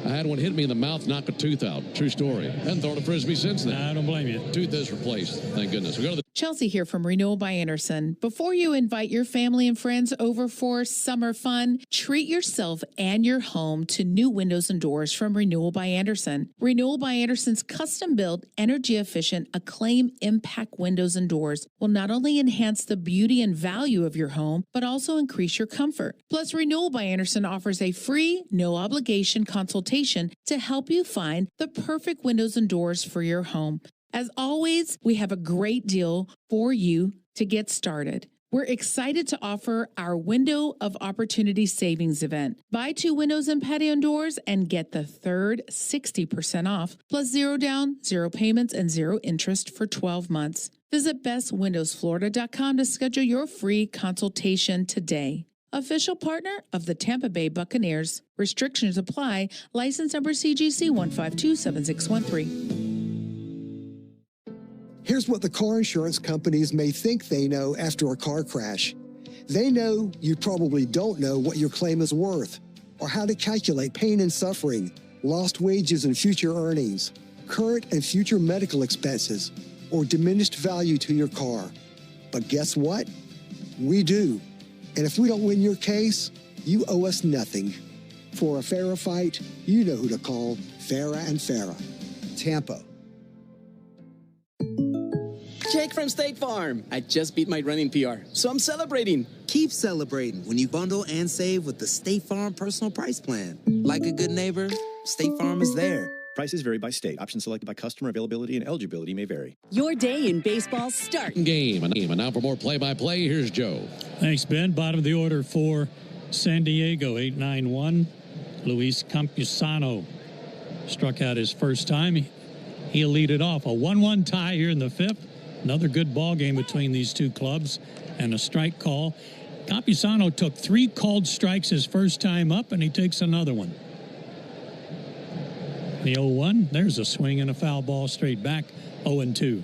I had one hit me in the mouth, knock a tooth out. True story. Haven't thrown a frisbee since then. I don't blame you. Tooth is replaced. Thank goodness. We go to the Chelsea here from Renewal by Anderson. Before you invite your family and friends over for summer fun, treat yourself and your home to new windows and doors from Renewal by Anderson. Renewal by Anderson's custom-built, energy-efficient, Acclaim Impact windows and doors will not only enhance the beauty and value of your home, but also increase your comfort. Plus, Renewal by Anderson offers a free, no-obligation consultation to help you find the perfect windows and doors for your home. As always, we have a great deal for you to get started. We're excited to offer our Window of Opportunity Savings event. Buy 2 windows and patio doors and get the third 60% off, plus 0 down, 0 payments, and 0 interest for 12 months. Visit bestwindowsflorida.com to schedule your free consultation today. Official partner of the Tampa Bay Buccaneers. Restrictions apply. License number CGC 1527613. Here's what the car insurance companies may think they know after a car crash. They know you probably don't know what your claim is worth, or how to calculate pain and suffering, lost wages and future earnings, current and future medical expenses, or diminished value to your car. But guess what? We do. And if we don't win your case, you owe us nothing. For a fairer fight, you know who to call. Farah and Farah. Tampa. Jake from State Farm. I just beat my running PR, so I'm celebrating. Keep celebrating when you bundle and save with the State Farm Personal Price Plan. Like a good neighbor, State Farm is there. Prices vary by state. Options selected by customer. Availability and eligibility may vary. Your day in baseball starts. Game. And now for more play-by-play, here's Joe. Thanks, Ben. Bottom of the order for San Diego, 8-9-1. Luis Campusano struck out his first time. He'll lead it off. A 1-1 tie here in the 5th. Another good ball game between these two clubs and a strike call. Campusano took 3 called strikes his first time up, and he takes another one. The 0-1, there's a swing and a foul ball straight back, 0-2.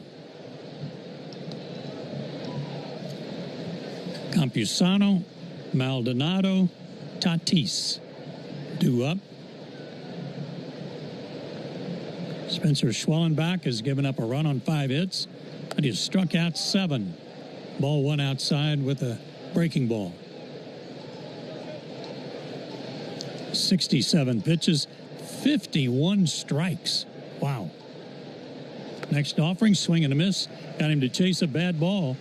Campusano, Maldonado, Tatis. due up. Spencer Schwellenbach has given up a run on 5 hits, but he has struck out 7. Ball 1 outside with a breaking ball. 67 pitches, 51 strikes. Wow. Next offering, swing and a miss. Got him to chase a bad ball.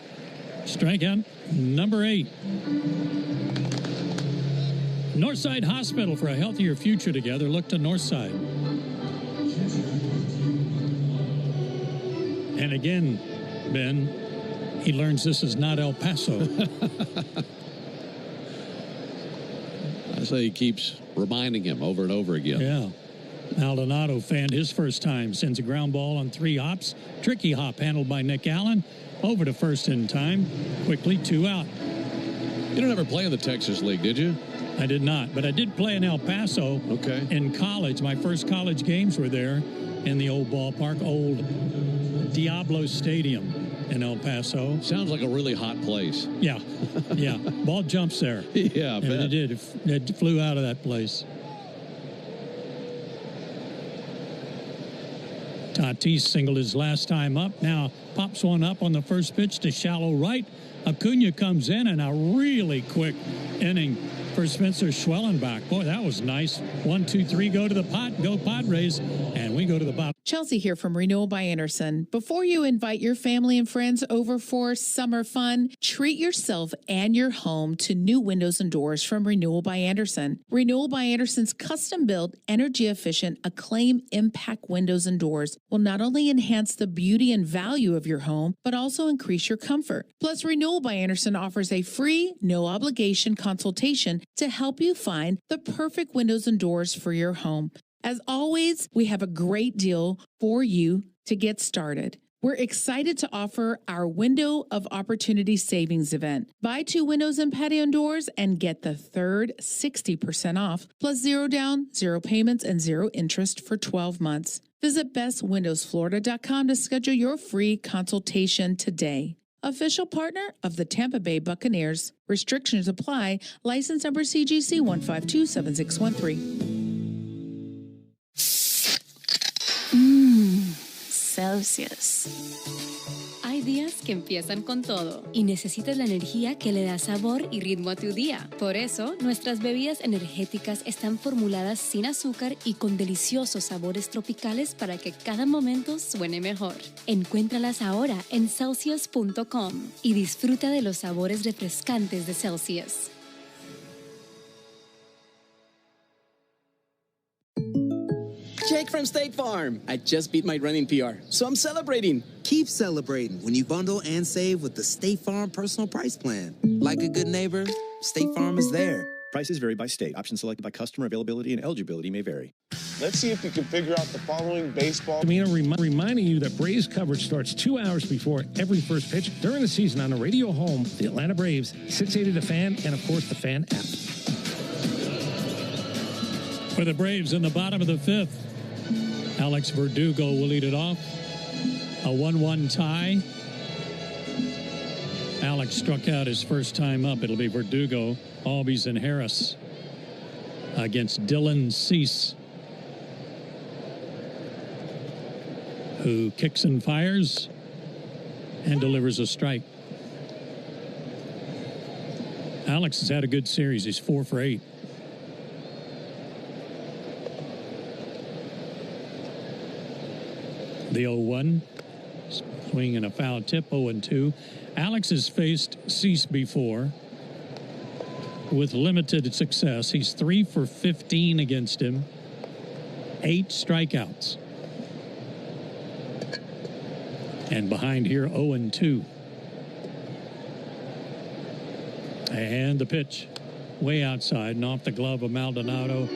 Strikeout number 8. Northside Hospital, for a healthier future together. Look to Northside. And again, Ben, he learns this is not El Paso. I say he keeps reminding him over and over again. Yeah. Maldonado fanned his first time, sends a ground ball on 3 hops. Tricky hop handled by Nick Allen. Over to first in time. Quickly 2 out. You didn't ever play in the Texas League, did you? I did not, but I did play in El Paso. Okay. In college. My first college games were there in the old ballpark, old Diablo Stadium in El Paso. Sounds like a really hot place. Yeah. Yeah. Ball jumps there. Yeah, I bet. It did. It flew out of that place. Tatis singled his last time up. Now pops one up on the first pitch to shallow right. Acuna comes in, and a really quick inning for Spencer Schwellenbach. Boy, that was nice. 1, 2, 3, go to the pot, go Padres, and we go to the bottom. Chelsea here from Renewal by Anderson. Before you invite your family and friends over for summer fun, treat yourself and your home to new windows and doors from Renewal by Anderson. Renewal by Anderson's custom-built, energy-efficient, Acclaim Impact windows and doors will not only enhance the beauty and value of your home, but also increase your comfort. Plus, Renewal by Anderson offers a free, no-obligation consultation to help you find the perfect windows and doors for your home. As always, we have a great deal for you to get started. We're excited to offer our Window of Opportunity Savings event. Buy 2 windows and patio doors and get the third 60% off, plus 0 down, 0 payments, and 0 interest for 12 months. Visit bestwindowsflorida.com to schedule your free consultation today. Official partner of the Tampa Bay Buccaneers. Restrictions apply. License number CGC 1527613. Celsius. Hay días que empiezan con todo y necesitas la energía que le da sabor y ritmo a tu día. Por eso, nuestras bebidas energéticas están formuladas sin azúcar y con deliciosos sabores tropicales para que cada momento suene mejor. Encuéntralas ahora en Celsius.com y disfruta de los sabores refrescantes de Celsius. Jake from State Farm. I just beat my running PR, so I'm celebrating. Keep celebrating when you bundle and save with the State Farm Personal Price Plan. Like a good neighbor, State Farm is there. Prices vary by state. Options selected by customer. Availability and eligibility may vary. Let's see if you can figure out the following baseball. Reminding you that Braves coverage starts 2 hours before every first pitch during the season on the radio home, the Atlanta Braves, 680 The Fan, and of course the Fan app. For the Braves in the bottom of the 5th, Alex Verdugo will lead it off. A 1-1 tie. Alex struck out his first time up. It'll be Verdugo, Albies, and Harris against Dylan Cease, who kicks and fires and delivers a strike. Alex has had a good series. He's 4 for 8. The 0-1, swing and a foul tip, 0-2. Alex has faced Cease before with limited success. He's 3 for 15 against him, 8 strikeouts. And behind here, 0-2. And the pitch way outside and off the glove of Maldonado.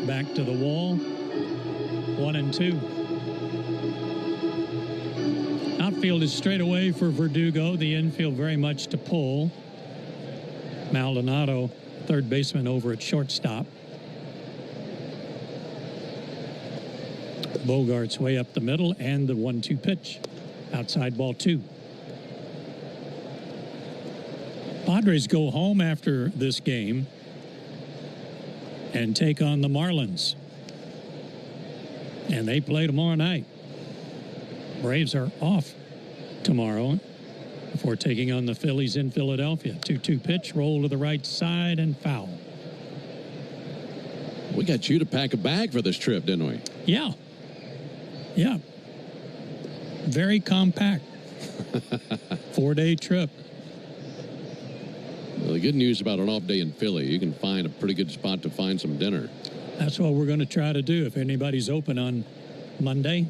Back to the wall, 1-2. Outfield is straight away for Verdugo. The infield very much to pull. Maldonado, third baseman, over at shortstop. Bogart's way up the middle, and the 1-2 pitch. Outside ball 2. Padres go home after this game and take on the Marlins. And they play tomorrow night. Braves are off tomorrow before taking on the Phillies in Philadelphia. 2-2 pitch, roll to the right side, and foul. We got you to pack a bag for this trip, didn't we? Yeah. Yeah. Very compact. 4-day trip. Well, the good news about an off day in Philly, you can find a pretty good spot to find some dinner. That's what we're going to try to do if anybody's open on Monday.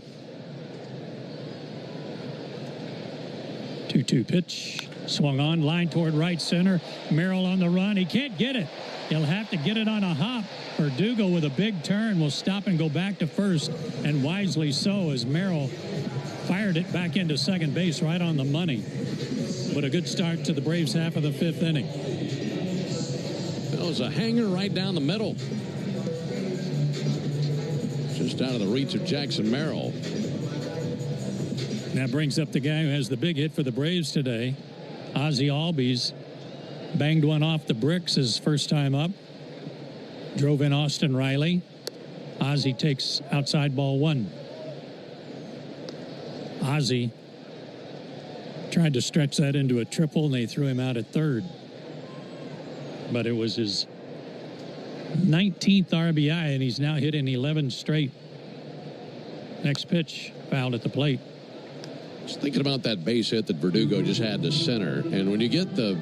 2-2 pitch. Swung on, line toward right center. Merrill on the run. He can't get it. He'll have to get it on a hop. Verdugo with a big turn will stop and go back to first, and wisely so, as Merrill fired it back into second base right on the money. But a good start to the Braves half of the fifth inning. That was a hanger right down the middle. Just out of the reach of Jackson Merrill. That brings up the guy who has the big hit for the Braves today. Ozzie Albies banged one off the bricks his first time up. Drove in Austin Riley. Ozzie takes outside ball one. Ozzie tried to stretch that into a triple, and they threw him out at third. But it was his 19th RBI, and he's now hitting 11 straight. Next pitch, fouled at the plate. Just thinking about that base hit that Verdugo just had to center. And when you get the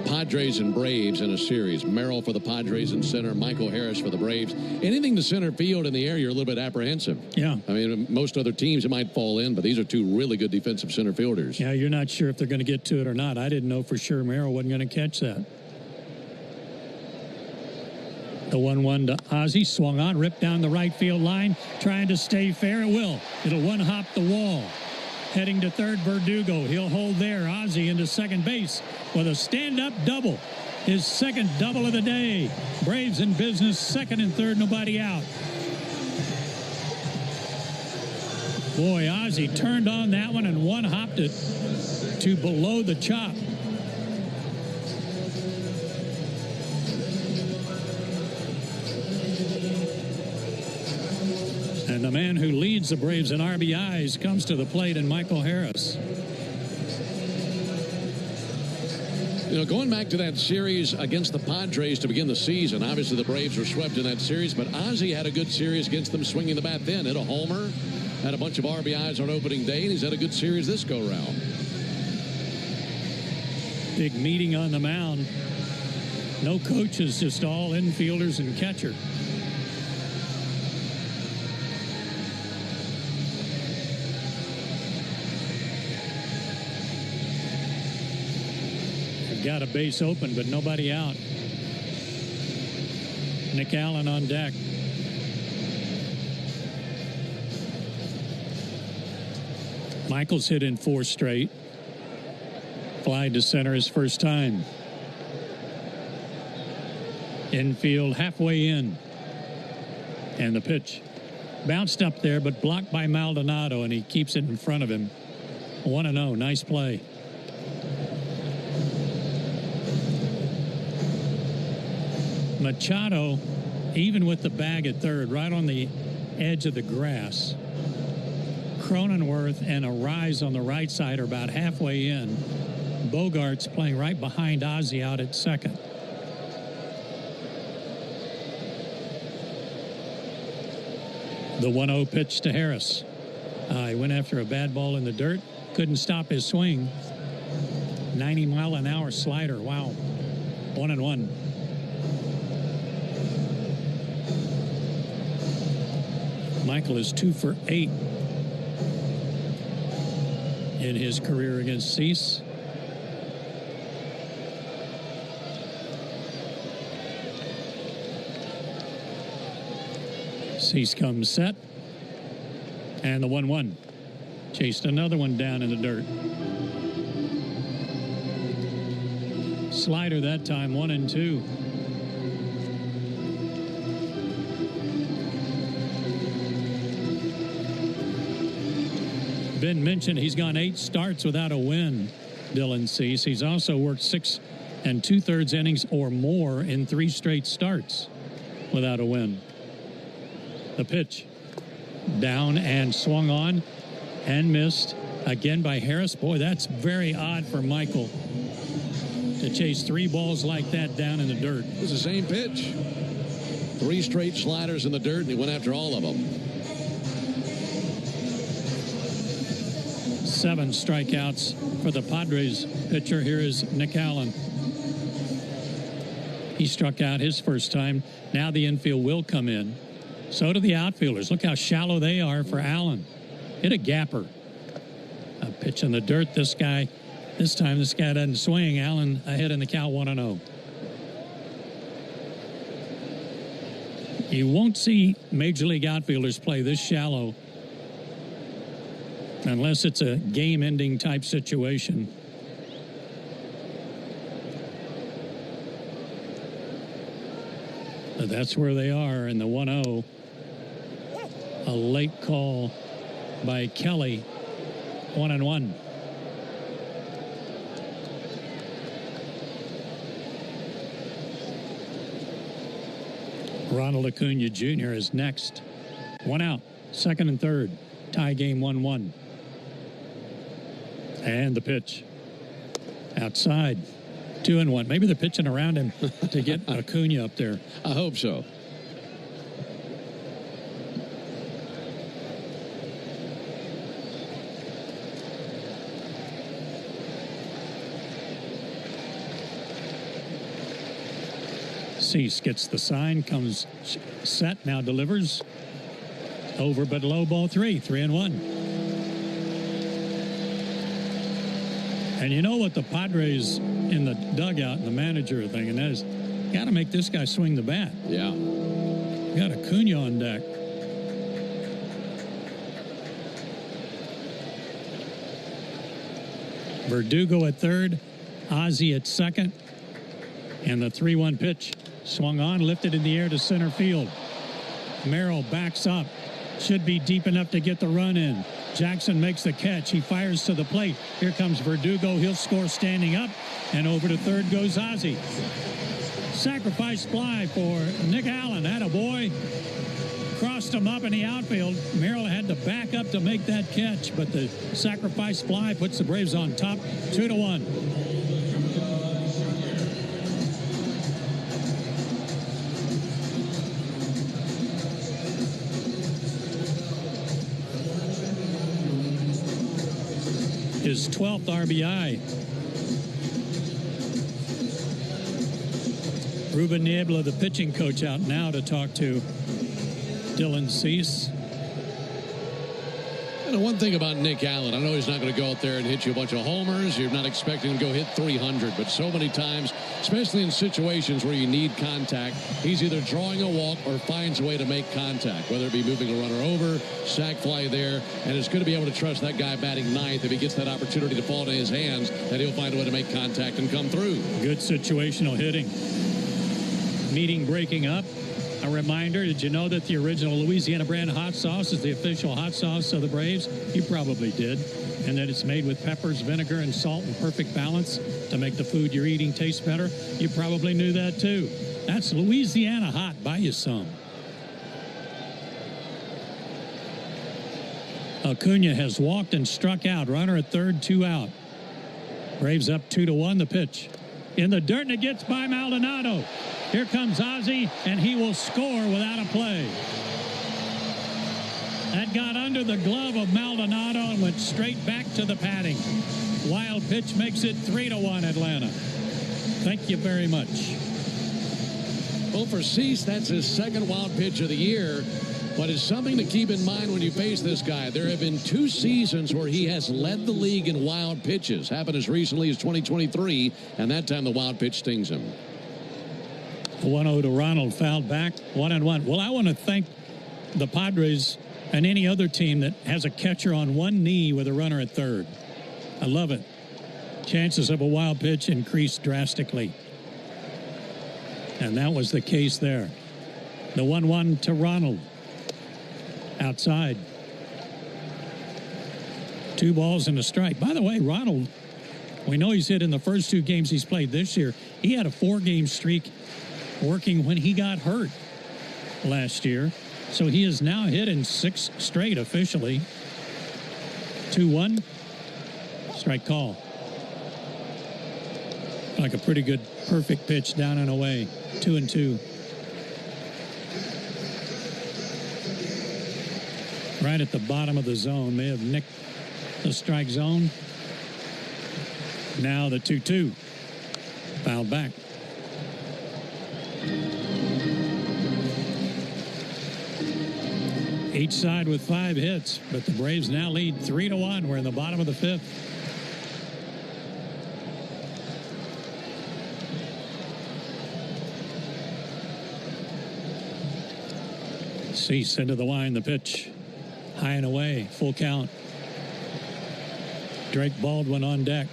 Padres and Braves in a series, Merrill for the Padres in center, Michael Harris for the Braves, anything to center field in the air, you're a little bit apprehensive. Yeah. I mean, most other teams, it might fall in, but these are two really good defensive center fielders. Yeah, you're not sure if they're going to get to it or not. I didn't know for sure Merrill wasn't going to catch that. The 1-1 to Ozzie, swung on, ripped down the right field line, trying to stay fair. It will. It'll one-hop the wall. Heading to third, Verdugo. He'll hold there. Ozzie into second base with a stand-up double. His second double of the day. Braves in business, second and third, nobody out. Boy, Ozzie turned on that one and one-hopped it to below the chop. And the man who leads the Braves in RBIs comes to the plate in Michael Harris. You know, going back to that series against the Padres to begin the season, obviously the Braves were swept in that series, but Ozzie had a good series against them, swinging the bat thin, hit a homer, had a bunch of RBIs on opening day, and he's had a good series this go-round. Big meeting on the mound. No coaches, just all infielders and catcher. Got a base open, but nobody out. Nick Allen on deck. Michael's hit in 4 straight. Fly to center his first time. Infield halfway in. And the pitch bounced up there, but blocked by Maldonado, and he keeps it in front of him. 1-0. Nice play. Machado, even with the bag at third, right on the edge of the grass. Cronenworth and a Rise on the right side are about halfway in. Bogart's playing right behind Ozzie out at second. The 1-0 pitch to Harris. He went after a bad ball in the dirt. Couldn't stop his swing. 90-mile-an-hour slider. Wow. 1-1. Michael is 2 for 8 in his career against Cease. Cease comes set. And the 1-1. Chased another one down in the dirt. Slider that time, 1-2. Ben mentioned he's gone 8 starts without a win, Dylan Cease. He's also worked 6 2/3 innings or more in 3 straight starts. without a win. The pitch. Down and swung on and missed again by Harris. Boy, that's very odd for Michael to chase 3 balls like that down in the dirt. It was the same pitch. 3 straight sliders in the dirt, and he went after all of them. 7 strikeouts for the Padres pitcher. Here is Nick Allen. He struck out his first time. Now the infield will come in. So do the outfielders. Look how shallow they are for Allen. Hit a gapper. A pitch in the dirt. This time this guy doesn't swing. Allen ahead in the count 1-0. You won't see Major League outfielders play this shallow unless it's a game-ending type situation. But that's where they are in the 1-0. A late call by Kelly. 1-1. Ronald Acuna Jr. is next. 1 out, 2nd and 3rd. Tie game 1-1. And the pitch. Outside. 2-1. Maybe they're pitching around him to get Acuna up there. I hope so. Cease gets the sign, comes set, now delivers. Over but low, ball 3, 3-1. And you know what the Padres in the dugout and the manager are thinking is, got to make this guy swing the bat. Yeah. Got Acuna on deck. Verdugo at 3rd, Ozzie at 2nd, and the 3-1 pitch swung on, lifted in the air to center field. Merrill backs up, should be deep enough to get the run in. Jackson makes the catch. He fires to the plate. Here comes Verdugo. He'll score standing up, and over to 3rd goes Ozzie. Sacrifice fly for Nick Allen. Attaboy. Crossed him up in the outfield. Merrill had to back up to make that catch, but the sacrifice fly puts the Braves on top, 2-1. His 12th RBI. Ruben Niebla, the pitching coach, out now to talk to Dylan Cease. And one thing about Nick Allen, I know he's not going to go out there and hit you a bunch of homers. You're not expecting him to go hit 300, but so many times, especially in situations where you need contact, he's either drawing a walk or finds a way to make contact, whether it be moving a runner over, sac fly there, and it's going to be able to trust that guy batting 9th if he gets that opportunity to fall into his hands, that he'll find a way to make contact and come through. Good situational hitting. Meeting breaking up. A reminder, did you know that the original Louisiana brand hot sauce is the official hot sauce of the Braves? You probably did. And that it's made with peppers, vinegar, and salt in perfect balance to make the food you're eating taste better. You probably knew that too. That's Louisiana hot. Buy you some. Acuna has walked and struck out. Runner at 3rd, 2 out. Braves up 2-1. The pitch in the dirt, and it gets by Maldonado. Here comes Ozzie, and he will score without a play. That got under the glove of Maldonado and went straight back to the padding. Wild pitch makes it 3-1 Atlanta. Thank you very much. Well, for Cease, that's his 2nd wild pitch of the year. But it's something to keep in mind when you face this guy. There have been 2 seasons where he has led the league in wild pitches. Happened as recently as 2023, and that time the wild pitch stings him. 1-0 to Ronald, fouled back, 1-1. Well, I want to thank the Padres and any other team that has a catcher on one knee with a runner at 3rd. I love it. Chances of a wild pitch increase drastically. And that was the case there. The 1-1 to Ronald. Outside. 2 balls and a strike. By the way, Ronald, we know he's hit in the first 2 games he's played this year. He had a 4-game streak working when he got hurt. last year. So he is now hit in 6 straight officially. 2-1. Strike call. Like a pretty good, perfect pitch down and away. 2-2. Right at the bottom of the zone. May have nicked the strike zone. Now the 2-2. Fouled back. Each side with 5 hits, but the Braves now lead 3-1. We're in the bottom of the 5th. Cease into the line, the pitch. High and away, full count. Drake Baldwin on deck.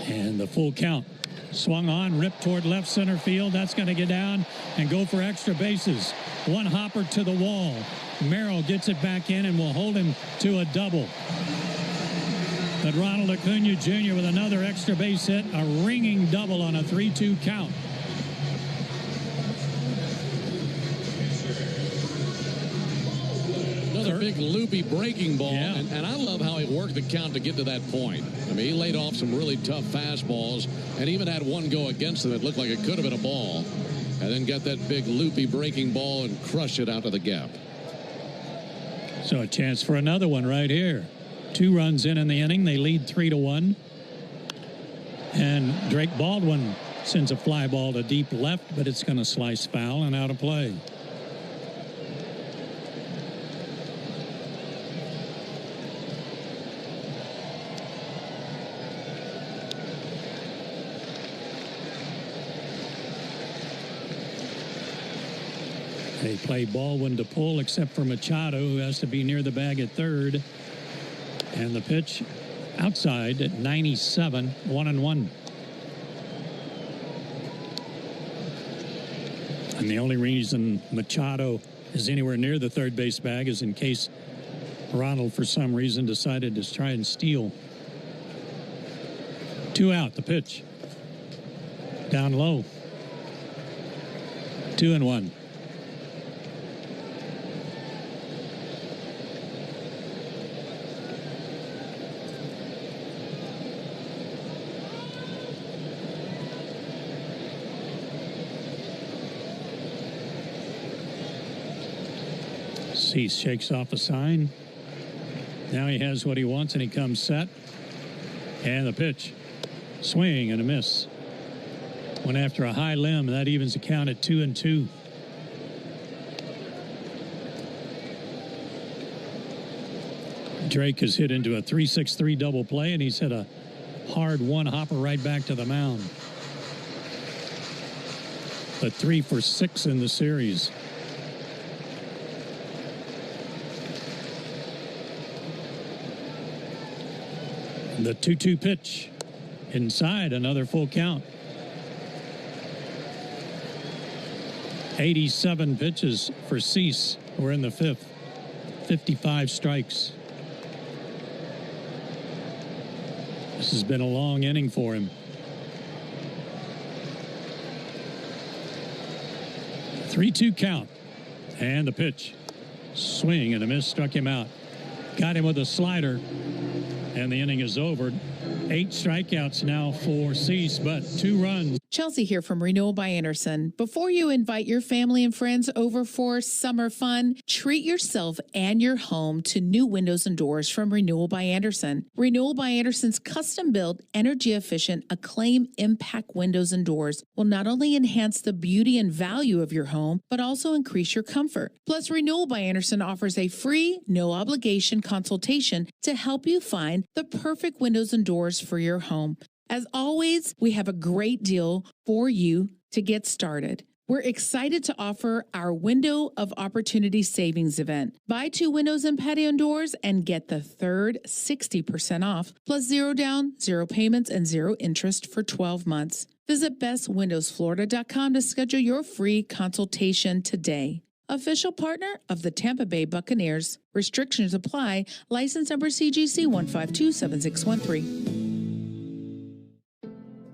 And the full count. Swung on, ripped toward left center field. That's going to get down and go for extra bases. One hopper to the wall. Merrill gets it back in and will hold him to a double. But Ronald Acuna Jr. with another extra base hit, a ringing double on a 3-2 count. Another big loopy breaking ball, and I love how he worked the count to get to that point. I mean, he laid off some really tough fastballs and even had one go against him. It looked like it could have been a ball, and then got that big loopy breaking ball and crushed it out of the gap. So a chance for another one right here. 2 runs in the inning. They lead 3-1. And Drake Baldwin sends a fly ball to deep left, but it's going to slice foul and out of play. They play Baldwin to pull, except for Machado, who has to be near the bag at third. And the pitch outside at 97, 1-1. And the only reason Machado is anywhere near the third base bag is in case Ronald, for some reason, decided to try and steal. 2 out, the pitch. Down low. 2-1. Cease shakes off a sign. Now he has what he wants, and he comes set. And the pitch. Swing and a miss. Went after a high limb. That evens the count at 2-2. Drake has hit into a 3-6-3 double play, and he's hit a hard one hopper right back to the mound. But 3 for 6 in the series. The 2-2 pitch. Inside, another full count. 87 pitches for Cease. We're in the 5th. 55 strikes. This has been a long inning for him. 3-2 count. And the pitch. Swing and a miss, struck him out. Got him with a slider. And the inning is over. 8 strikeouts now for Cease, but 2 runs. Chelsea here from Renewal by Anderson. Before you invite your family and friends over for summer fun, treat yourself and your home to new windows and doors from Renewal by Anderson. Renewal by Anderson's custom-built, energy-efficient, Acclaim Impact windows and doors will not only enhance the beauty and value of your home, but also increase your comfort. Plus, Renewal by Anderson offers a free, no-obligation consultation to help you find the perfect windows and doors for your home. As always, we have a great deal for you to get started. We're excited to offer our Window of Opportunity Savings event. Buy 2 windows and patio doors and get the third 60% off, plus 0 down, 0 payments, and 0 interest for 12 months. Visit bestwindowsflorida.com to schedule your free consultation today. official partner of the Tampa Bay Buccaneers. Restrictions apply. License number CGC 1527613.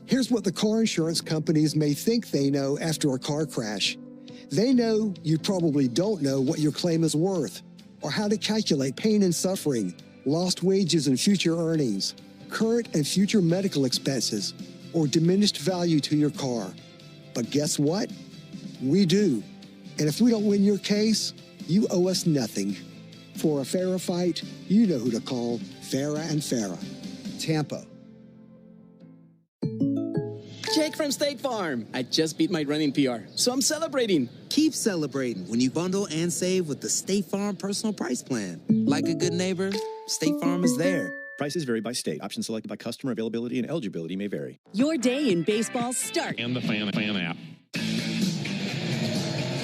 Here's what the car insurance companies may think they know after a car crash. They know you probably don't know what your claim is worth, or how to calculate pain and suffering, lost wages and future earnings, current and future medical expenses, or diminished value to your car. But guess what? We do. And if we don't win your case, you owe us nothing. For a fairer fight, you know who to call. Farah and Farah. Tampa. Jake from State Farm. I just beat my running PR, so I'm celebrating. Keep celebrating when you bundle and save with the State Farm Personal Price Plan. Like a good neighbor, State Farm is there. Prices vary by state. Options selected by customer. Availability and eligibility may vary. Your day in baseball starts. And the fan app.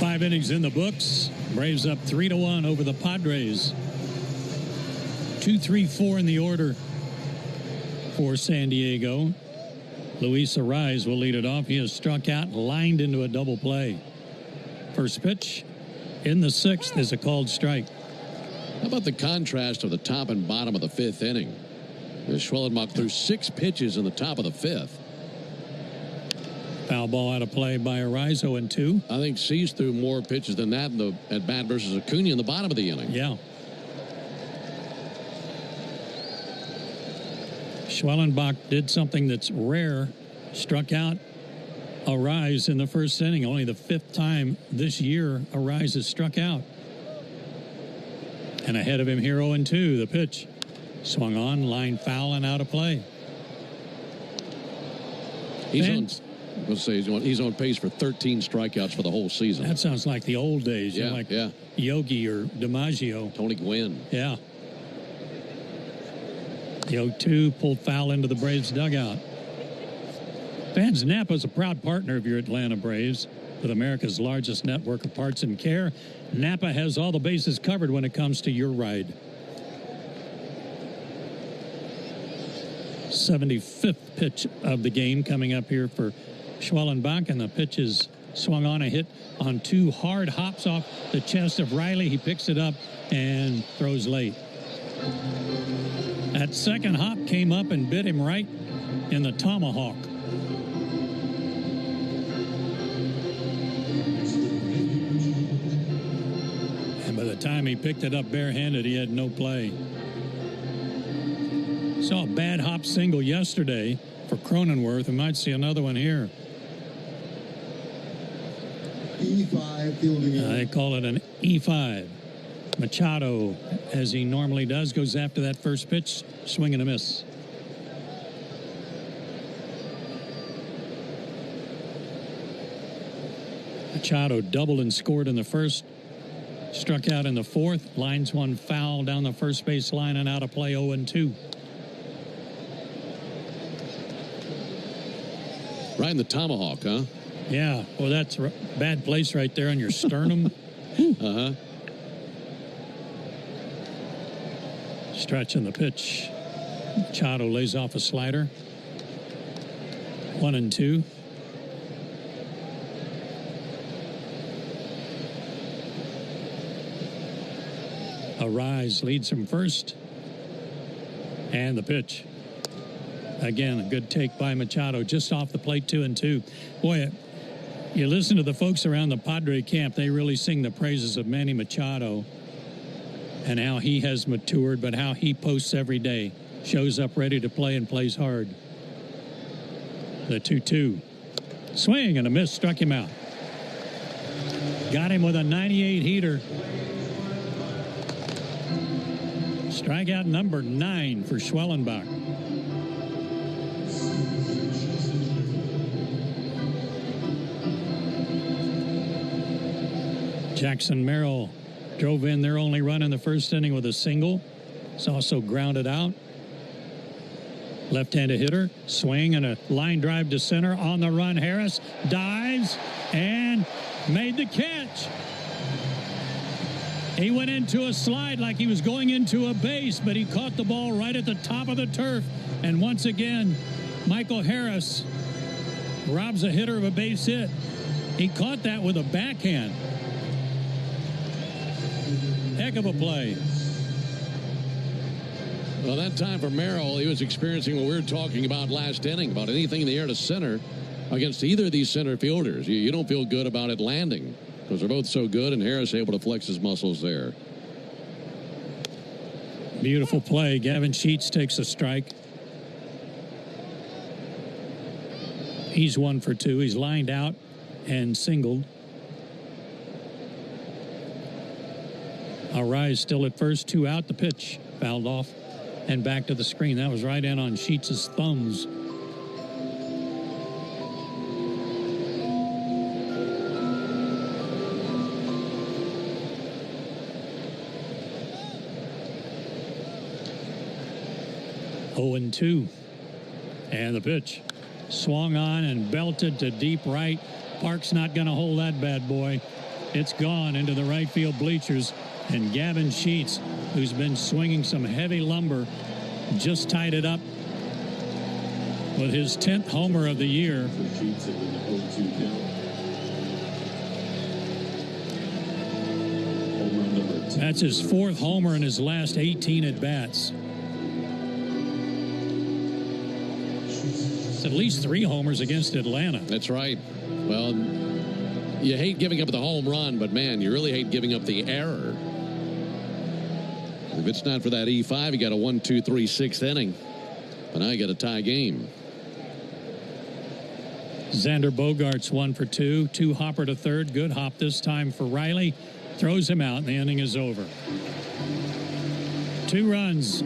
5 innings in the books. Braves up 3-1 over the Padres. 2-3-4 in the order for San Diego. Luis Arraez will lead it off. He is struck out and lined into a double play. First pitch in the 6th is a called strike. How about the contrast of the top and bottom of the 5th inning? Schwellenbach threw 6 pitches in the top of the 5th. Foul ball out of play by Arraez, 0-2. I think Cease threw more pitches than that in the at bat versus Acuna in the bottom of the inning. Yeah. Schwellenbach did something that's rare. Struck out Arraez in the 1st inning. Only the 5th time this year Arraez has struck out. And ahead of him here, 0-2. The pitch swung on, line foul and out of play. He's on pace for 13 strikeouts for the whole season. That sounds like the old days. Yeah, like yeah. Yogi or DiMaggio. Tony Gwynn. Yeah. The 0-2 pulled foul into the Braves dugout. Fans, Napa is a proud partner of your Atlanta Braves. With America's largest network of parts and care, Napa has all the bases covered when it comes to your ride. 75th pitch of the game coming up here for Schwellenbach, and the pitch is swung on, a hit on 2 hard hops off the chest of Riley. He picks it up and throws late. That second hop came up and bit him right in the tomahawk. And by the time he picked it up barehanded, he had no play. Saw a bad hop single yesterday for Cronenworth. We might see another one here. E5 fielding. They call it an E5. Machado, as he normally does, goes after that first pitch, swing and a miss. Machado doubled and scored in the 1st, struck out in the 4th, lines one foul down the first base line and out of play, 0-2. Right in the tomahawk, huh? Yeah, well, that's a bad place right there on your sternum. Uh-huh. Stretching the pitch. Machado lays off a slider. 1-2. Arraez leads him first. And the pitch. Again, a good take by Machado just off the plate, 2-2. Boy, you listen to the folks around the Padre camp, they really sing the praises of Manny Machado and how he has matured, but how he posts every day, shows up ready to play and plays hard. The 2-2. Swing and a miss, struck him out. Got him with a 98 heater. Strikeout number 9 for Schwellenbach. Jackson Merrill drove in their only run in the 1st inning with a single. It's also grounded out. Left-handed hitter, swing and a line drive to center. On the run, Harris dives and made the catch. He went into a slide like he was going into a base, but he caught the ball right at the top of the turf. And once again, Michael Harris robs a hitter of a base hit. He caught that with a backhand. Heck of a play. Well, that time for Merrill, he was experiencing what we were talking about last inning, about anything in the air to center against either of these center fielders. You don't feel good about it landing because they're both so good, and Harris able to flex his muscles there. Beautiful play. Gavin Sheets takes a strike. He's 1 for 2. He's lined out and singled. Arise still at first, 2 out. The pitch fouled off and back to the screen. That was right in on Sheets' thumbs. Oh, and 2. And the pitch swung on and belted to deep right. Park's not going to hold that bad boy. It's gone into the right field bleachers. And Gavin Sheets, who's been swinging some heavy lumber, just tied it up with his 10th homer of the year. That's his 4th homer in his last 18 at-bats. It's at least 3 homers against Atlanta. That's right. Well, you hate giving up the home run, but, man, you really hate giving up the error. If it's not for that E5, you got a 1, 2, 3, 6th inning. But now you got a tie game. Xander Bogaerts 1 for 2. 2 hopper to third. Good hop this time for Riley. Throws him out, and the inning is over. 2 runs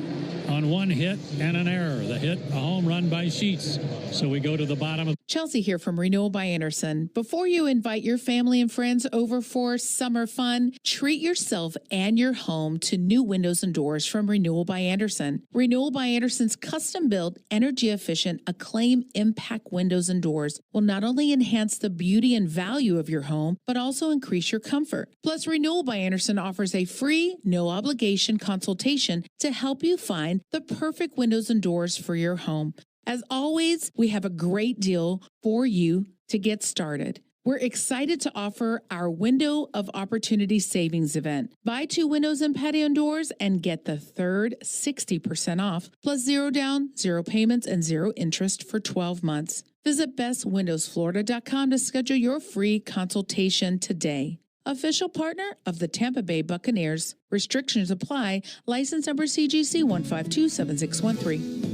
on 1 hit and an error. The hit, a home run by Sheets. So we go to the bottom of... Chelsea here from Renewal by Anderson. Before you invite your family and friends over for summer fun, treat yourself and your home to new windows and doors from Renewal by Anderson. Renewal by Anderson's custom-built, energy-efficient, Acclaim Impact windows and doors will not only enhance the beauty and value of your home, but also increase your comfort. Plus, Renewal by Anderson offers a free, no-obligation consultation to help you find the perfect windows and doors for your home. As always, we have a great deal for you to get started. We're excited to offer our Window of Opportunity Savings event. Buy 2 windows and patio doors and get the third 60% off, plus 0 down, 0 payments, and 0 interest for 12 months. Visit bestwindowsflorida.com to schedule your free consultation today. Official partner of the Tampa Bay Buccaneers. Restrictions apply. License number CGC 1527613.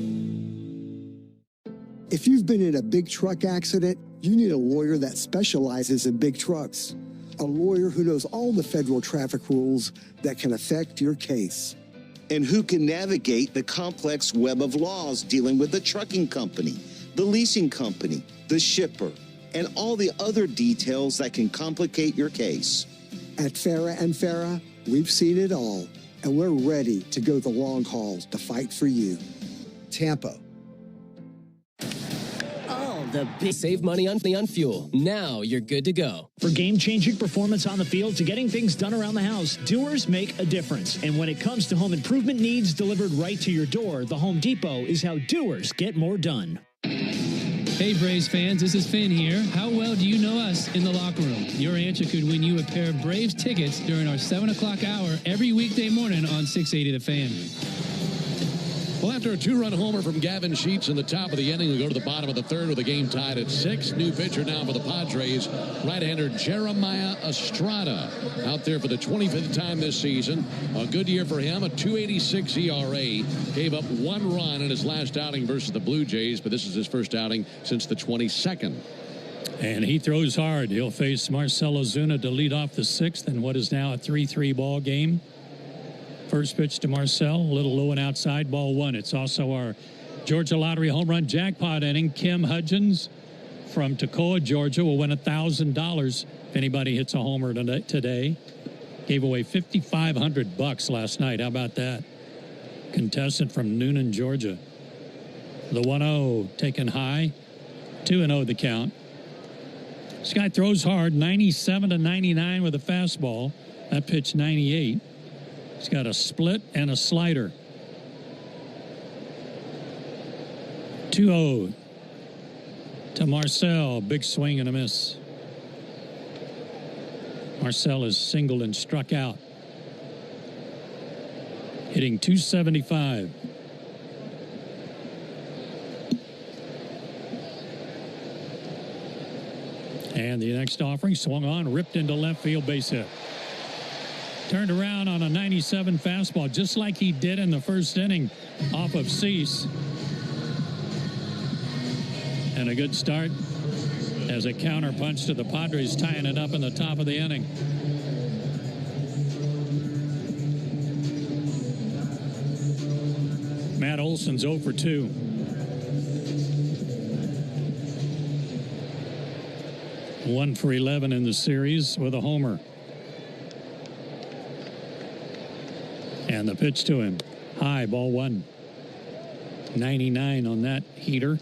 If you've been in a big truck accident, you need a lawyer that specializes in big trucks. A lawyer who knows all the federal traffic rules that can affect your case. And who can navigate the complex web of laws dealing with the trucking company, the leasing company, the shipper, and all the other details that can complicate your case. At Farah & Farah, we've seen it all, and we're ready to go the long haul to fight for you. Tampa. Save money on fuel. Now you're good to go. For game-changing performance on the field to getting things done around the house, doers make a difference. And when it comes to home improvement needs delivered right to your door, the Home Depot is how doers get more done. Hey, Braves fans, this is Finn here. How well do you know us in the locker room? Your answer could win you a pair of Braves tickets during our 7 o'clock hour every weekday morning on 680 The Fan. Well, after a 2-run homer from Gavin Sheets in the top of the inning, we go to the bottom of the third with the game tied at 6. New pitcher now for the Padres, right-hander Jeremiah Estrada, out there for the 25th time this season. A good year for him, a 2.86 ERA. Gave up 1 run in his last outing versus the Blue Jays, but this is his first outing since the 22nd. And he throws hard. He'll face Marcell Ozuna to lead off the 6th in what is now a 3-3 ball game. First pitch to Marcell, a little low and outside, ball 1. It's also our Georgia Lottery home run jackpot inning. Kim Hudgens from Toccoa, Georgia, will win $1,000 if anybody hits a homer today. Gave away $5,500 last night. How about that? Contestant from Noonan, Georgia. The 1-0 taken high. 2-0 the count. This guy throws hard, 97-99 with a fastball. That pitch 98. He's got a split and a slider. 2-0 to Marcell. Big swing and a miss. Marcell is singled and struck out. hitting .275. And the next offering swung on, ripped into left field, base hit. Turned around on a 97 fastball, just like he did in the first inning off of Cease. And a good start as a counterpunch to the Padres, tying it up in the top of the inning. Matt Olson's 0 for 2. One for 11 in the series with a homer. And the pitch to him. High, ball one. 99 on that heater.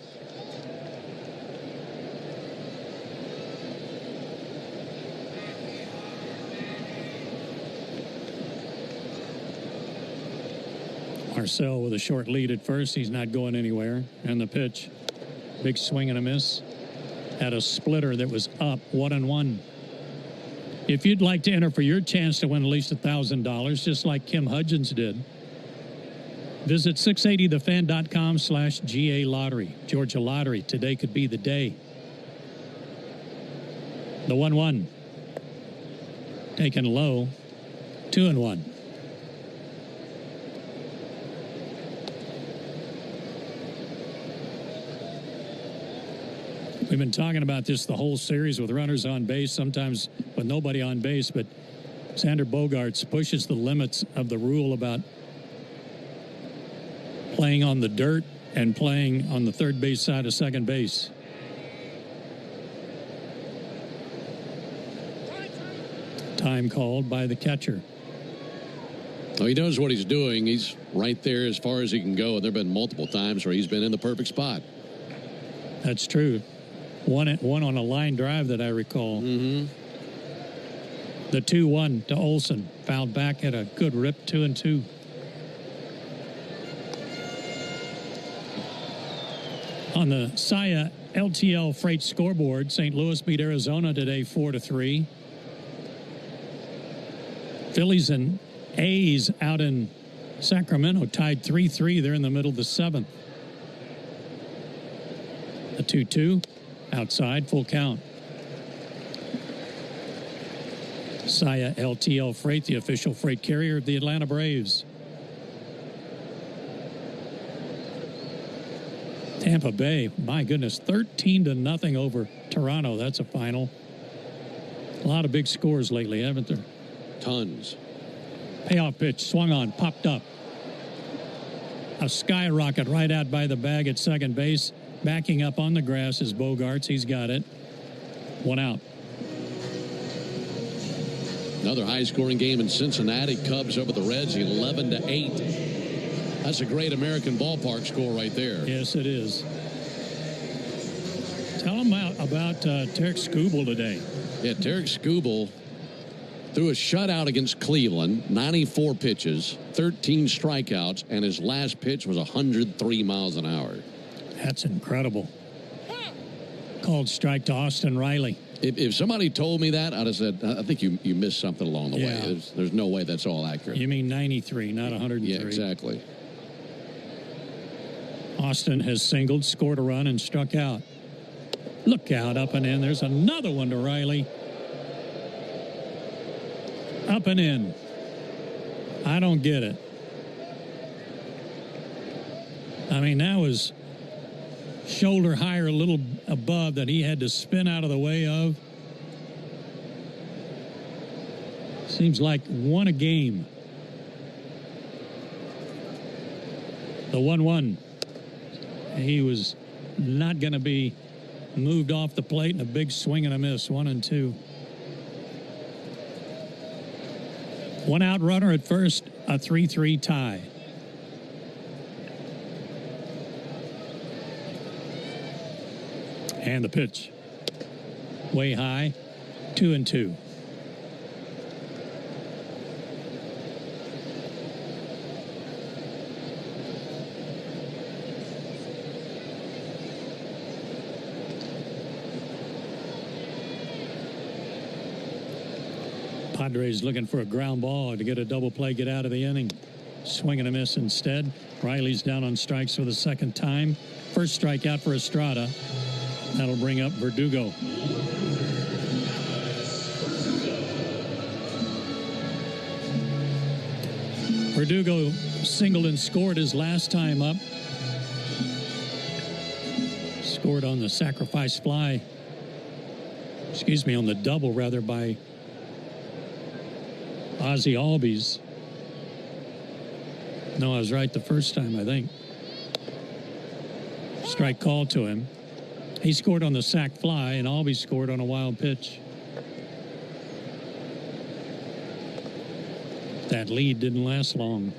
Marcel with a short lead at first. He's not going anywhere. And the pitch. Big swing and a miss. Had a splitter that was up 1-1. If you'd like to enter for your chance to win at least $1,000, just like Kim Hudgens did, visit 680thefan.com/GA Lottery. Georgia Lottery. Today could be the day. The 1-1. Taken low. 2-1. We've been talking about this the whole series with runners on base, sometimes with nobody on base, but Xander Bogaerts pushes the limits of the rule about playing on the dirt and playing on the third base side of second base. Time called by the catcher. Well, he knows what he's doing. He's right there as far as he can go. There have been multiple times where he's been in the perfect spot. That's true. One on a line drive that I recall. Mm-hmm. The 2-1 to Olson. Fouled back at a good rip, 2-2. On the SIA LTL Freight scoreboard, St. Louis beat Arizona today 4-3. Phillies and A's out in Sacramento tied 3-3. They're in the middle of the seventh. A 2-2 outside, full count. SIA LTL Freight, the official freight carrier of the Atlanta Braves. Tampa Bay, my goodness, 13-0 over Toronto. That's a final. A lot of big scores lately, haven't there? Tons. Payoff pitch, swung on, popped up. A skyrocket right out by the bag at second base. Backing up on the grass is Bogaerts. He's got it. One out. Another high-scoring game in Cincinnati. Cubs over the Reds, 11-8. That's a great American ballpark score right there. Yes, it is. Tell them about Tarek Skubal today. Yeah, Tarek Skubal threw a shutout against Cleveland, 94 pitches, 13 strikeouts, and his last pitch was 103 miles an hour. That's incredible. Called strike to Austin Riley. If somebody told me that, I'd have said, I think you missed something along the way. There's no way that's all accurate. You mean 93, not 103. Yeah, exactly. Austin has singled, scored a run, and struck out. Look out, up and in. There's another one to Riley. Up and in. I don't get it. I mean, that was shoulder higher, a little above, that he had to spin out of the way of. Seems like one a game. The 1-1. He was not going to be moved off the plate, and a big swing and a miss, 1-2. One out runner at first, a 3-3 tie. And the pitch. Way high, 2-2. Padres looking for a ground ball to get a double play, get out of the inning. Swing and a miss instead. Riley's down on strikes for the second time. First strikeout for Estrada. That'll bring up Verdugo. Verdugo singled and scored his last time up. Scored on the sacrifice fly. On the double, rather, by Ozzie Albies. No, I was right the first time, I think. Strike called to him. He scored on the sac fly, and Albies scored on a wild pitch. That lead didn't last long.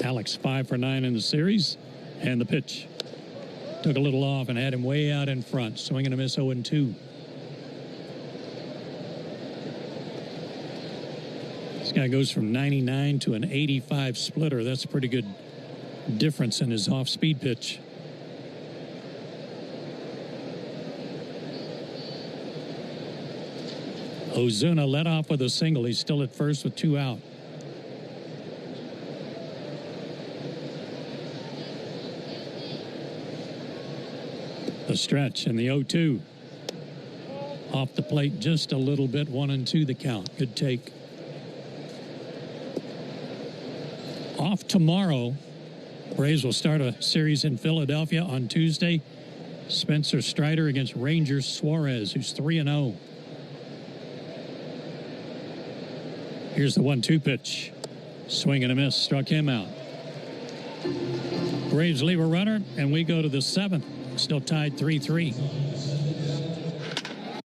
Alex 5 for 9 in the series, and the pitch. Took a little off and had him way out in front. Swing and a miss, 0-2. This guy goes from 99 to an 85 splitter. That's a pretty good difference in his off-speed pitch. Ozuna led off with a single. He's still at first with 2 out. The stretch and the 0-2. Off the plate just a little bit, 1-2 the count. Good take. Off tomorrow. Braves will start a series in Philadelphia on Tuesday. Spencer Strider against Rangers Suarez, who's 3-0. Here's the 1-2 pitch. Swing and a miss. Struck him out. Braves leave a runner, and we go to the 7th. Still tied 3-3.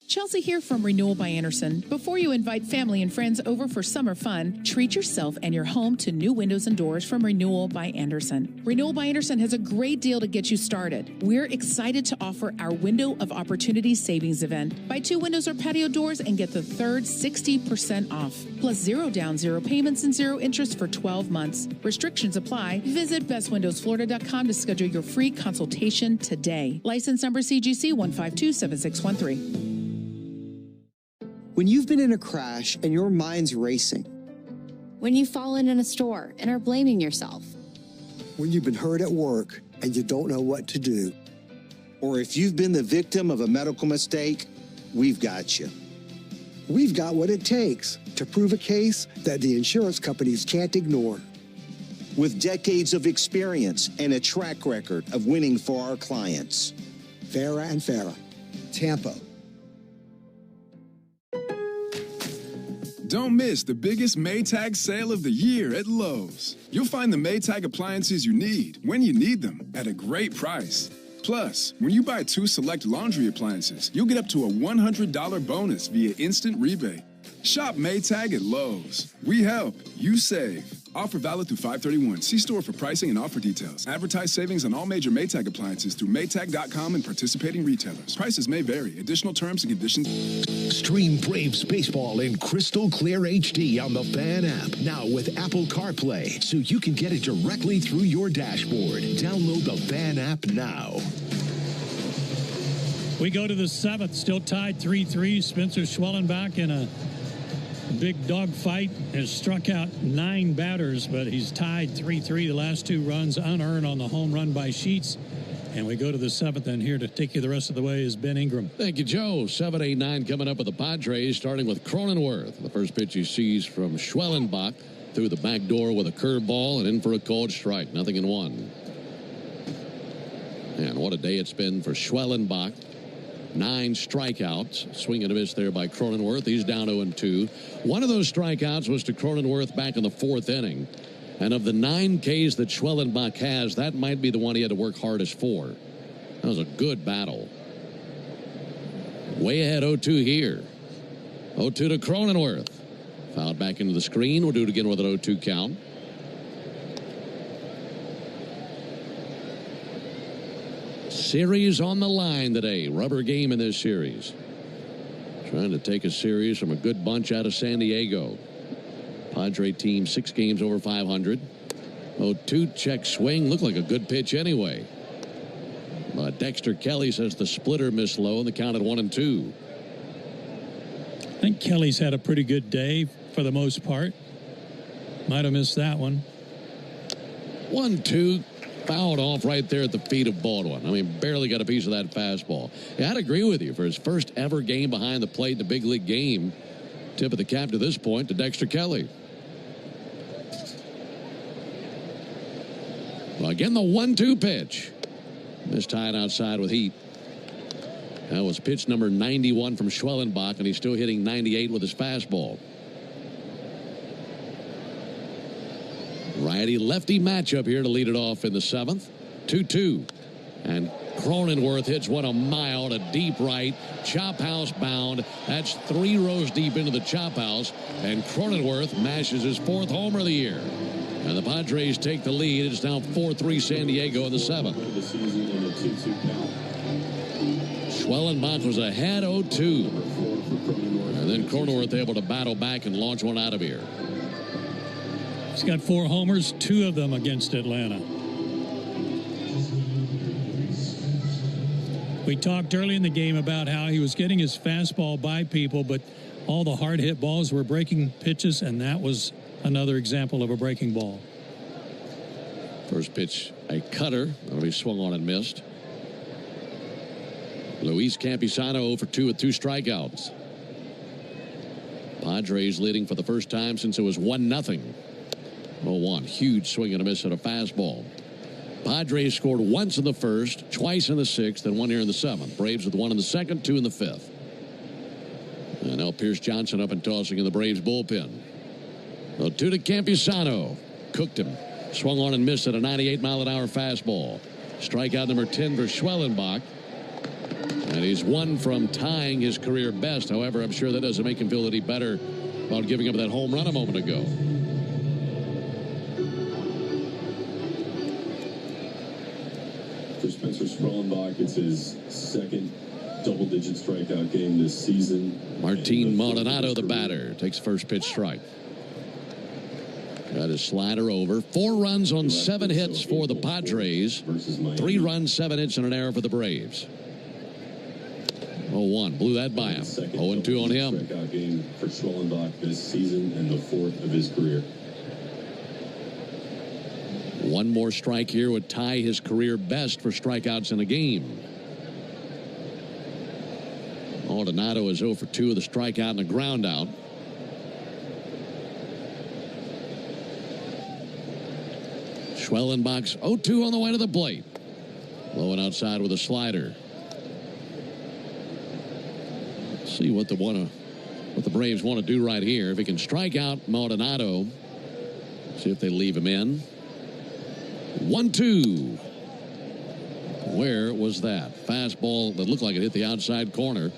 Chelsea here from Renewal by Anderson. Before you invite family and friends over for summer fun, treat yourself and your home to new windows and doors from Renewal by Anderson. Renewal by Anderson has a great deal to get you started. We're excited to offer our Window of Opportunity Savings Event. Buy 2 windows or patio doors and get the third 60% off. Plus 0 down, 0 payments, and 0 interest for 12 months. Restrictions apply. Visit bestwindowsflorida.com to schedule your free consultation today. License number CGC 1527613. When you've been in a crash and your mind's racing. When you've fallen in a store and are blaming yourself. When you've been hurt at work and you don't know what to do. Or if you've been the victim of a medical mistake, we've got you. We've got what it takes to prove a case that the insurance companies can't ignore. With decades of experience and a track record of winning for our clients. Farah and Farah, Tampa. Don't miss the biggest Maytag sale of the year at Lowe's. You'll find the Maytag appliances you need when you need them at a great price. Plus, when you buy 2 select laundry appliances, you'll get up to a $100 bonus via instant rebate. Shop Maytag at Lowe's. We help, you save. Offer valid through 5/31. See store for pricing and offer details. Advertise savings on all major Maytag appliances through Maytag.com and participating retailers. Prices may vary. Additional terms and conditions. Stream Braves baseball in crystal clear HD on the Fan app. Now with Apple CarPlay, so you can get it directly through your dashboard. Download the Fan app now. We go to the 7th, still tied 3-3. Spencer Schwellenbach in a big dog fight has struck out 9 batters, but he's tied 3-3. The last 2 runs unearned on the home run by Sheets. And we go to the 7th, and here to take you the rest of the way is Ben Ingram. Thank you, Joe. 7, 8, 9 coming up with the Padres, starting with Cronenworth. The first pitch he sees from Schwellenbach through the back door with a curveball and in for a called strike. 0-1. And what a day it's been for Schwellenbach. 9 strikeouts. Swing and a miss there by Cronenworth. He's down 0-2. One of those strikeouts was to Cronenworth back in the 4th inning. And of the 9 Ks that Schwellenbach has, that might be the one he had to work hardest for. That was a good battle. Way ahead 0-2 here. 0-2 to Cronenworth. Fouled back into the screen. We'll do it again with an 0-2 count. Series on the line today. Rubber game in this series. Trying to take a series from a good bunch out of San Diego. Padre team 6 games over 500. 0-2 check swing. Looked like a good pitch anyway. But Dexter Kelly says the splitter missed low and the count at 1-2. I think Kelly's had a pretty good day for the most part. Might have missed that one. 1-2. Fouled off right there at the feet of Baldwin. I mean, barely got a piece of that fastball. Yeah, I'd agree with you. For his first ever game behind the plate in the big league game, tip of the cap to this point to Dexter Kelly. Well, again, the 1-2 pitch. Missed tied outside with heat. That was pitch number 91 from Schwellenbach, and he's still hitting 98 with his fastball. Righty-lefty matchup here to lead it off in the 7th. 2-2. And Cronenworth hits one a mile to deep right. Chop house bound. That's 3 rows deep into the chop house. And Cronenworth mashes his 4th homer of the year. And the Padres take the lead. It's now 4-3 San Diego in the 7th. Schwellenbach was ahead 0-2. And then Cronenworth able to battle back and launch one out of here. He's got 4 homers, 2 of them against Atlanta. We talked early in the game about how he was getting his fastball by people, but all the hard hit balls were breaking pitches, and that was another example of a breaking ball. First pitch, a cutter. That'll be swung on and missed. Luis Campisano 0 for 2 with 2 strikeouts. Padres leading for the first time since it was 1-0. 0-1. Huge swing and a miss at a fastball. Padres scored once in the first, twice in the 6th, and 1 here in the 7th. Braves with 1 in the 2nd, 2 in the 5th. And now Pierce Johnson up and tossing in the Braves bullpen. The 2 to Campisano. Cooked him. Swung on and missed at a 98-mile-an-hour fastball. Strikeout number 10 for Schwellenbach. And he's 1 from tying his career best. However, I'm sure that doesn't make him feel any better about giving up that home run a moment ago. For Spencer Schwellenbach, it's his 2nd double-digit strikeout game this season. Martin Maldonado, the batter, takes first pitch strike. Got his slider over. 4 runs on 7 hits for the Padres. 3 runs, 7 hits, and an error for the Braves. 0-1. Blew that by him. 0-2 on him. Strikeout game for Schwellenbach this season and the 4th of his career. 1 more strike here would tie his career best for strikeouts in a game. Maldonado is 0 for 2 with a strikeout and a ground out. Schwellenbach's 0-2 on the way to the plate. Low and outside with a slider. Let's see what the Braves want to do right here. If he can strike out Maldonado, see if they leave him in. 1-2. Where was that? Fastball that looked like it hit the outside corner.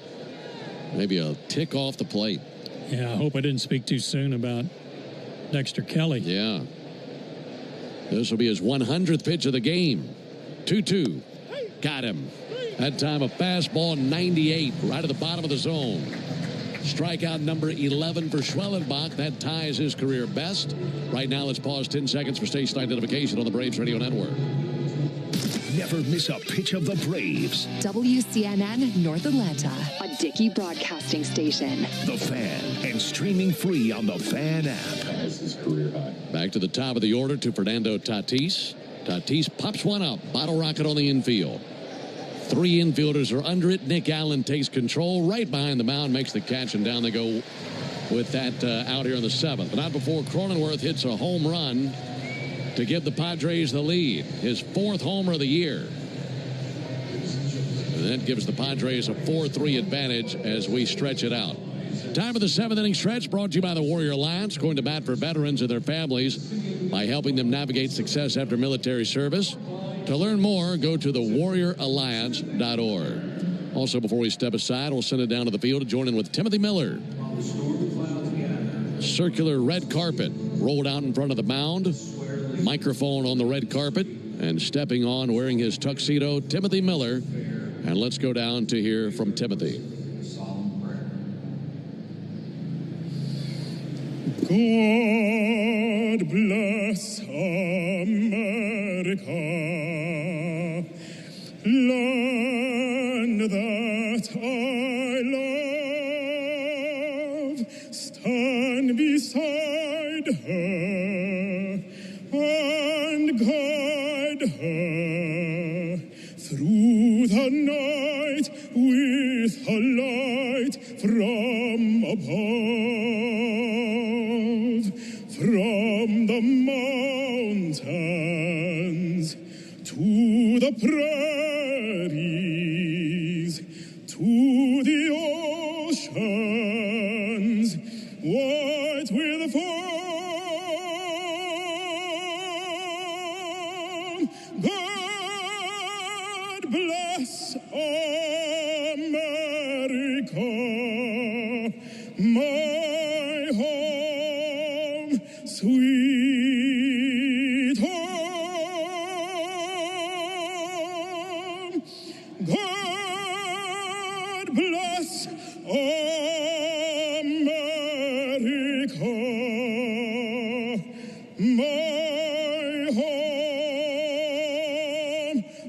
Maybe a tick off the plate. Yeah, I hope I didn't speak too soon about Dexter Kelly. Yeah. This will be his 100th pitch of the game. 2-2. Got him. That time a fastball 98 right at the bottom of the zone. Strikeout number 11 for Schwellenbach. That ties his career best. Right now, let's pause 10 seconds for station identification on the Braves Radio Network. Never miss a pitch of the Braves. WCNN North Atlanta, a Dickey broadcasting station. The Fan, and streaming free on the Fan app. That's his career high. Back to the top of the order to Fernando Tatis. Tatis pops one up. Bottle rocket on the infield. 3 infielders are under it. Nick Allen takes control right behind the mound, makes the catch, and down they go with that out here in the 7th. But not before Cronenworth hits a home run to give the Padres the lead. His 4th homer of the year. And that gives the Padres a 4-3 advantage as we stretch it out. Time of the 7th inning stretch brought to you by the Warrior Alliance, going to bat for veterans and their families by helping them navigate success after military service. To learn more, go to thewarrioralliance.org. Also, before we step aside, we'll send it down to the field to join in with Timothy Miller. Circular red carpet rolled out in front of the mound. Microphone on the red carpet. And stepping on, wearing his tuxedo, Timothy Miller. And let's go down to hear from Timothy. God bless America, land that I and guide her through the night with a light from above, from the mountains to the prairies, to the oceans, white with foam. God bless America, my home, sweet home. God bless America, my home,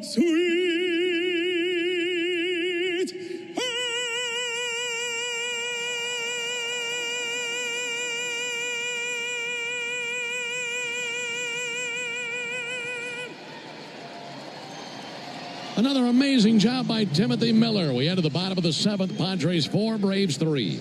sweet Another amazing job by Timothy Miller. We head to the bottom of the seventh. Padres 4, Braves 3.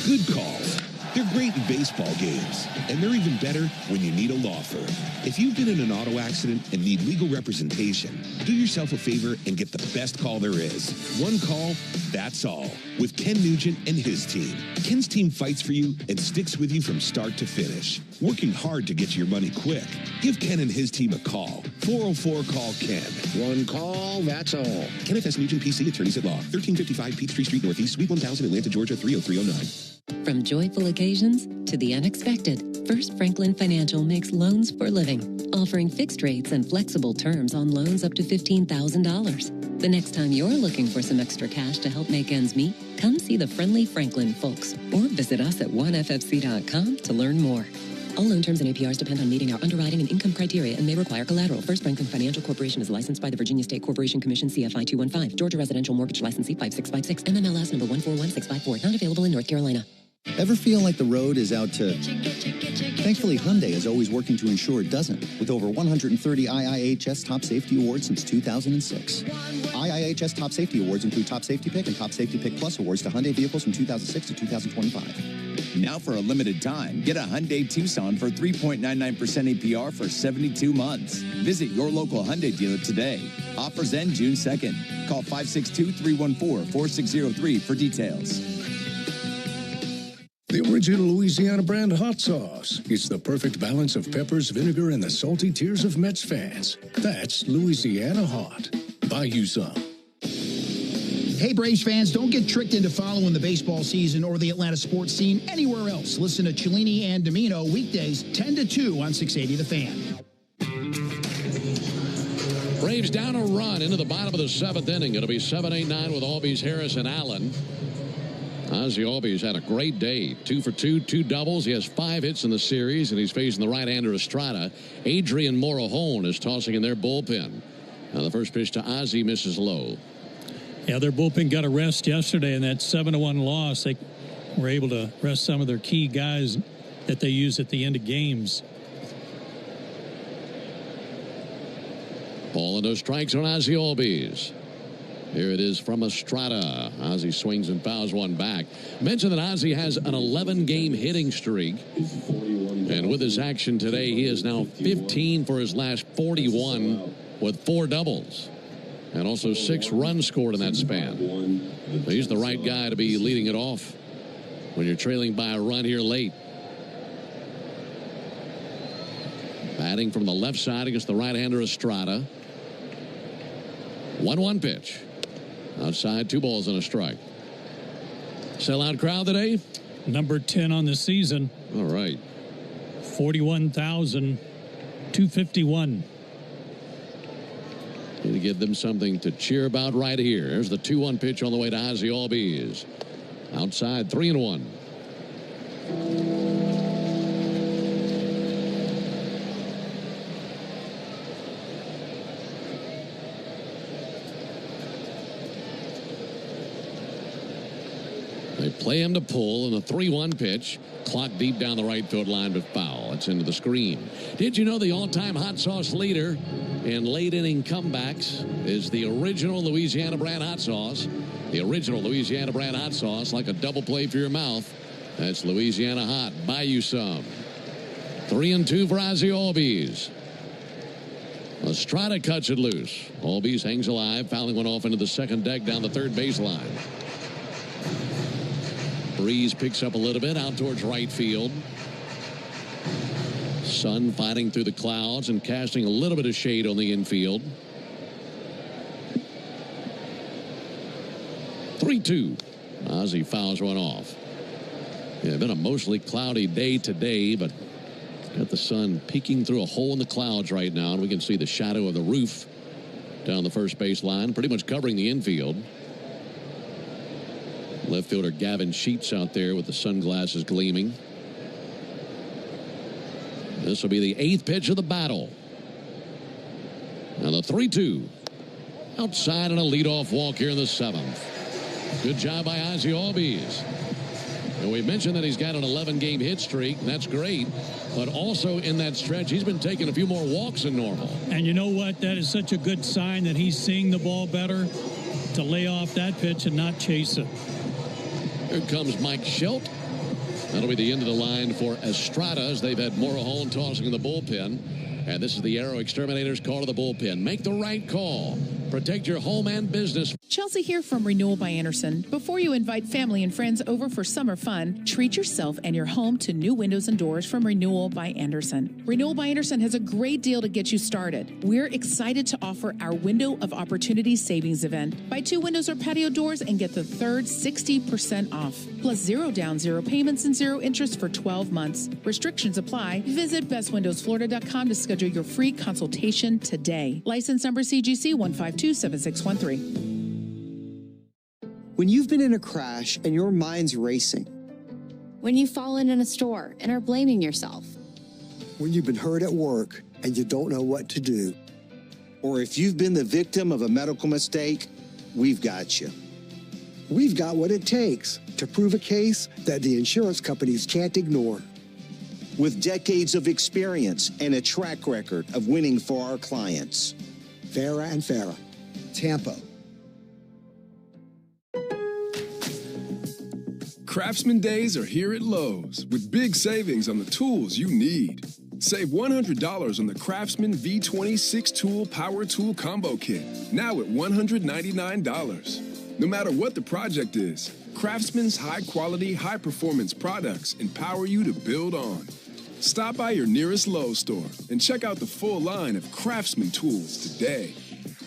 Good calls. They're great in baseball games, and they're even better when you need a law firm. If you've been in an auto accident and need legal representation, do yourself a favor and get the best call there is. One call, that's all. With Ken Nugent and his team. Ken's team fights for you and sticks with you from start to finish, working hard to get you your money quick. Give Ken and his team a call. 404-CALL-KEN. One call, that's all. Kenneth S. Nugent, PC, Attorneys at Law. 1355 Peachtree Street Northeast, Suite 1000, Atlanta, Georgia, 30309. From joyful occasions to the unexpected, First Franklin Financial makes loans for living, offering fixed rates and flexible terms on loans up to $15,000. The next time you're looking for some extra cash to help make ends meet, come see the friendly Franklin folks or visit us at oneffc.com to learn more. All loan terms and APRs depend on meeting our underwriting and income criteria and may require collateral. First Franklin Financial Corporation is licensed by the Virginia State Corporation Commission, CFI 215, Georgia Residential Mortgage Licensee 5656, MMLS number 141654, not available in North Carolina. Ever feel like the road is out to... Thankfully, Hyundai is always working to ensure it doesn't, with over 130 IIHS Top Safety Awards since 2006. IIHS Top Safety Awards include Top Safety Pick and Top Safety Pick Plus awards to Hyundai vehicles from 2006 to 2025. Now for a limited time, get a Hyundai Tucson for 3.99% APR for 72 months. Visit your local Hyundai dealer today. Offers end June 2nd. Call 562-314-4603 for details. The original Louisiana brand hot sauce. It's the perfect balance of peppers, vinegar, and the salty tears of Mets fans. That's Louisiana Hot. Buy you some. Hey, Braves fans, don't get tricked into following the baseball season or the Atlanta sports scene anywhere else. Listen to Cellini and Domino weekdays 10 to 2 on 680 The Fan. Braves down a run into the bottom of the seventh inning. It'll be 7-8-9 with Albies, Harris, and Allen. Ozzie Albies had a great day. 2 for 2, 2 doubles. He has 5 hits in the series, and he's facing the right-hander Estrada. Adrian Morejon is tossing in their bullpen. Now the first pitch to Ozzie misses low. Yeah, their bullpen got a rest yesterday in that 7-1 loss. They were able to rest some of their key guys that they use at the end of games. Ball and no strikes on Ozzie Albies. Here it is from Estrada. Ozzie swings and fouls one back. Mention that Ozzie has an 11-game hitting streak. And with his action today, he is now 15 for his last 41 with 4 doubles. And also 6 runs scored in that span. So he's the right guy to be leading it off when you're trailing by a run here late. Batting from the left side against the right-hander Estrada. 1-1 pitch. Outside, 2 balls and a strike. Sellout crowd today? Number 10 on the season. All right. 41,251. Need to give them something to cheer about right here. There's the 2-1 pitch on the way to Ozzie Albies. Outside, 3-1. They play him to pull in the 3-1 pitch. Clock deep down the right field line, but foul. That's into the screen. Did you know the all-time hot sauce leader in late-inning comebacks is the original Louisiana brand hot sauce? The original Louisiana brand hot sauce, like a double play for your mouth. That's Louisiana Hot. Buy you some. 3-2 for Ozzie Albies. Estrada cuts it loose. Albies hangs alive, fouling one off into the second deck down the third baseline. Breeze picks up a little bit out towards right field. Sun fighting through the clouds and casting a little bit of shade on the infield. 3-2. Ozzie fouls one off. Yeah, been a mostly cloudy day today, but got the sun peeking through a hole in the clouds right now, and we can see the shadow of the roof down the first base line, pretty much covering the infield. Left fielder Gavin Sheets out there with the sunglasses gleaming. This will be the 8th pitch of the battle. Now the 3-2. Outside and a leadoff walk here in the 7th. Good job by Ozzie Albies. And we mentioned that he's got an 11-game hit streak, and that's great. But also in that stretch, he's been taking a few more walks than normal. And you know what? That is such a good sign that he's seeing the ball better to lay off that pitch and not chase it. Here comes Mike Schilt. That'll be the end of the line for Estrada as they've had Morejon tossing in the bullpen. And this is the Aero Exterminator's call to the bullpen. Make the right call. Protect your home and business. Chelsea here from Renewal by Anderson. Before you invite family and friends over for summer fun, treat yourself and your home to new windows and doors from Renewal by Anderson. Renewal by Anderson has a great deal to get you started. We're excited to offer our Window of Opportunity Savings event. Buy 2 windows or patio doors and get the third 60% off. Plus 0 down, 0 payments, and 0 interest for 12 months. Restrictions apply. Visit bestwindowsflorida.com to schedule your free consultation today. License number CGC 1527613. When you've been in a crash and your mind's racing. When you've fallen in a store and are blaming yourself. When you've been hurt at work and you don't know what to do. Or if you've been the victim of a medical mistake, we've got you. We've got what it takes to prove a case that the insurance companies can't ignore. With decades of experience and a track record of winning for our clients. Farah and Farah. Tampa. Craftsman Days are here at Lowe's with big savings on the tools you need. Save $100 on the Craftsman V20 6-tool Power Tool Combo Kit, now at $199. No matter what the project is, Craftsman's high-quality, high-performance products empower you to build on. Stop by your nearest Lowe's store and check out the full line of Craftsman tools today.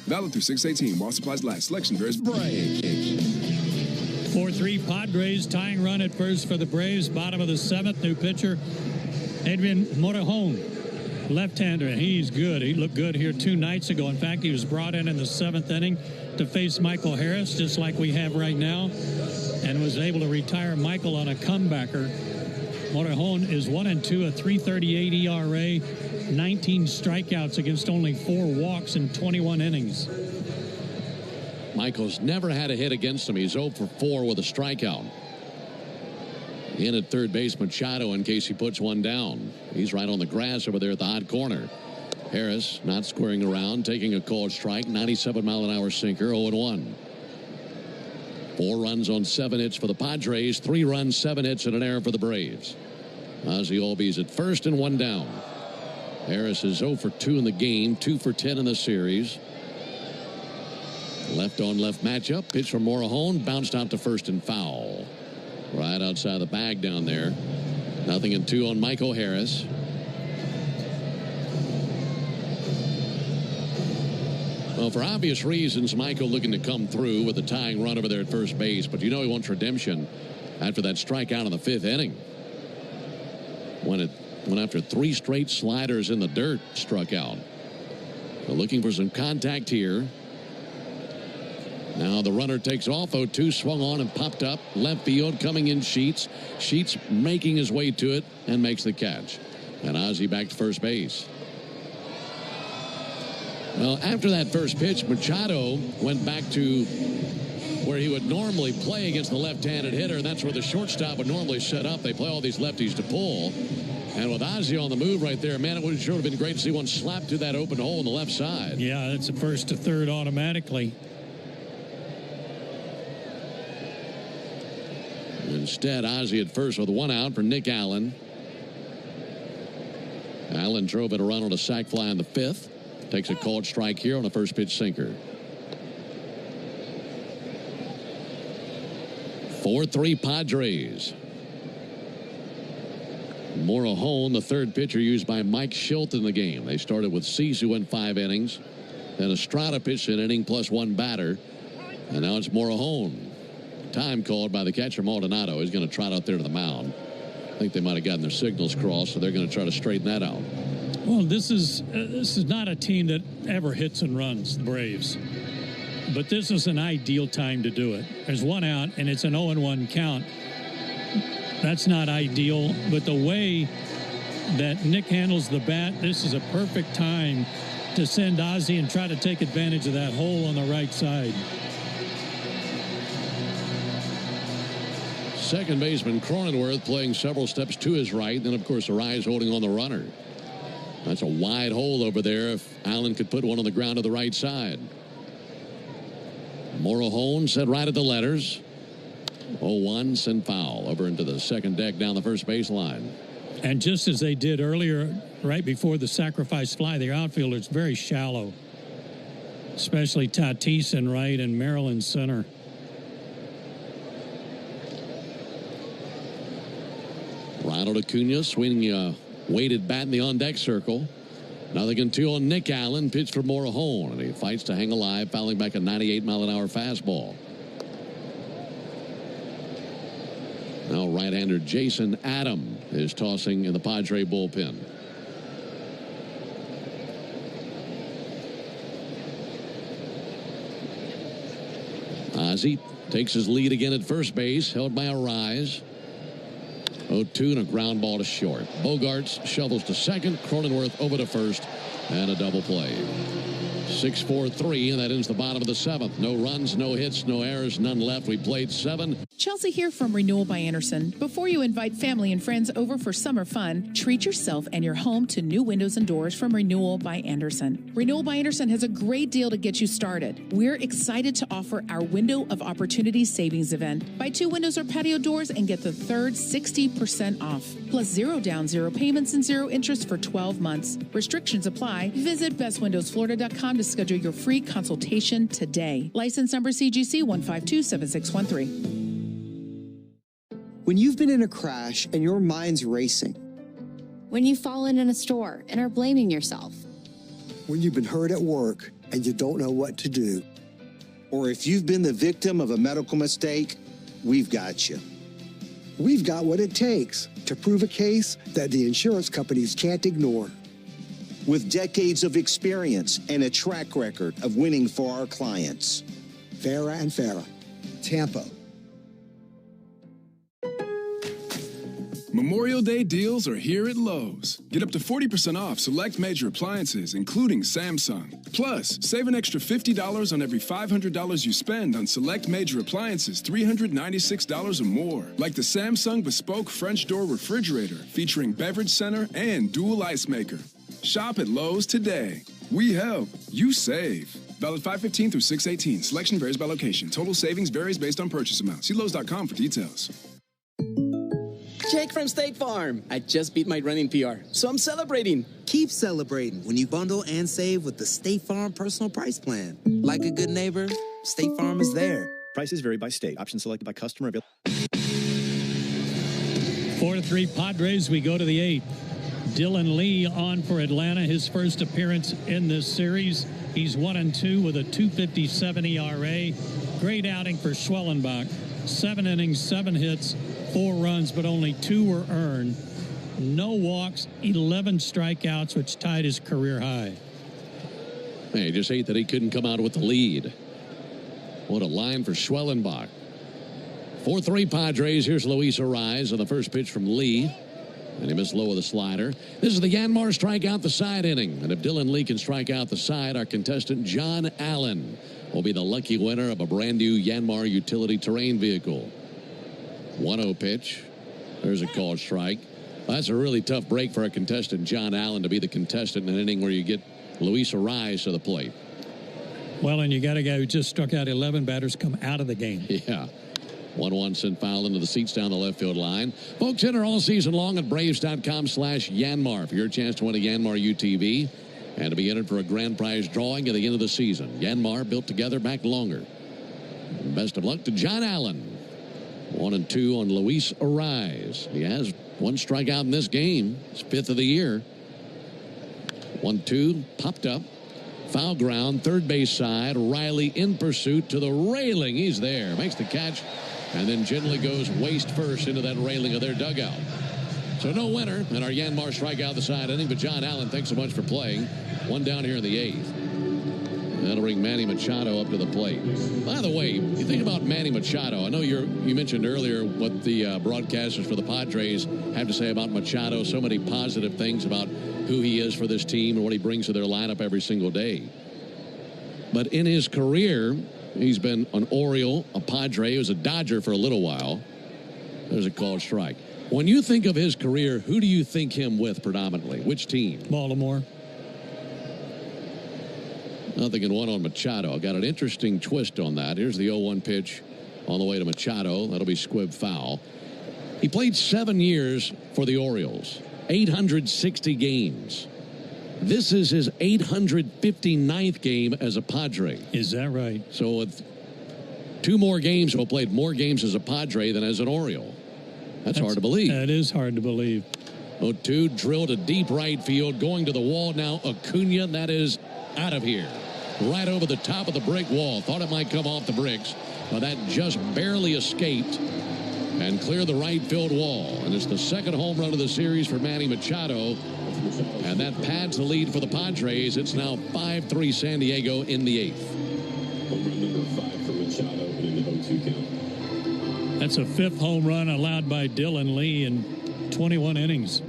Valid through 6/18 while supplies last. Selection varies. 4-3 Padres, tying run at first for the Braves. Bottom of the 7th, new pitcher, Edwin Morejon, left-hander. He's good. He looked good here 2 nights ago. In fact, he was brought in the 7th inning to face Michael Harris, just like we have right now, and was able to retire Michael on a comebacker. Morejon is 1-2, a 3.38 ERA, 19 strikeouts against only 4 walks in 21 innings. Michael's never had a hit against him. He's 0 for 4 with a strikeout. In at third base, Machado, in case he puts one down. He's right on the grass over there at the hot corner. Harris not squaring around, taking a called strike, 97-mile-an-hour sinker, 0-1. 4 runs on 7 hits for the Padres, 3 runs, 7 hits, and an error for the Braves. Ozzie Albies at first and 1 down. Harris is 0 for 2 in the game, 2 for 10 in the series. Left-on-left matchup. Pitch from Morejon. Bounced out to first and foul. Right outside the bag down there. 0-2 on Michael Harris. Well, for obvious reasons, Michael looking to come through with a tying run over there at first base. But you know he wants redemption after that strikeout in the 5th inning. Went after 3 straight sliders in the dirt, struck out. So looking for some contact here. Now the runner takes off. 0-2, swung on and popped up. Left field, coming in Sheets. Sheets making his way to it and makes the catch. And Ozzie back to first base. Well, after that first pitch, Machado went back to where he would normally play against the left-handed hitter. And that's where the shortstop would normally set up. They play all these lefties to pull. And with Ozzie on the move right there, man, it would sure have been great to see one slap through that open hole on the left side. Yeah, that's a first to third automatically. Instead, Ozzie at first with one out for Nick Allen. Allen drove in a run on a sac fly in the fifth. Takes a called strike here on a first pitch sinker. 4-3 Padres. Morahone, the third pitcher used by Mike Schilt in the game. They started with Cease, who went 5 innings. Then Estrada pitched an inning plus one batter. And now it's Morahone. Time called by the catcher Maldonado. He's going to trot out there to the mound. I think they might have gotten their signals crossed, so they're going to try to straighten that out. Well, this is not a team that ever hits and runs, the Braves. But this is an ideal time to do it. There's one out, and it's an 0-1 count. That's not ideal, but the way that Nick handles the bat, this is a perfect time to send Ozzie and try to take advantage of that hole on the right side. Second baseman Cronenworth playing several steps to his right. Then, of course, Arise holding on the runner. That's a wide hole over there if Allen could put one on the ground to the right side. Morahone set right at the letters. 0-1, send foul over into the second deck down the first baseline. And just as they did earlier, right before the sacrifice fly, their outfielder is very shallow, especially Tatis in right and Merrill in center. Ronald Acuna swinging a weighted bat in the on-deck circle. 0-2 on Nick Allen. Pitch for Morahone, and he fights to hang alive, fouling back a 98-mile-an-hour fastball. Now right-hander Jason Adam is tossing in the Padre bullpen. Ozzie takes his lead again at first base, held by Arise. 0-2 and a ground ball to short. Bogarts shovels to second. Cronenworth over to first, and a double play. 6-4-3, and that ends the bottom of the seventh. No runs, no hits, no errors, none left. We played 7. Chelsea here from Renewal by Anderson. Before you invite family and friends over for summer fun, treat yourself and your home to new windows and doors from Renewal by Anderson. Renewal by Anderson has a great deal to get you started. We're excited to offer our Window of Opportunity Savings event. Buy 2 windows or patio doors and get the third 60% off. Plus 0 down, 0 payments, and 0 interest for 12 months. Restrictions apply. Visit bestwindowsflorida.com to schedule your free consultation today. License number CGC 1527613. When you've been in a crash and your mind's racing. When you've fallen in a store and are blaming yourself. When you've been hurt at work and you don't know what to do. Or if you've been the victim of a medical mistake, we've got you. We've got what it takes to prove a case that the insurance companies can't ignore. With decades of experience and a track record of winning for our clients. Farah and Farah, Tampa. Memorial Day deals are here at Lowe's. Get up to 40% off select major appliances, including Samsung. Plus, save an extra $50 on every $500 you spend on select major appliances, $396 or more. Like the Samsung Bespoke French Door Refrigerator, featuring beverage center and dual ice maker. Shop at Lowe's today. We help, you save. Valid 5/15 through 6/18. Selection varies by location. Total savings varies based on purchase amount. See Lowe's.com for details. Jake from State Farm. I just beat my running PR, so I'm celebrating. Keep celebrating when you bundle and save with the State Farm Personal Price Plan. Like a good neighbor, State Farm is there. Prices vary by state. Options selected by customer. 4-3 Padres. We go to the 8th. Dylan Lee on for Atlanta. His first appearance in this series. He's 1-2 with a 2.57 ERA. Great outing for Schwellenbach. 7 innings, 7 hits, 4 runs, but only 2 were earned. No walks, 11 strikeouts, which tied his career high. Hey, just hate that he couldn't come out with the lead. What a line for Schwellenbach. 4-3 Padres. Here's Luis Arise on the first pitch from Lee. And he missed low with a slider. This is the Yanmar strikeout the side inning. And if Dylan Lee can strike out the side, our contestant John Allen will be the lucky winner of a brand new Yanmar utility terrain vehicle. 1-0 pitch. There's a called strike. That's a really tough break for a contestant, John Allen, to be the contestant in an inning where you get Luis Arraez to the plate. Well, and you got a guy who just struck out 11 batters come out of the game. Yeah. 1-1 sent foul into the seats down the left field line. Folks, enter all season long at Braves.com/Yanmar for your chance to win a Yanmar UTV and to be entered for a grand prize drawing at the end of the season. Yanmar, built together, back longer. Best of luck to John Allen. 1-2 on Luis Arraez. He has one strikeout in this game. It's 5th of the year. 1-2, popped up. Foul ground, third base side. Riley in pursuit to the railing. He's there, makes the catch, and then gently goes waist first into that railing of their dugout. So no winner in our Yanmar strikeout the side inning, but John Allen, thanks so much for playing. One down here in the 8th. That'll bring Manny Machado up to the plate. By the way, you think about Manny Machado. I know you mentioned earlier what the broadcasters for the Padres have to say about Machado. So many positive things about who he is for this team and what he brings to their lineup every single day. But in his career, he's been an Oriole, a Padre. He was a Dodger for a little while. There's a called strike. When you think of his career, who do you think him with predominantly? Which team? Baltimore. I'm thinking one on Machado. Got an interesting twist on that. Here's the 0-1 pitch on the way to Machado. That'll be squib foul. He played 7 years for the Orioles, 860 games. This is his 859th game as a Padre. Is that right? So with 2 more games, he'll played more games as a Padre than as an Oriole. That's hard to believe. That is hard to believe. 0-2, drilled to deep right field, going to the wall now. Acuna, that is out of here. Right over the top of the brick wall. Thought it might come off the bricks, but that just barely escaped and cleared the right field wall. And it's the second home run of the series for Manny Machado. And that pads the lead for the Padres. It's now 5-3 San Diego in the 8th. Home run number 5 for Machado in the 0-2 count. That's a 5th home run allowed by Dylan Lee in 21 innings.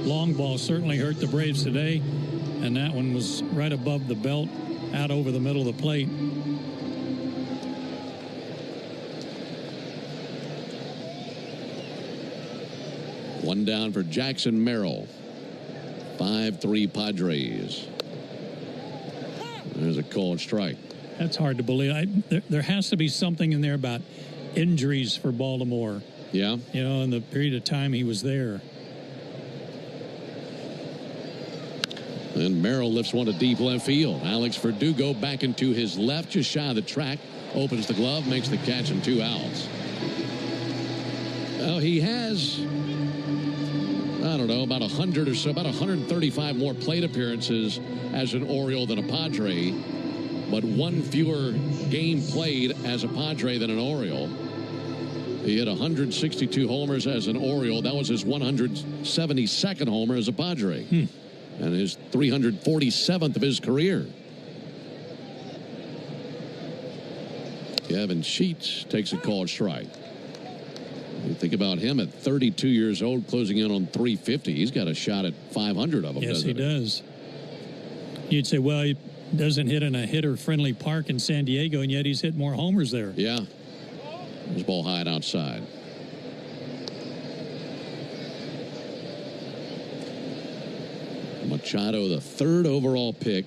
Long ball certainly hurt the Braves today. And that one was right above the belt, out over the middle of the plate. One down for Jackson Merrill. 5-3 Padres. There's a called strike. That's hard to believe. There has to be something in there about injuries for Baltimore. Yeah. You know, in the period of time he was there. And Merrill lifts one to deep left field. Alex Verdugo back into his left, just shy of the track. Opens the glove, makes the catch, and 2 outs. Well, he has, I don't know, about 100 or so, about 135 more plate appearances as an Oriole than a Padre, but 1 fewer game played as a Padre than an Oriole. He hit 162 homers as an Oriole. That was his 172nd homer as a Padre. And his 347th of his career. Kevin Sheets takes a called strike. You think about him at 32 years old, closing in on 350. He's got a shot at 500 of them. Yes, he does. You'd say, well, he doesn't hit in a hitter-friendly park in San Diego, and yet he's hit more homers there. Yeah. This ball high and outside. Machado, the 3rd overall pick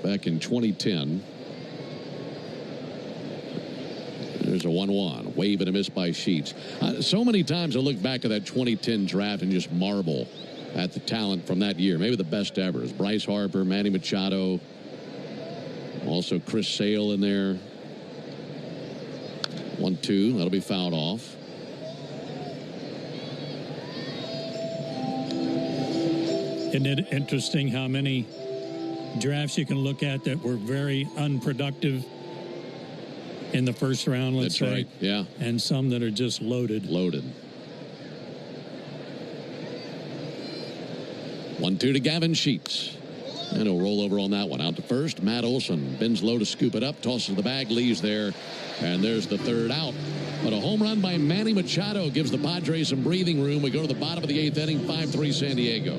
back in 2010. There's a 1-1. Wave and a miss by Sheets. So many times I look back at that 2010 draft and just marvel at the talent from that year. Maybe the best ever is Bryce Harper, Manny Machado, also Chris Sale in there. 1-2. That'll be fouled off. Isn't it interesting how many drafts you can look at that were very unproductive in the first round, let's say? That's right, yeah. And some that are just loaded. Loaded. 1-2 to Gavin Sheets. And he'll roll over on that one. Out to first, Matt Olson bends low to scoop it up, tosses the bag, leaves there, and there's the 3rd out. But a home run by Manny Machado gives the Padres some breathing room. We go to the bottom of the 8th inning, 5-3 San Diego.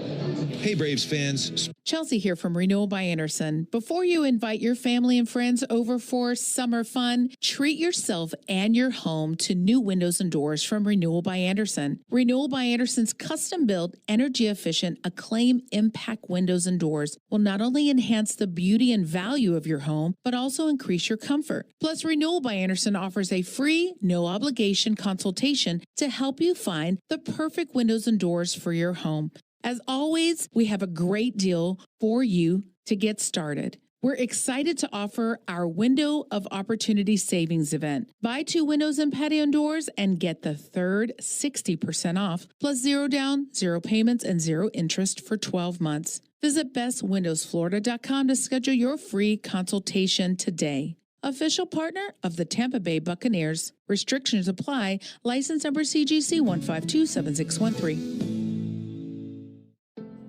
Hey, Braves fans. Chelsea here from Renewal by Anderson. Before you invite your family and friends over for summer fun, treat yourself and your home to new windows and doors from Renewal by Anderson. Renewal by Anderson's custom-built, energy-efficient, Acclaim Impact windows and doors will not only enhance the beauty and value of your home, but also increase your comfort. Plus, Renewal by Anderson offers a free, no-obligation consultation to help you find the perfect windows and doors for your home. As always, we have a great deal for you to get started. We're excited to offer our Window of Opportunity Savings event. Buy 2 windows and patio doors and get the third 60% off, plus 0 down, 0 payments, and 0 interest for 12 months. Visit bestwindowsflorida.com to schedule your free consultation today. Official partner of the Tampa Bay Buccaneers. Restrictions apply. License number CGC 1527613.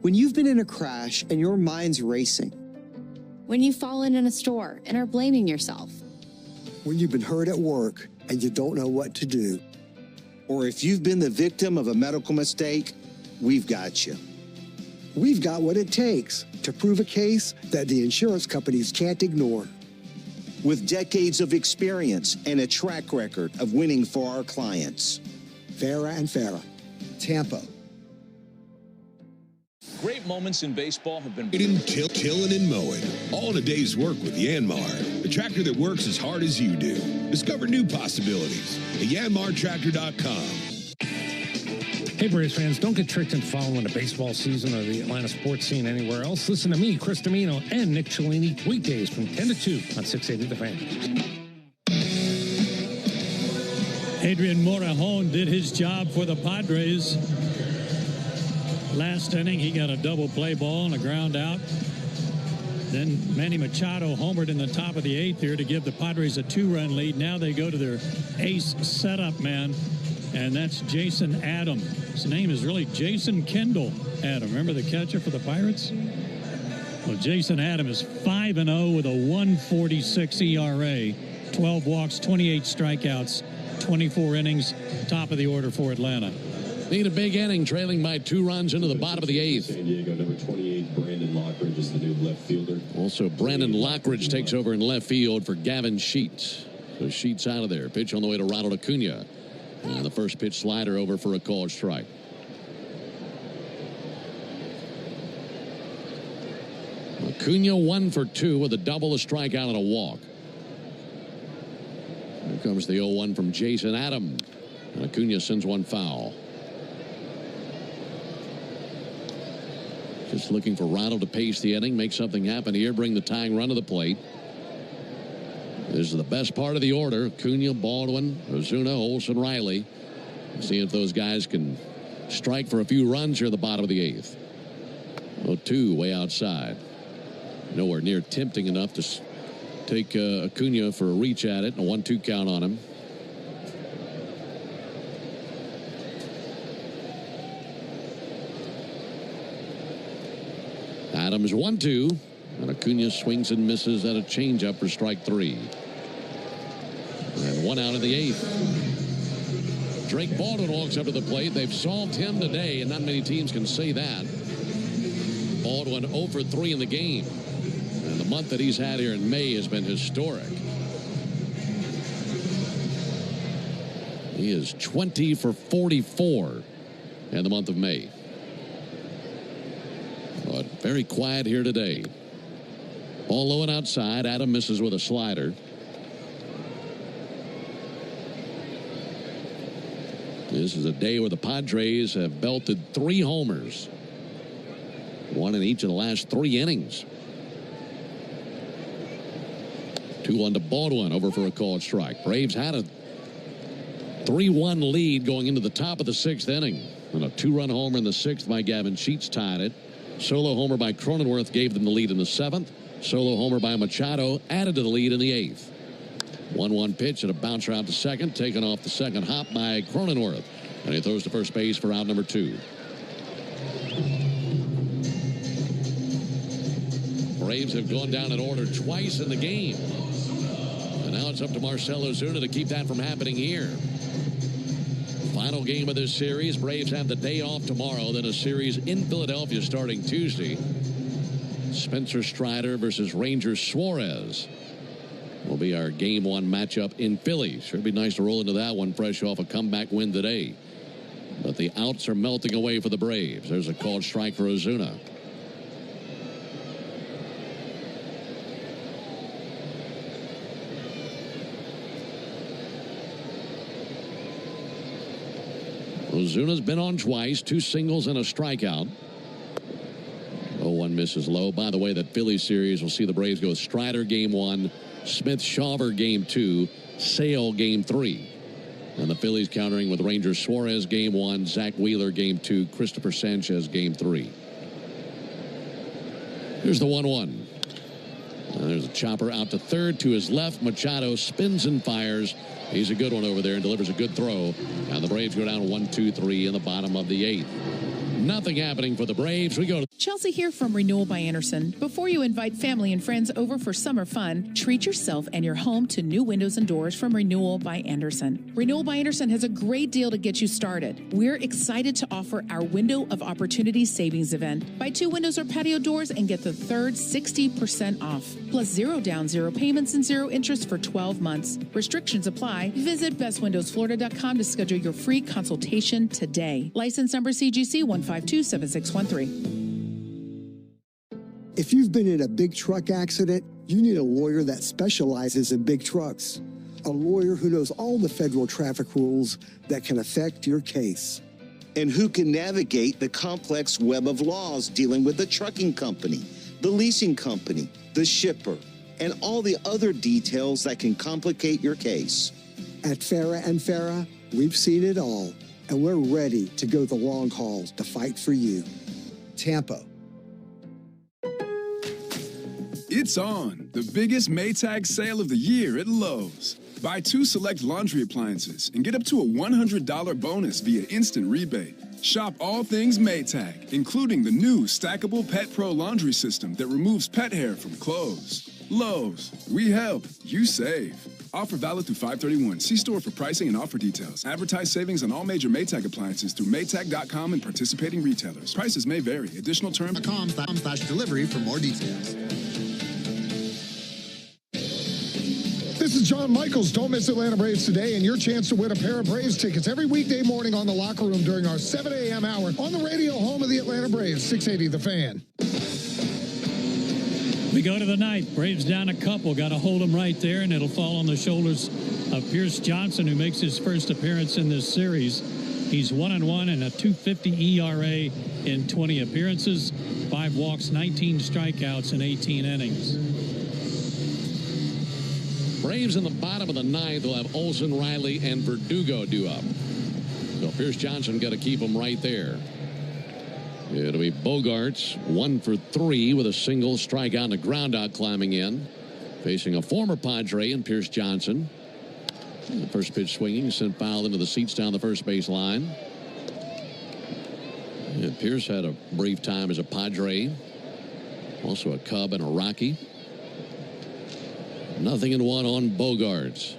When you've been in a crash and your mind's racing. When you've fallen in a store and are blaming yourself. When you've been hurt at work and you don't know what to do. Or if you've been the victim of a medical mistake, we've got you. We've got what it takes to prove a case that the insurance companies can't ignore. With decades of experience and a track record of winning for our clients. Farah and Farah, Tampa. Great moments in baseball have been tilling and mowing, all in a day's work with Yanmar, the tractor that works as hard as you do. Discover new possibilities at yanmartractor.com. Hey, Braves fans, don't get tricked into following the baseball season or the Atlanta sports scene anywhere else. Listen to me, Chris Domino, and Nick Cellini weekdays from 10 to 2 on 680 The Fan. Adrian Morejon did his job for the Padres. Last inning, he got a double play ball and a ground out. Then Manny Machado homered in the top of the 8th here to give the Padres a 2-run lead. Now they go to their ace setup man, and that's Jason Adam. His name is really Jason Kendall Adam. Remember the catcher for the Pirates? Well, Jason Adam is 5-0 with a 1.46 ERA, 12 walks, 28 strikeouts, 24 innings, top of the order for Atlanta. Need a big inning, trailing by 2 runs into the bottom of the 8th. San Diego, number 28, Brandon Lockridge is the new left fielder. Also, Brandon Lockridge takes over in left field for Gavin Sheets. So Sheets out of there. Pitch on the way to Ronald Acuna. And the first pitch slider over for a called strike. Acuna 1 for 2 with a double, a strikeout, and a walk. Here comes the 0-1 from Jason Adam. And Acuna sends one foul. Just looking for Ronald to pace the inning, make something happen here, bring the tying run to the plate. This is the best part of the order. Acuna, Baldwin, Ozuna, Olson, Riley. See if those guys can strike for a few runs here at the bottom of the 8th. 0-2 way outside. Nowhere near tempting enough to take Acuna for a reach at it, and a 1-2 count on him. Adams 1-2, and Acuna swings and misses at a changeup for strike 3. And 1 out of the 8th. Drake Baldwin walks up to the plate. They've solved him today, and not many teams can say that. Baldwin 0 for 3 in the game. And the month that he's had here in May has been historic. He is 20 for 44 in the month of May. But very quiet here today. Ball low and outside. Adam misses with a slider. This is a day where the Padres have belted 3 homers. 1 in each of the last 3 innings. 2-1 to Baldwin, over for a called strike. Braves had a 3-1 lead going into the top of the 6th inning. And a 2-run homer in the 6th by Gavin Sheets tied it. Solo homer by Cronenworth gave them the lead in the 7th. Solo homer by Machado added to the lead in the 8th. 1-1 pitch and a bouncer out to second, taken off the second hop by Cronenworth. And he throws to first base for out number 2. Braves have gone down in order twice in the game. And now it's up to Marcell Ozuna to keep that from happening here. Final game of this series. Braves have the day off tomorrow, then a series in Philadelphia starting Tuesday. Spencer Strider versus Ranger Suarez will be our game one matchup in Philly. Should be nice to roll into that one fresh off a comeback win today. But the outs are melting away for the Braves. There's a called strike for Ozuna. Ozuna's been on twice, 2 singles and a strikeout. 0-1 misses low. By the way, that Philly series will see the Braves go Strider game 1, Smith-Shawver game 2, Sale game 3. And the Phillies countering with Ranger Suarez game 1, Zach Wheeler game 2, Christopher Sanchez game 3. Here's the 1-1. There's a chopper out to third to his left. Machado spins and fires. He's a good one over there and delivers a good throw. And the Braves go down 1-2-3 in the bottom of the 8th. Nothing happening for the Braves. We go to Chelsea here from Renewal by Anderson. Before you invite family and friends over for summer fun, treat yourself and your home to new windows and doors from Renewal by Anderson. Renewal by Anderson has a great deal to get you started. We're excited to offer our Window of Opportunity Savings Event. Buy 2 windows or patio doors and get the third 60% off. Plus 0 down, 0 payments, and 0 interest for 12 months. Restrictions apply. Visit bestwindowsflorida.com to schedule your free consultation today. License number CGC 1527613. If you've been in a big truck accident, you need a lawyer that specializes in big trucks. A lawyer who knows all the federal traffic rules that can affect your case. And who can navigate the complex web of laws dealing with the trucking company, the leasing company, the shipper, and all the other details that can complicate your case. At Farah and Farah, we've seen it all, and we're ready to go the long haul to fight for you. Tampa. It's on, the biggest Maytag sale of the year at Lowe's. Buy 2 select laundry appliances and get up to a $100 bonus via instant rebate. Shop all things Maytag, including the new stackable Pet Pro laundry system that removes pet hair from clothes. Lowe's, we help, you save. Offer valid through 5/31. See store for pricing and offer details. Advertise savings on all major Maytag appliances through Maytag.com and participating retailers. Prices may vary. Additional terms. .com/delivery for more details. This is John Michaels. Don't miss Atlanta Braves today and your chance to win a pair of Braves tickets every weekday morning on The Locker Room during our 7 a.m. hour on the radio home of the Atlanta Braves, 680 The Fan. We go to the ninth. Braves down a couple. Got to hold them right there, and it'll fall on the shoulders of Pierce Johnson, who makes his first appearance in this series. He's 1-1 and a .250 ERA in 20 appearances, 5 walks, 19 strikeouts in 18 innings. Braves in the bottom of the 9th will have Olsen, Riley, and Verdugo due up. So Pierce Johnson got to keep them right there. It'll be Bogarts, 1 for 3 with a single, strikeout and a groundout climbing in. Facing a former Padre and Pierce Johnson. The first pitch swinging, sent foul into the seats down the first base line. And Pierce had a brief time as a Padre. Also a Cub and a Rocky. 0-1 on Bogarts.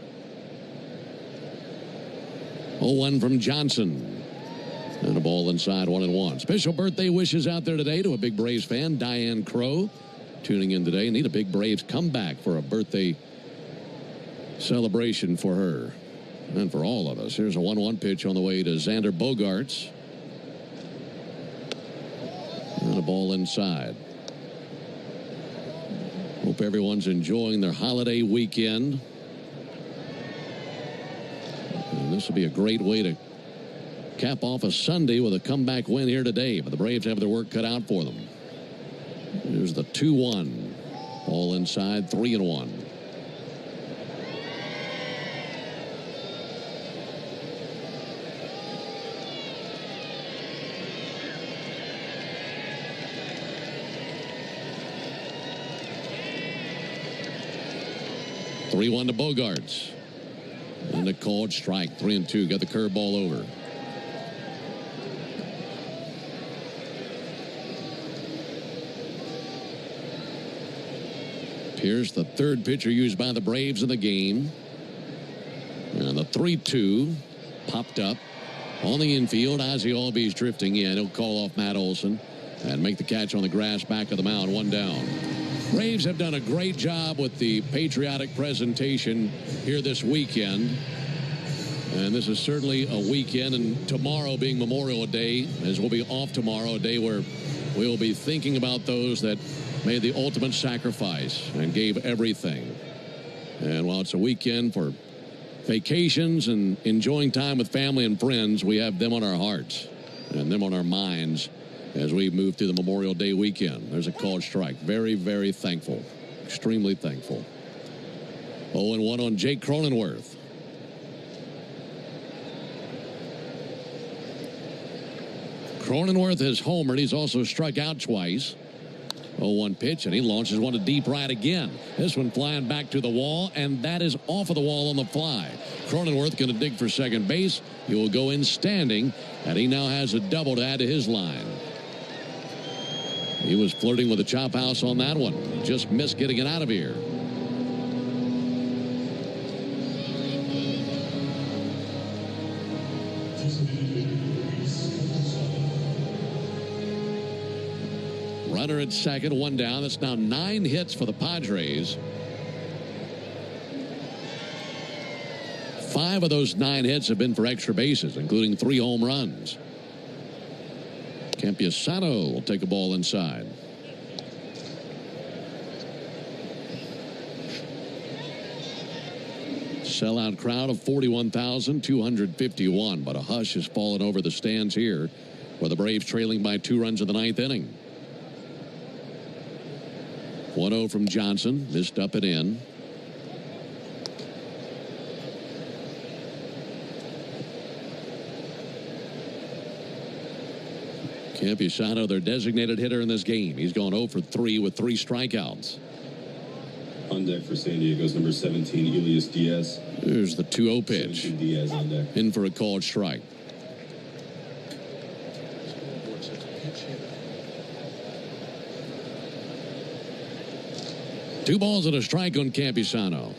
0-1 from Johnson. And a ball inside, 1-1. Special birthday wishes out there today to a big Braves fan, Diane Crow, tuning in today. Need a big Braves comeback for a birthday celebration for her and for all of us. Here's a 1-1 pitch on the way to Xander Bogarts. And a ball inside. Hope everyone's enjoying their holiday weekend. And this will be a great way to cap off a Sunday with a comeback win here today. But the Braves have their work cut out for them. Here's the 2-1. Ball inside, 3-1. Three-1 to Bogarts. And a called strike. 3-2. Got the curveball over. Here's the third pitcher used by the Braves in the game. And the 3-2 popped up. On the infield, Ozzie Albies drifting in. He'll call off Matt Olson and make the catch on the grass back of the mound. 1 down. Braves have done a great job with the patriotic presentation here this weekend. And this is certainly a weekend, and tomorrow being Memorial Day, as we'll be off tomorrow, a day where we will be thinking about those that made the ultimate sacrifice and gave everything. And while it's a weekend for vacations and enjoying time with family and friends, we have them on our hearts and them on our minds as we move through the Memorial Day weekend. There's a called strike. Very, very thankful. Extremely thankful. 0-1 on Jake Cronenworth. Cronenworth has homered. He's also struck out twice. 0-1 pitch, and he launches one to deep right again. This one flying back to the wall, and that is off of the wall on the fly. Cronenworth going to dig for second base. He will go in standing, and he now has a double to add to his line. He was flirting with the chop house on that one. Just missed getting it out of here. Runner at second, 1 down. That's now 9 hits for the Padres. 5 of those 9 hits have been for extra bases, including 3 home runs. Campiasano will take a ball inside. Sellout crowd of 41,251, but a hush has fallen over the stands here, with the Braves trailing by 2 runs in the 9th inning. 1-0 from Johnson, missed up and in. Campiasano, their designated hitter in this game. He's gone 0 for 3 with 3 strikeouts. On deck for San Diego's number 17, Elias Diaz. Here's the 2-0 pitch. Diaz on deck. In for a called strike. Two balls and a strike on Campiasano.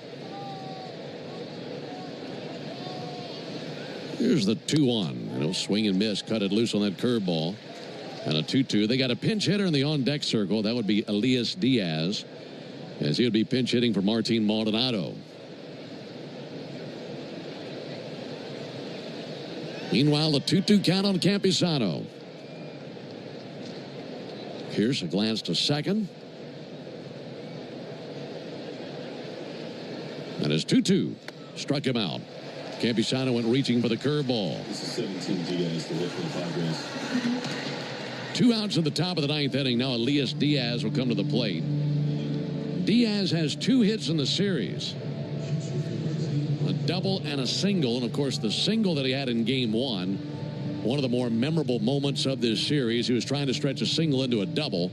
Here's the 2-1. And he'll swing and miss. Cut it loose on that curveball. And a 2-2. They got a pinch hitter in the on-deck circle. That would be Elias Diaz, as he would be pinch hitting for Martin Maldonado. Meanwhile, the 2-2 count on Campiasano. Here's a glance to second. And his 2-2 struck him out. Campiasano went reaching for the curveball. This is 17 Diaz, the hit for the Padres. 2 outs in the top of the 9th inning. Now Elias Diaz will come to the plate. Diaz has 2 hits in the series. A double and a single. And, of course, the single that he had in Game 1, one of the more memorable moments of this series. He was trying to stretch a single into a double.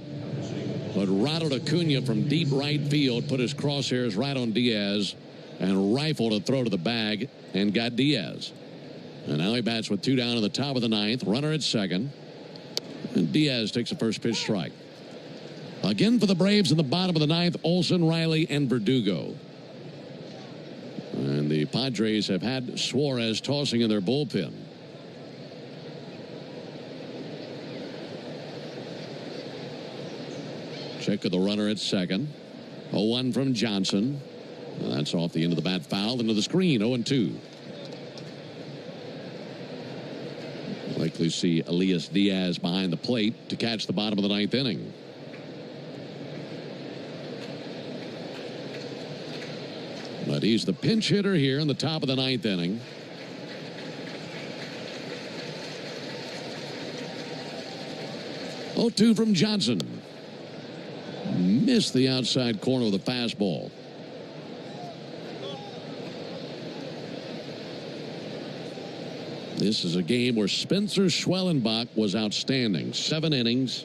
But Ronald Acuna from deep right field put his crosshairs right on Diaz and rifled a throw to the bag and got Diaz. And now he bats with 2 down in the top of the 9th. Runner at second. And Diaz takes a first pitch strike. Again for the Braves in the bottom of the 9th, Olson, Riley, and Verdugo. And the Padres have had Suarez tossing in their bullpen. Check of the runner at second. 0-1 from Johnson. That's off the end of the bat foul into the screen. 0-2. Likely see Elias Diaz behind the plate to catch the bottom of the 9th inning. But he's the pinch hitter here in the top of the 9th inning. Oh, 2 from Johnson. Missed the outside corner with a fastball. This is a game where Spencer Schwellenbach was outstanding. 7 innings,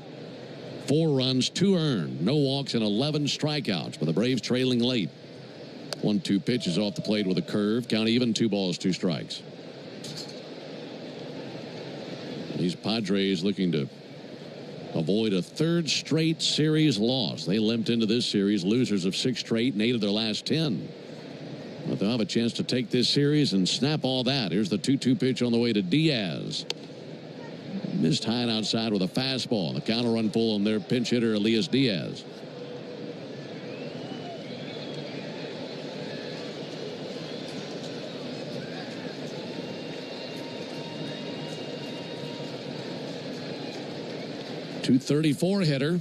4 runs, 2 earned, no walks, and 11 strikeouts. But the Braves trailing late. 1-2 pitches off the plate with a curve. Count even, 2 balls, 2 strikes. These Padres looking to avoid a 3rd straight series loss. They limped into this series losers of 6 straight and 8 of their last 10. But they'll have a chance to take this series and snap all that. Here's the 2-2 pitch on the way to Diaz. Missed high and outside with a fastball. The counter run full on their pinch hitter, Elias Diaz. .234 hitter.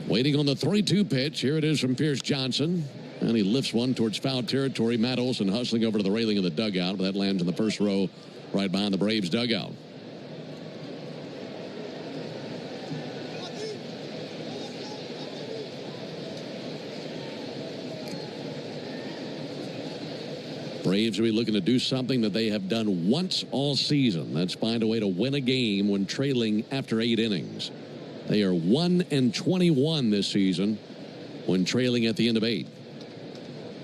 Waiting on the 3-2 pitch. Here it is from Pierce Johnson. And he lifts one towards foul territory. Matt Olson hustling over to the railing of the dugout. But that lands in the first row right behind the Braves dugout. Braves will be looking to do something that they have done once all season. That's find a way to win a game when trailing after 8 innings. They are 1-21 this season when trailing at the end of 8.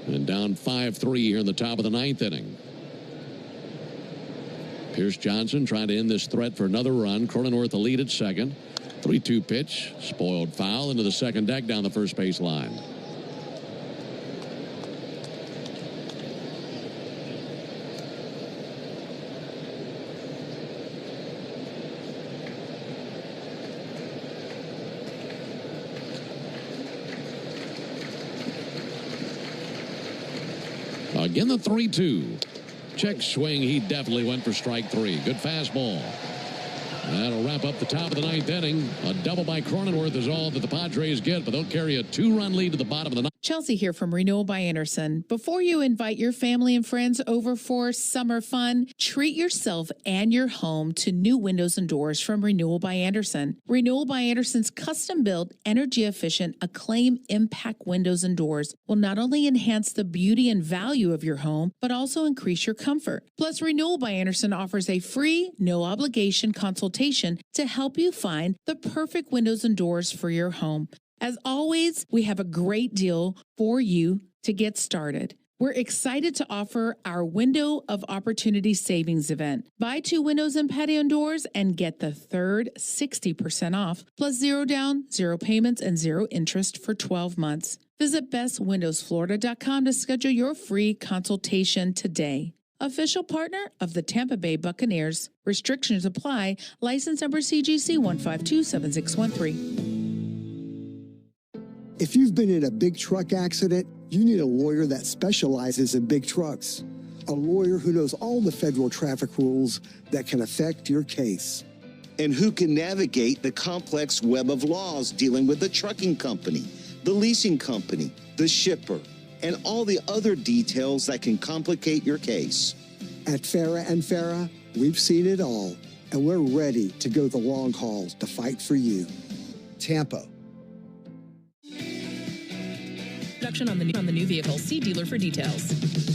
And down 5-3 here in the top of the 9th inning. Pierce Johnson trying to end this threat for another run. Cronenworth the lead at second. 3-2 pitch. Spoiled foul into the second deck down the first base line. Again, the 3-2. Check swing. He definitely went for strike 3. Good fastball. That'll wrap up the top of the 9th inning. A double by Cronenworth is all that the Padres get, but they'll carry a 2-run lead to the bottom of the 9th. Chelsea here from Renewal by Anderson. Before you invite your family and friends over for summer fun, treat yourself and your home to new windows and doors from Renewal by Anderson. Renewal by Anderson's custom-built, energy-efficient, Acclaim Impact windows and doors will not only enhance the beauty and value of your home, but also increase your comfort. Plus, Renewal by Anderson offers a free, no-obligation consultation to help you find the perfect windows and doors for your home. As always, we have a great deal for you to get started. We're excited to offer our Window of Opportunity Savings event. Buy 2 windows and patio doors and get the third 60% off, plus 0 down, 0 payments, and 0 interest for 12 months. Visit bestwindowsflorida.com to schedule your free consultation today. Official partner of the Tampa Bay Buccaneers. Restrictions apply. License number CGC 1527613. If you've been in a big truck accident, you need a lawyer that specializes in big trucks. A lawyer who knows all the federal traffic rules that can affect your case. And who can navigate the complex web of laws dealing with the trucking company, the leasing company, the shipper, and all the other details that can complicate your case. At Farah and Farah, we've seen it all, and we're ready to go the long haul to fight for you. Tampa. On the new vehicle. See dealer for details.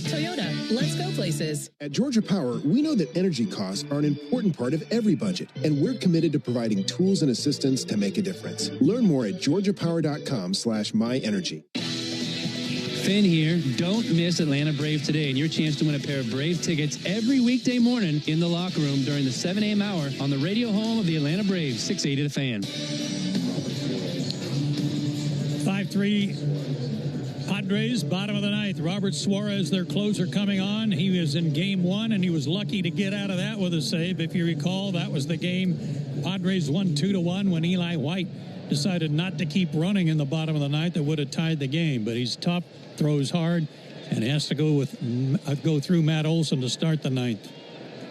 Toyota, let's go places. At Georgia Power, we know that energy costs are an important part of every budget, and we're committed to providing tools and assistance to make a difference. Learn more at georgiapower.com/myenergy. Finn here. Don't miss Atlanta Braves today and your chance to win a pair of Brave tickets every weekday morning in the locker room during the 7 a.m. hour on the radio home of the Atlanta Braves, 680 The Fan. 5-3. Padres, bottom of the 9th. Robert Suarez, their closer, coming on. He was in game 1, and he was lucky to get out of that with a save. If you recall, that was the game Padres won 2-1 when Eli White decided not to keep running in the bottom of the 9th. That would have tied the game. But he's tough, throws hard, and has to go through Matt Olson to start the 9th.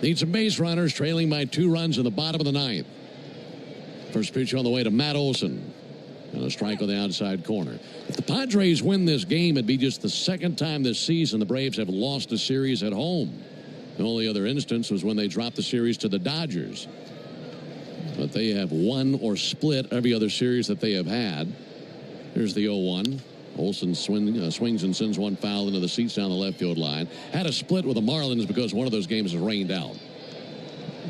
Need some base runners, trailing by 2 runs in the bottom of the 9th. First pitch on the way to Matt Olson. And a strike on the outside corner. If the Padres win this game, it'd be just the second time this season the Braves have lost a series at home. The only other instance was when they dropped the series to the Dodgers. But they have won or split every other series that they have had. Here's the 0-1. Olson swings and sends one foul into the seats down the left field line. Had a split with the Marlins because one of those games is rained out.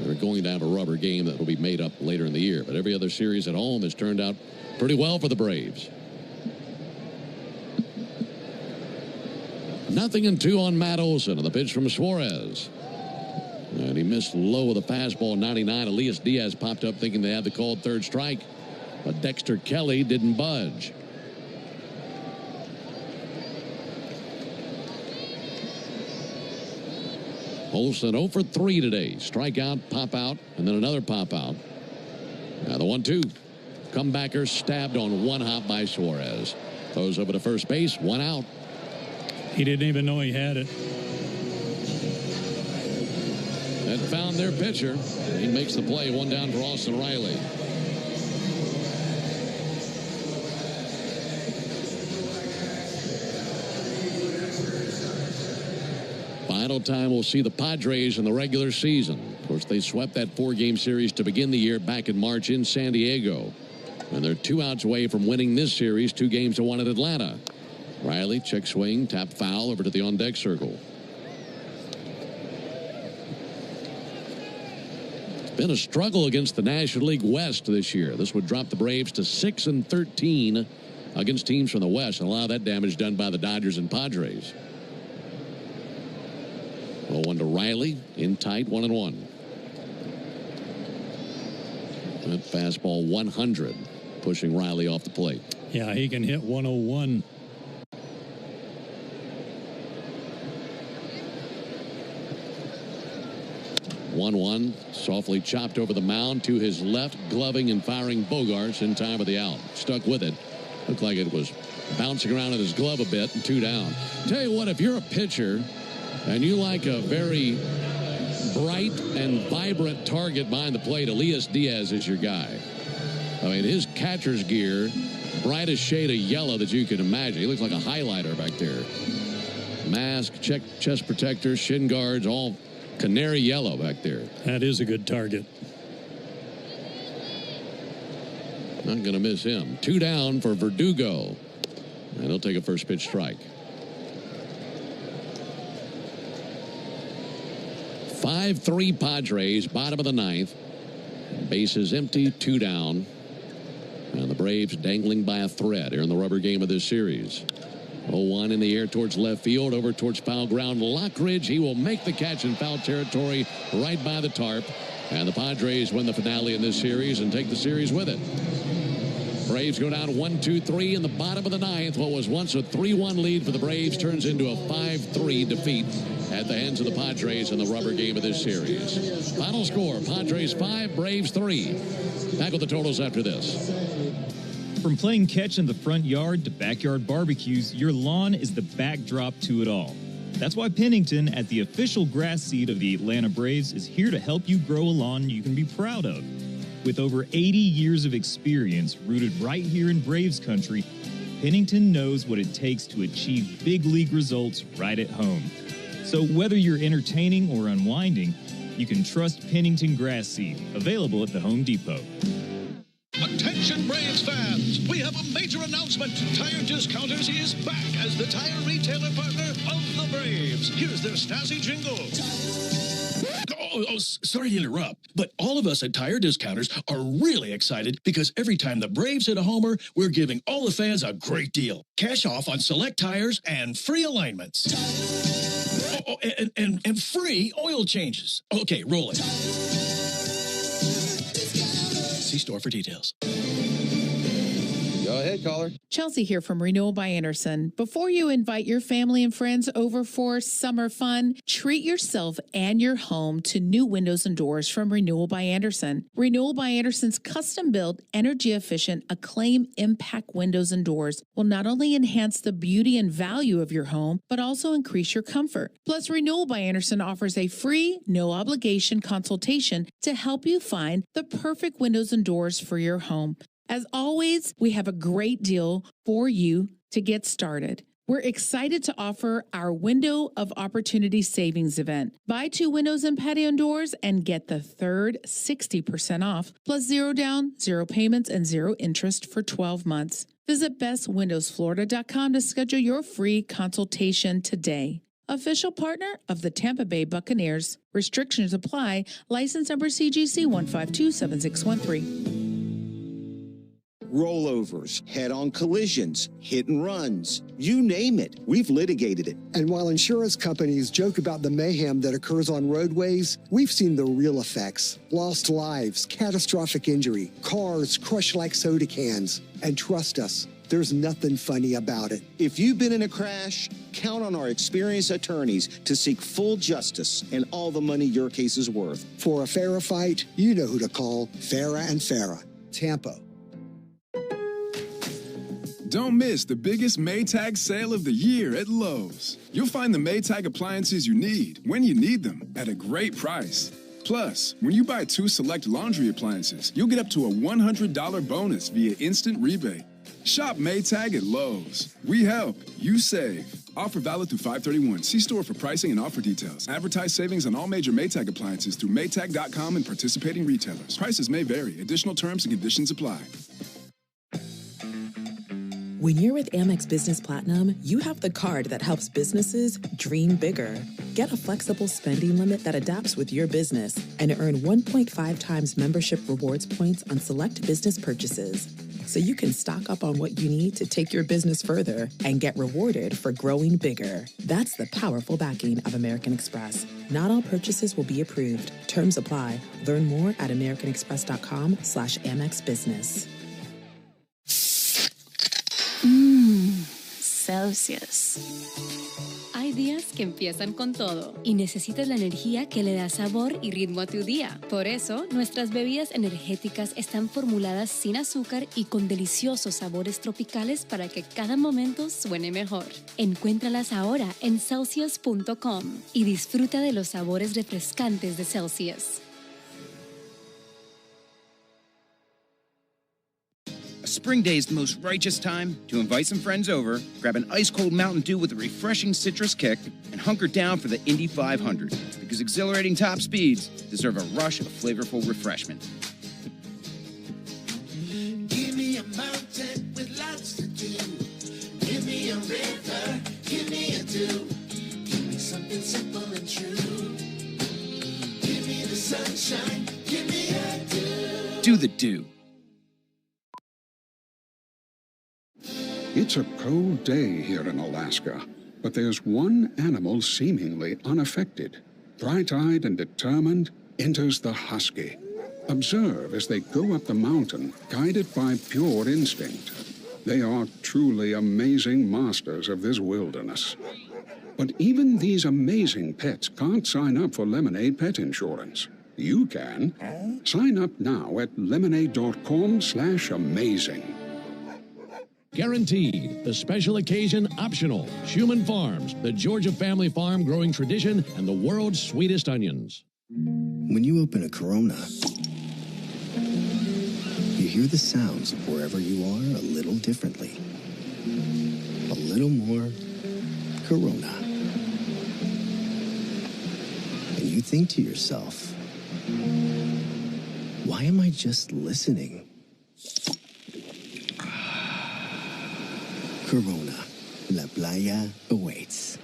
They're going to have a rubber game that will be made up later in the year. But every other series at home has turned out pretty well for the Braves. 0-2 on Matt Olson on the pitch from Suarez. And he missed low with a fastball, 99. Elias Diaz popped up thinking they had the called third strike. But Dexter Kelly didn't budge. Olsen 0 for 3 today. Strikeout, pop out, and then another pop out. Now the 1-2. Comebacker stabbed on one hop by Suarez. Throws over to first base, 1 out. He didn't even know he had it. And found their pitcher. He makes the play. 1 down for Austin Riley. Final time we'll see the Padres in the regular season. Of course, they swept that 4-game series to begin the year back in March in San Diego. And they're 2 outs away from winning this series, 2 games to 1 at Atlanta. Riley, check swing, tap foul over to the on-deck circle. It's been a struggle against the National League West this year. This would drop the Braves to 6-13 against teams from the West, and a lot of that damage done by the Dodgers and Padres. 0-1 to Riley, in tight, 1-1. That fastball 100, pushing Riley off the plate. Yeah, he can hit 101. One softly chopped over the mound to his left, gloving and firing Bogarts in time of the out. Stuck with it. Looked like it was bouncing around in his glove a bit, and 2 down. Tell you what, if you're a pitcher and you like a very bright and vibrant target behind the plate, Elias Diaz is your guy. I mean, his catcher's gear, brightest shade of yellow that you can imagine. He looks like a highlighter back there. Mask, chest protectors, shin guards, all canary yellow back there. That is a good target. Not going to miss him. 2 down for Verdugo. And he'll take a first pitch strike. 5-3 Padres, bottom of the 9th. Bases empty, 2 down. And the Braves dangling by a thread here in the rubber game of this series. 0-1 in the air towards left field, over towards foul ground. Lockridge, he will make the catch in foul territory right by the tarp. And the Padres win the finale in this series and take the series with it. Braves go down 1-2-3 in the bottom of the 9th. What was once a 3-1 lead for the Braves turns into a 5-3 defeat at the hands of the Padres in the rubber game of this series. Final score, Padres 5, Braves 3. Back with the totals after this. From playing catch in the front yard to backyard barbecues, your lawn is the backdrop to it all. That's why Pennington, at the official grass seed of the Atlanta Braves, is here to help you grow a lawn you can be proud of. With over 80 years of experience rooted right here in Braves country, Pennington knows what it takes to achieve big league results right at home. So whether you're entertaining or unwinding, you can trust Pennington Grass Seed, available at the Home Depot. Attention Braves fans, we have a major announcement. Tire Discounters is back as the tire retailer partner of the Braves. Here's their snazzy jingle. Sorry to interrupt, but all of us at Tire Discounters are really excited because every time the Braves hit a homer, we're giving all the fans a great deal. Cash off on select tires and free alignments. And free oil changes. Okay, roll it. See store for details. Go ahead, caller. Chelsea here from Renewal by Anderson. Before you invite your family and friends over for summer fun, treat yourself and your home to new windows and doors from Renewal by Anderson. Renewal by Anderson's custom-built, energy-efficient, Acclaim Impact windows and doors will not only enhance the beauty and value of your home, but also increase your comfort. Plus, Renewal by Anderson offers a free, no-obligation consultation to help you find the perfect windows and doors for your home. As always, we have a great deal for you to get started. We're excited to offer our Window of Opportunity Savings event. Buy 2 windows and patio doors and get the third 60% off, plus 0 down, 0 payments, and 0 interest for 12 months. Visit bestwindowsflorida.com to schedule your free consultation today. Official partner of the Tampa Bay Buccaneers. Restrictions apply. License number CGC 1527613. Rollovers, head-on collisions, hit and runs, you name it, we've litigated it. And while insurance companies joke about the mayhem that occurs on roadways, we've seen the real effects. Lost lives, catastrophic injury, cars crushed like soda cans. And trust us, there's nothing funny about it. If you've been in a crash, count on our experienced attorneys to seek full justice and all the money your case is worth. For a fairer fight, you know who to call. Farah and Farah. Tampa. Don't miss the biggest Maytag sale of the year at Lowe's. You'll find the Maytag appliances you need when you need them at a great price. Plus, when you buy 2 select laundry appliances, you'll get up to a $100 bonus via instant rebate. Shop Maytag at Lowe's. We help, you save. Offer valid through 5/31. See store for pricing and offer details. Advertise savings on all major Maytag appliances through Maytag.com and participating retailers. Prices may vary. Additional terms and conditions apply. When you're with Amex Business Platinum, you have the card that helps businesses dream bigger. Get a flexible spending limit that adapts with your business and earn 1.5 times membership rewards points on select business purchases. So you can stock up on what you need to take your business further and get rewarded for growing bigger. That's the powerful backing of American Express. Not all purchases will be approved. Terms apply. Learn more at americanexpress.com/Amex Business. Celsius. Hay días que empiezan con todo y necesitas la energía que le da sabor y ritmo a tu día. Por eso, nuestras bebidas energéticas están formuladas sin azúcar y con deliciosos sabores tropicales para que cada momento suene mejor. Encuéntralas ahora en Celsius.com y disfruta de los sabores refrescantes de Celsius. Spring day is the most righteous time to invite some friends over, grab an ice-cold Mountain Dew with a refreshing citrus kick, and hunker down for the Indy 500, because exhilarating top speeds deserve a rush of flavorful refreshment. Give me a mountain with lots to do. Give me a river, give me a dew. Give me something simple and true. Give me the sunshine, give me a dew. Do the dew. It's a cold day here in Alaska, but there's one animal seemingly unaffected. Bright-eyed and determined enters the husky. Observe as they go up the mountain, guided by pure instinct. They are truly amazing masters of this wilderness. But even these amazing pets can't sign up for Lemonade Pet Insurance. You can. Sign up now at lemonade.com/amazing. Guaranteed, the special occasion optional. Schumann Farms, the Georgia family farm growing tradition and the world's sweetest onions. When you open a Corona, you hear the sounds of wherever you are a little differently. A little more Corona. And you think to yourself, why am I just listening? Corona. La Playa awaits.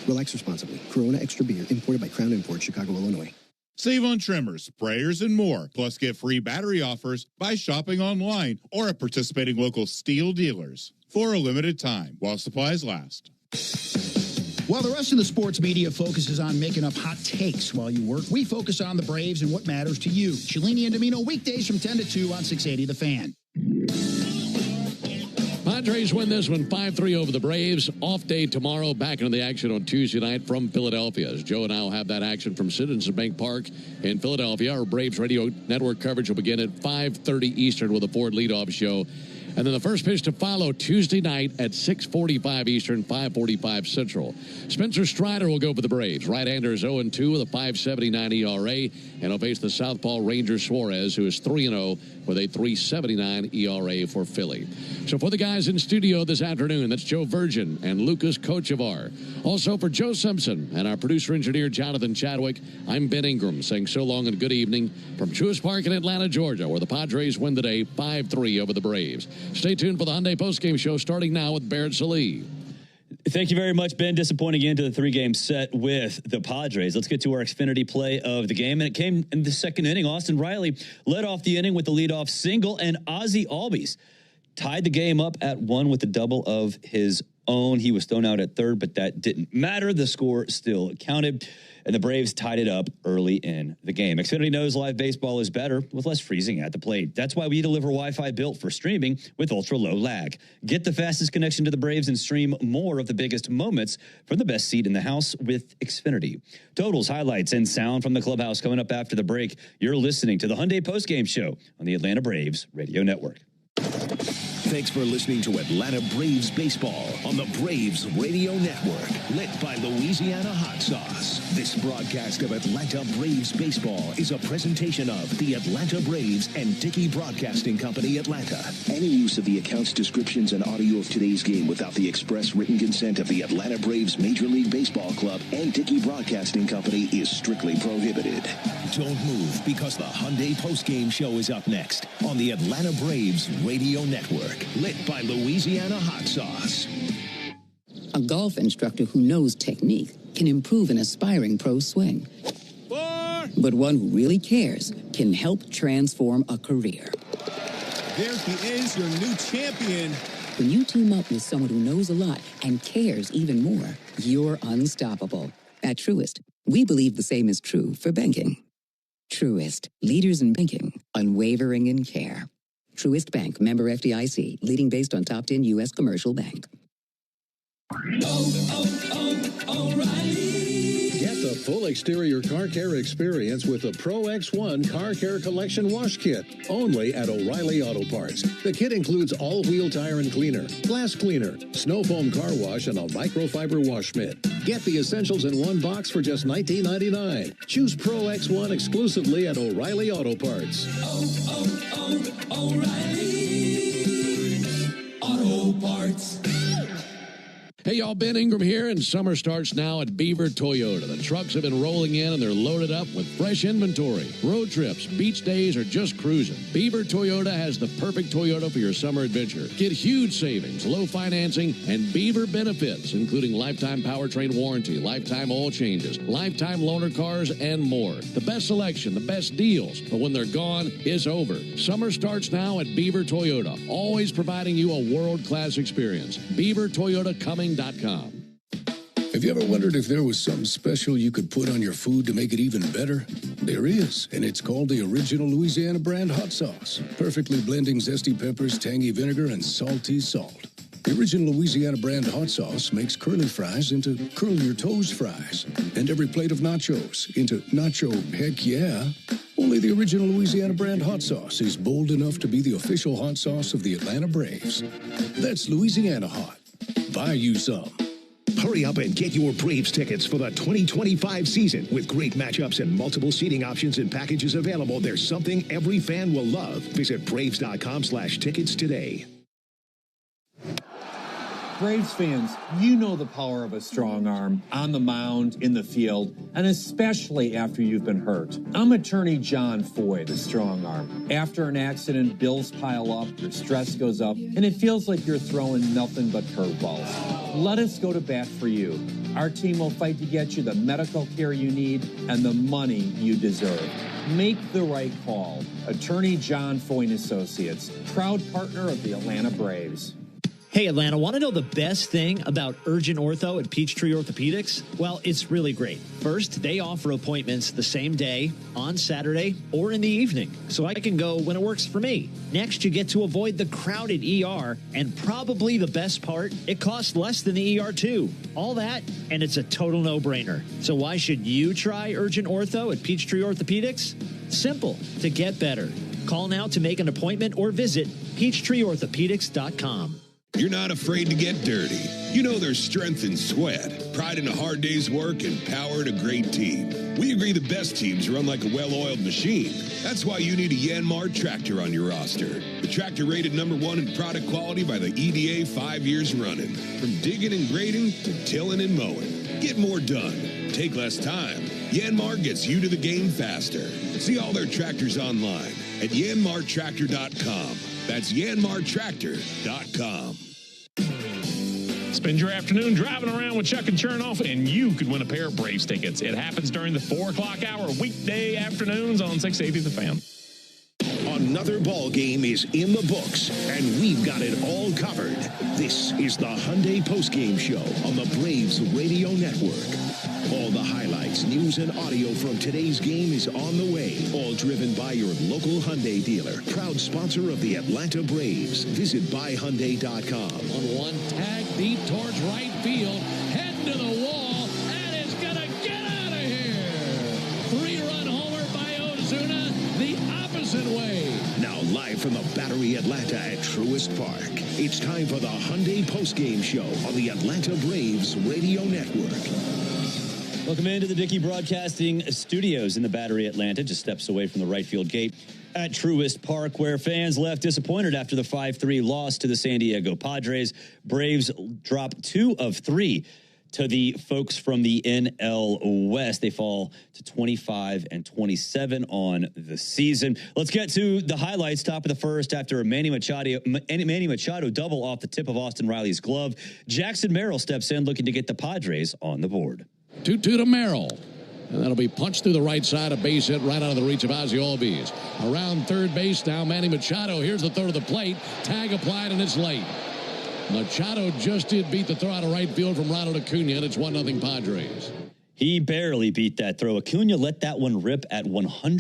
Relax responsibly. Corona Extra Beer, imported by Crown Imports, Chicago, Illinois. Save on trimmers, sprayers, and more. Plus, get free battery offers by shopping online or at participating local Steel dealers for a limited time while supplies last. While the rest of the sports media focuses on making up hot takes while you work, we focus on the Braves and what matters to you. Cellini and Domino, weekdays from 10 to 2 on 680 The Fan. Padres win this one 5-3 over the Braves. Off day tomorrow. Back into the action on Tuesday night from Philadelphia. As Joe and I will have that action from Citizens Bank Park in Philadelphia. Our Braves radio network coverage will begin at 5:30 Eastern with a Ford leadoff show. And then the first pitch to follow Tuesday night at 6:45 Eastern, 5:45 Central. Spencer Strider will go for the Braves. Right-hander is 0-2 with a 5.79 ERA. And he'll face the southpaw Ranger Suarez, who is 3-0 with a 3.79 ERA for Philly. So for the guys in studio this afternoon, that's Joe Virgin and Lucas Kochevar. Also for Joe Simpson and our producer-engineer Jonathan Chadwick, I'm Ben Ingram saying so long and good evening from Truist Park in Atlanta, Georgia, where the Padres win today 5-3 over the Braves. Stay tuned for the Hyundai postgame show starting now with Barrett Sallee. Thank you very much, Ben. Disappointing into the three-game set with the Padres. Let's get to our Xfinity play of the game. And it came in the second inning. Austin Riley led off the inning with the leadoff single, and Ozzie Albies tied the game up at 1 with the double of his own. He was thrown out at third, but that didn't matter. The score still counted, and the Braves tied it up early in the game. Xfinity knows live baseball is better with less freezing at the plate. That's why we deliver Wi-Fi built for streaming with ultra-low lag. Get the fastest connection to the Braves and stream more of the biggest moments from the best seat in the house with Xfinity. Totals, highlights, and sound from the clubhouse coming up after the break. You're listening to the Hyundai Postgame Show on the Atlanta Braves Radio Network. Thanks for listening to Atlanta Braves Baseball on the Braves Radio Network, lit by Louisiana Hot Sauce. This broadcast of Atlanta Braves Baseball is a presentation of the Atlanta Braves and Dickey Broadcasting Company, Atlanta. Any use of the accounts, descriptions, and audio of today's game without the express written consent of the Atlanta Braves Major League Baseball Club and Dickey Broadcasting Company is strictly prohibited. Don't move, because the Hyundai Postgame Show is up next on the Atlanta Braves Radio Network, lit by Louisiana Hot Sauce. A golf instructor who knows technique can improve an aspiring pro's swing. But one who really cares can help transform a career. There he is, your new champion. When you team up with someone who knows a lot and cares even more, you're unstoppable. At Truist, we believe the same is true for banking. Truist, leaders in banking, unwavering in care. Truist Bank, member FDIC, leading based on top 10 U.S. commercial bank. O'Reilly. Get the full exterior car care experience with the Pro X1 Car Care Collection Wash Kit, only at O'Reilly Auto Parts. The kit includes all-wheel tire and cleaner, glass cleaner, snow foam car wash, and a microfiber wash mitt. Get the essentials in one box for just $19.99. Choose Pro X1 exclusively at O'Reilly Auto Parts. O'Reilly Auto Parts. Hey, y'all, Ben Ingram here, and summer starts now at Beaver Toyota. The trucks have been rolling in, and they're loaded up with fresh inventory. Road trips, beach days, or just cruising. Beaver Toyota has the perfect Toyota for your summer adventure. Get huge savings, low financing, and Beaver benefits, including lifetime powertrain warranty, lifetime oil changes, lifetime loaner cars, and more. The best selection, the best deals, but when they're gone, it's over. Summer starts now at Beaver Toyota, always providing you a world-class experience. BeaverToyotaComing.com. Have you ever wondered if there was something special you could put on your food to make it even better? There is, and it's called the original Louisiana brand hot sauce, perfectly blending zesty peppers, tangy vinegar, and salty salt. The original Louisiana brand hot sauce makes curly fries into curl your toes fries, and every plate of nachos into nacho heck yeah. Only the original Louisiana brand hot sauce is bold enough to be the official hot sauce of the Atlanta Braves. That's Louisiana hot. Buy you some. Hurry up and get your Braves tickets for the 2025 season. With great matchups and multiple seating options and packages available, there's something every fan will love. Visit Braves.com/tickets today. Braves fans, you know the power of a strong arm on the mound, in the field, and especially after you've been hurt. I'm attorney John Foy, the strong arm. After an accident, bills pile up, your stress goes up, and it feels like you're throwing nothing but curveballs. Let us go to bat for you. Our team will fight to get you the medical care you need and the money you deserve. Make the right call. Attorney John Foy & Associates, proud partner of the Atlanta Braves. Hey, Atlanta, want to know the best thing about Urgent Ortho at Peachtree Orthopedics? Well, it's really great. First, they offer appointments the same day, on Saturday, or in the evening, so I can go when it works for me. Next, you get to avoid the crowded ER, and probably the best part, it costs less than the ER too. All that, and it's a total no-brainer. So why should you try Urgent Ortho at Peachtree Orthopedics? Simple, to get better. Call now to make an appointment or visit PeachtreeOrthopedics.com. You're not afraid to get dirty. You know there's strength in sweat, pride in a hard day's work, and power in a great team. We agree the best teams run like a well-oiled machine. That's why you need a Yanmar tractor on your roster. The tractor rated #1 in product quality by the EDA 5 years running. From digging and grading to tilling and mowing. Get more done. Take less time. Yanmar gets you to the game faster. See all their tractors online at yanmartractor.com. That's yanmartractor.com. Spend your afternoon driving around with Chuck and Chernoff, and you could win a pair of Braves tickets. It happens during the 4 o'clock hour, weekday afternoons on 680 The Fan. On Another ball game is in the books, and we've got it all covered. This is the Hyundai Postgame Show on the Braves Radio Network. All the highlights, news, and audio from today's game is on the way. All driven by your local Hyundai dealer. Proud sponsor of the Atlanta Braves. Visit buyhyundai.com. On one tag, deep towards right field. Head to the wall, and it's going to get out of here. 3-run homer by Ozuna, the opposite way. Now live from the Battery Atlanta at Truist Park. It's time for the Hyundai Postgame Show on the Atlanta Braves Radio Network. Welcome into the Dickey Broadcasting Studios in the Battery Atlanta, just steps away from the right field gate at Truist Park, where fans left disappointed after the 5-3 loss to the San Diego Padres. Braves drop 2 of 3 to the folks from the NL West. They fall to 25-27 on the season. Let's get to the highlights. Top of the first, after a Manny Machado double off the tip of Austin Riley's glove, Jackson Merrill steps in looking to get the Padres on the board. 2-2 to Merrill. And that'll be punched through the right side, a base hit right out of the reach of Ozzie Albies. Around third base now, Manny Machado. Here's the throw to the plate. Tag applied, and it's late. Machado just did beat the throw out of right field from Ronald Acuna, and it's 1-0 Padres. He barely beat that throw. Acuna let that one rip at 100.